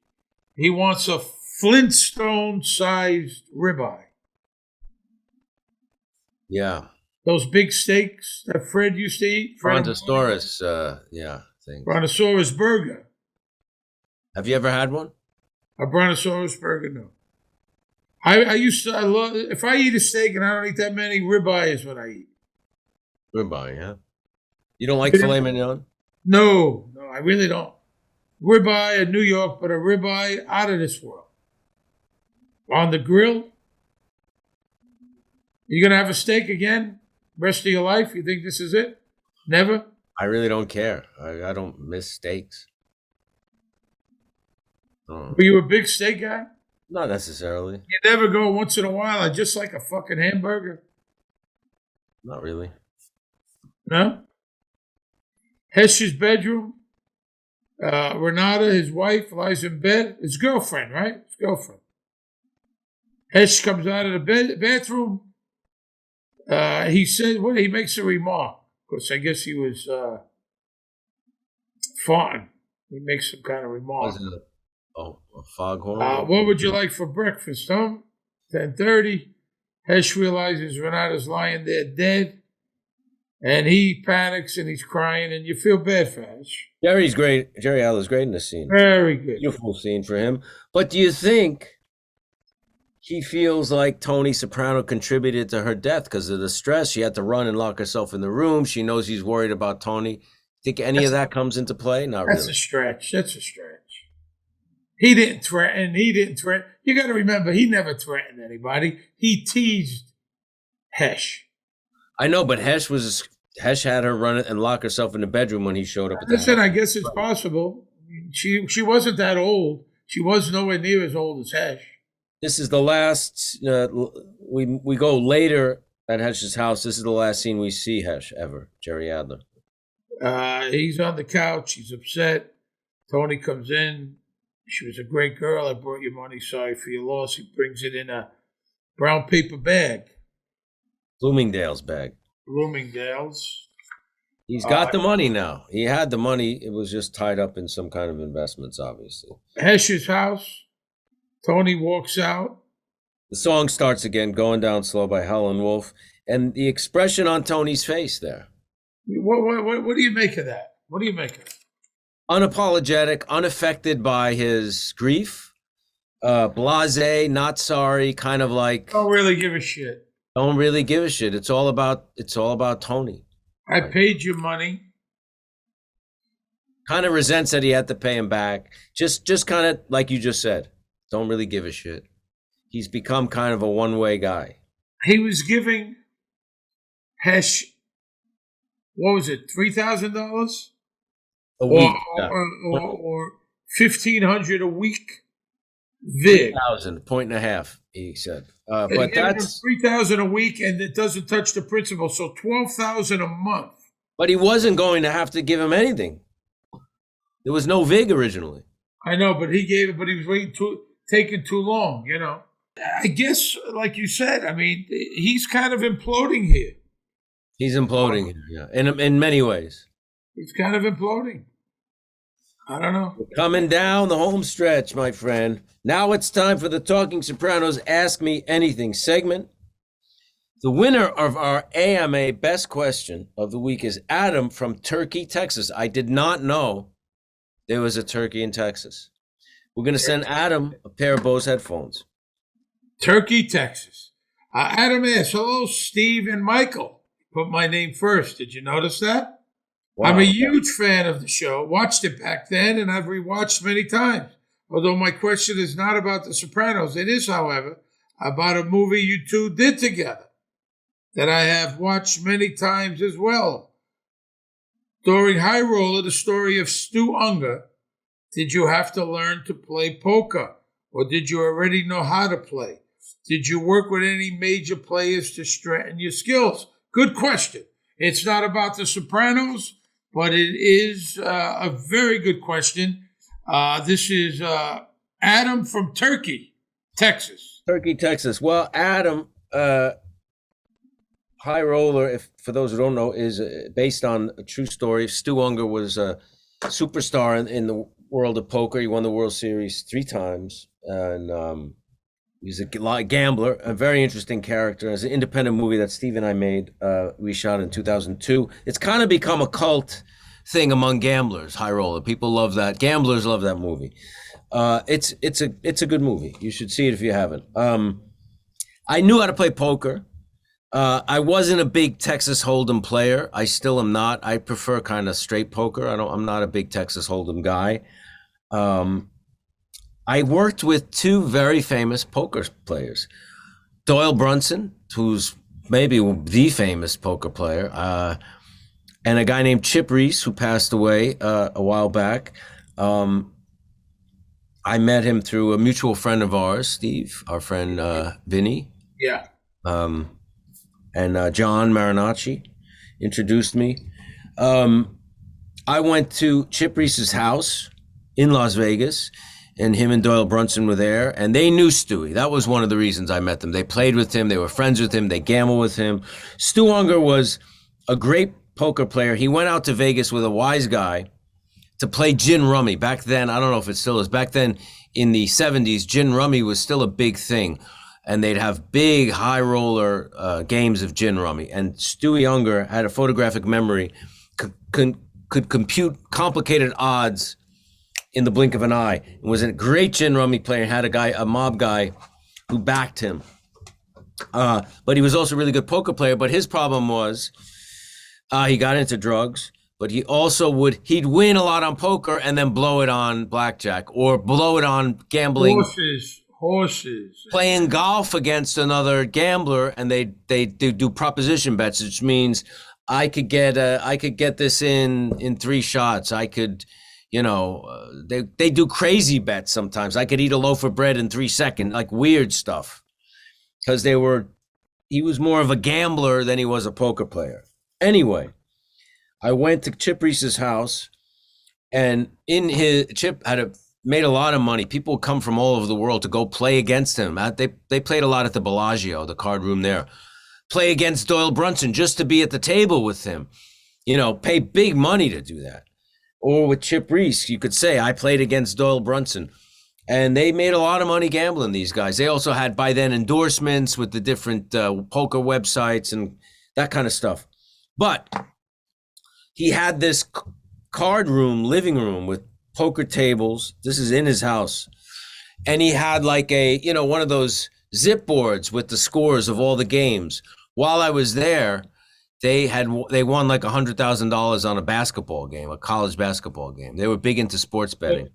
He wants a Flintstone-sized ribeye. Yeah. Those big steaks that Fred used to eat. Brontosaurus, thing. Brontosaurus burger. Have you ever had one? A Brontosaurus burger, no. I love, if I eat a steak and I don't eat that many, ribeye is what I eat. Ribeye, yeah. You don't like filet mignon? No, I really don't. Ribeye in New York, but a ribeye out of this world. On the grill. You going to have a steak again? Rest of your life? You think this is it? Never? I really don't care. I don't miss steaks. Were you a big steak guy? Not necessarily. You never go once in a while, I just like a fucking hamburger? Not really. No? Hesh's bedroom. Renata, his wife, lies in bed. His girlfriend, right? His girlfriend. Hesh comes out of the bathroom. He said, he makes a remark. Because I guess he was farting. He makes some kind of remark. A foghorn? What would you like for breakfast, huh? 10:30. Hesh realizes Renata's lying there dead. And he panics and he's crying, and you feel bad for Hesh. Jerry's great. Jerry Adler's great in this scene. Very good. Beautiful scene for him. But do you think he feels like Tony Soprano contributed to her death because of the stress? She had to run and lock herself in the room. She knows he's worried about Tony. Think any of that comes into play? Not really. That's a stretch. He didn't threaten. You got to remember, he never threatened anybody. He teased Hesh. I know, but Hesh had her run and lock herself in the bedroom when he showed up at the house. I guess it's possible. She wasn't that old. She was nowhere near as old as Hesh. This is the last. We go later at Hesh's house. This is the last scene we see Hesh ever. Jerry Adler. He's on the couch. He's upset. Tony comes in. She was a great girl. I brought you money. Sorry for your loss. He brings it in a brown paper bag. Bloomingdale's bag. Bloomingdale's. He's got the money now. He had the money. It was just tied up in some kind of investments, obviously. Hesh's house. Tony walks out. The song starts again, Going Down Slow by Howlin' Wolf. And the expression on Tony's face there. What do you make of that? What do you make of it? Unapologetic, unaffected by his grief. Blasé, not sorry, kind of like... Don't really give a shit. Don't really give a shit. It's all about Tony. I paid you money. Kind of resents that he had to pay him back. Just kind of like you just said. Don't really give a shit. He's become kind of a one-way guy. He was giving Hesh, what was it, $3,000? A week. Or $1,500 a week. Vig. 1,000, $1.50, he said. But that's $3,000 a week, and it doesn't touch the principal. So $12,000 a month. But he wasn't going to have to give him anything. There was no Vig originally. I know, but he gave it. But he was taking too long. You know. I guess, like you said, I mean, he's kind of imploding here. He's imploding here, yeah, in many ways. He's kind of imploding. I don't know. Coming down the home stretch, my friend. Now it's time for the Talking Sopranos Ask Me Anything segment. The winner of our AMA Best Question of the Week is Adam from Turkey, Texas. I did not know there was a turkey in Texas. We're going to send Adam a pair of Bose headphones. Turkey, Texas. Adam asks, hello, Steve and Michael. Put my name first. Did you notice that? Wow. I'm a huge fan of the show. Watched it back then, and I've rewatched many times. Although my question is not about The Sopranos. It is, however, about a movie you two did together that I have watched many times as well. During High Roller, the story of Stu Unger, did you have to learn to play poker, or did you already know how to play? Did you work with any major players to strengthen your skills? Good question. It's not about The Sopranos, but it is a very good question. This is Adam from Turkey, Texas. Turkey, Texas. Well, Adam, High Roller, if for those who don't know, is based on a true story. Stu Unger was a superstar in the world of poker. He won the World Series 3 times, and he's a gambler, a very interesting character. It's an independent movie that Steve and I made. We shot in 2002. It's kind of become a cult thing among gamblers, High Roller. People love that. Gamblers love that movie. It's a good movie. You should see it if you haven't. I knew how to play poker. I wasn't a big Texas Hold'em player. I still am not. I prefer kind of straight poker. I'm not a big Texas Hold'em guy. I worked with 2 very famous poker players. Doyle Brunson, who's maybe the famous poker player, and a guy named Chip Reese, who passed away a while back. I met him through a mutual friend of ours, Steve, our friend Vinny. Yeah. And John Marinacci introduced me. I went to Chip Reese's house in Las Vegas, and him and Doyle Brunson were there, and they knew Stewie. That was one of the reasons I met them. They played with him. They were friends with him. They gambled with him. Stu Unger was a great poker player. He went out to Vegas with a wise guy to play gin rummy. Back then, I don't know if it still is. Back then in the 70s, gin rummy was still a big thing. And they'd have big high roller games of gin rummy. And Stewie Unger had a photographic memory, could compute complicated odds in the blink of an eye, and was a great gin rummy player. Had a mob guy who backed him. But he was also a really good poker player. But his problem was he got into drugs, but he also he'd win a lot on poker and then blow it on blackjack or blow it on gambling. Horses. Playing golf against another gambler, and they do proposition bets, which means I could get this in 3 shots. I could, they do crazy bets sometimes. I could eat a loaf of bread in 3 seconds, like weird stuff, because he was more of a gambler than he was a poker player. Anyway, I went to Chip Reese's house, and Chip made a lot of money. People would come from all over the world to go play against him. They played a lot at the Bellagio, the card room there. Play against Doyle Brunson just to be at the table with him. Pay big money to do that. Or with Chip Reese, you could say, I played against Doyle Brunson. And they made a lot of money gambling, these guys. They also had, by then, endorsements with the different poker websites and that kind of stuff. But he had this card room, living room with poker tables. This is in his house. And he had like one of those zip boards with the scores of all the games. While I was there, they won like $100,000 on a basketball game, a college basketball game. They were big into sports betting.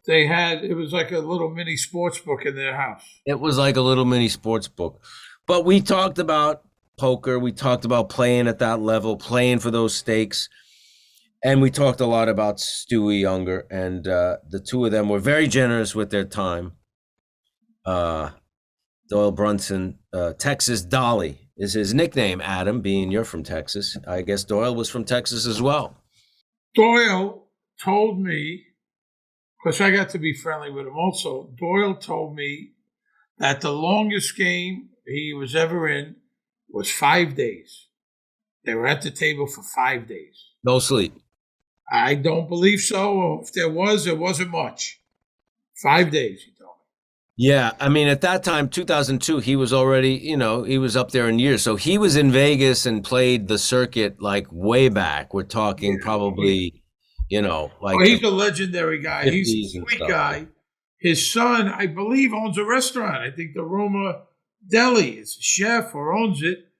It was like a little mini sports book in their house. It was like a little mini sports book. But we talked about poker. We talked about playing at that level, playing for those stakes. And we talked a lot about Stewie Unger, and the 2 of them were very generous with their time. Doyle Brunson, Texas Dolly is his nickname, Adam, being you're from Texas. I guess Doyle was from Texas as well. Doyle told me, because I got to be friendly with him also, Doyle told me that the longest game he was ever in was 5 days. They were at the table for 5 days. No sleep. I don't believe so. If there was, it wasn't much. 5 days, he told me. Yeah, I mean, at that time, 2002, he was already, he was up there in years. So he was in Vegas and played the circuit like way back. We're talking probably, like. Well, he's a legendary guy. He's a sweet guy. His son, I believe, owns a restaurant. I think the Roma Deli is a chef or owns it.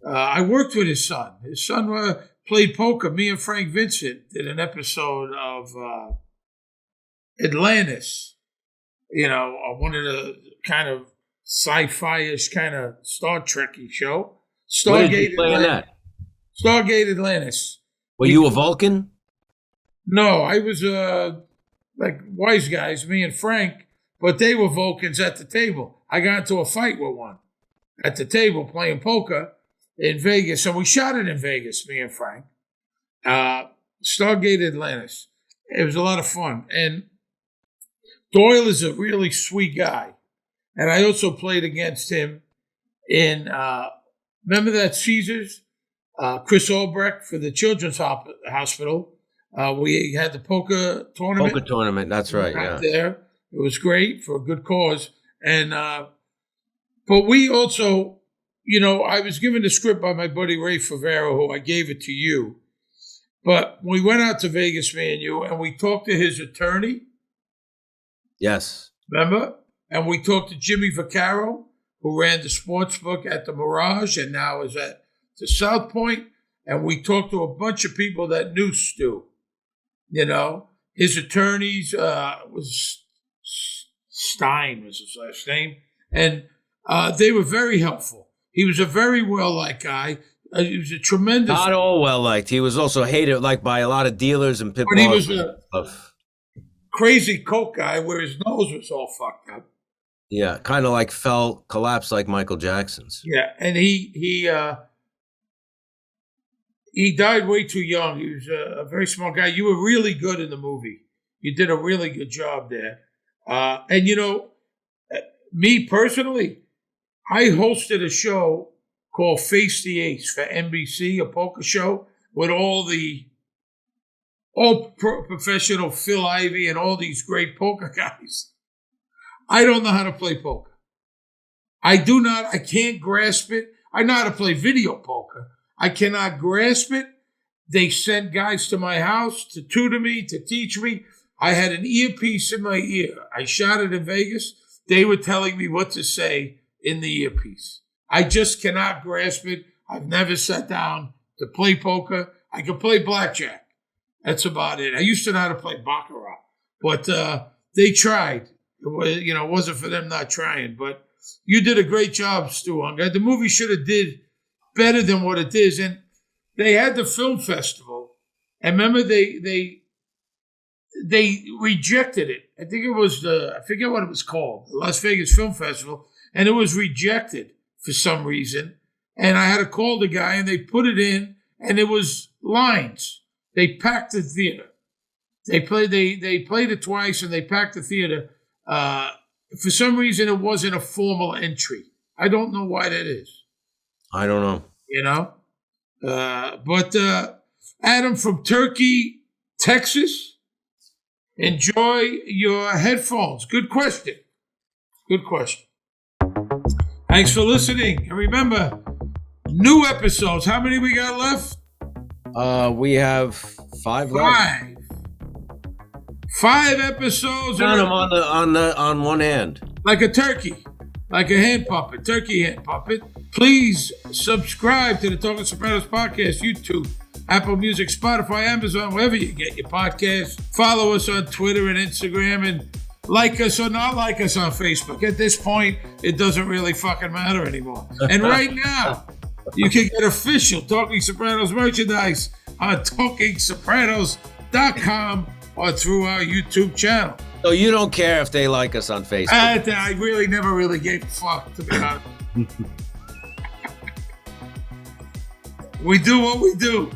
I worked with his son. His son played poker. Me and Frank Vincent did an episode of Atlantis. One of the kind of sci-fi-ish kind of Star Trek-y show. Stargate Atlantis. Were you a Vulcan? No, I was like wise guys, me and Frank, but they were Vulcans at the table. I got into a fight with one at the table playing poker in Vegas, and we shot it in Vegas, me and Frank. Stargate Atlantis. It was a lot of fun. And Doyle is a really sweet guy. And I also played against him in, remember that Caesars? Chris Albrecht for the Children's Hospital. We had the poker tournament. Poker tournament, that's right, yeah. There. It was great for a good cause. And, but we also, I was given the script by my buddy Ray Favero, who I gave it to you. But we went out to Vegas, me and you, and we talked to his attorney. Yes. Remember? And we talked to Jimmy Vaccaro, who ran the sports book at the Mirage and now is at the South Point. And we talked to a bunch of people that knew Stu. His attorneys was Stein was his last name. And they were very helpful. He was a very well-liked guy. He was a tremendous... Not all well-liked. He was also hated by a lot of dealers and pit bulls. But he was a crazy coke guy where his nose was all fucked up. Yeah, kind of like collapsed like Michael Jackson's. Yeah, and he died way too young. He was a very small guy. You were really good in the movie. You did a really good job there. And me personally, I hosted a show called Face the Ace for NBC, a poker show with all professional Phil Ivey and all these great poker guys. I don't know how to play poker. I can't grasp it. I know how to play video poker. I cannot grasp it. They sent guys to my house to tutor me, to teach me. I had an earpiece in my ear. I shot it in Vegas. They were telling me what to say in the earpiece. I just cannot grasp it. I've never sat down to play poker. I can play blackjack. That's about it. I used to know how to play baccarat, but they tried. It wasn't for them not trying. But you did a great job, Stu. The movie should have did better than what it is. And they had the film festival, and remember they rejected it. I think it was I forget what it was called, the Las Vegas Film Festival, and it was rejected for some reason. And I had to call the guy, and they put it in, and it was lines. They packed the theater. They played it twice, and they packed the theater. For some reason, it wasn't a formal entry. I don't know why that is. I don't know. But Adam from Turkey, Texas, enjoy your headphones. Good question. Thanks for listening. And remember, new episodes. How many we got left? We have 5 left. 5 episodes. Count them on one hand. Like a turkey. Like a hand puppet. Turkey hand puppet. Please subscribe to the Talking Sopranos podcast, YouTube, Apple Music, Spotify, Amazon, wherever you get your podcasts. Follow us on Twitter and Instagram, and like us or not like us on Facebook. At this point, it doesn't really fucking matter anymore. And right now, you can get official Talking Sopranos merchandise on TalkingSopranos.com or through our YouTube channel. So you don't care if they like us on Facebook? I really never really gave a fuck, to be honest. We do what we do.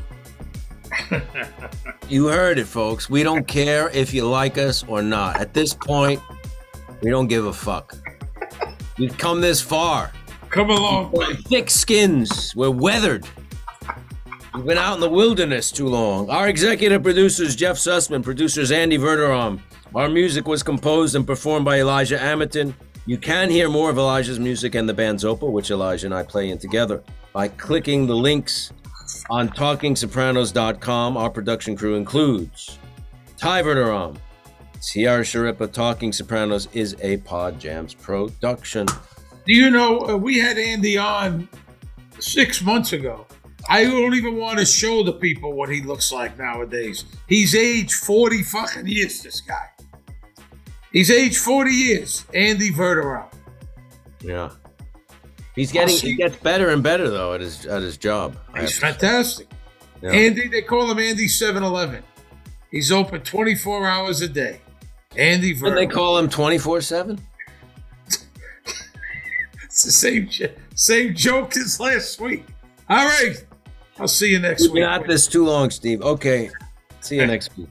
You heard it, folks. We don't care if you like us or not. At this point, we don't give a fuck. We've come this far. Come a long way. Thick skins. We're weathered. You've been out in the wilderness too long. Our executive producers, Jeff Sussman, producers Andy Verderam. Our music was composed and performed by Elijah Amerton. You can hear more of Elijah's music and the band Zopa, which Elijah and I play in together, by clicking the links on TalkingSopranos.com. Our production crew includes Ty Verderam, Sierra Schirripa. Talking Sopranos is a Pod Jams production. Do you know, we had Andy on 6 months ago. I don't even want to show the people what he looks like nowadays. He's aged 40 fucking years, this guy. He's aged 40 years, Andy Verderam. Yeah. He gets better and better, though, at his job. He's fantastic. Yeah. Andy, they call him Andy 7-Eleven. He's open 24 hours a day. Andy Verderam. And they call him 24/7? It's the same joke as last week. All right. I'll see you next week. We're not this too long, Steve. Okay. See you next week.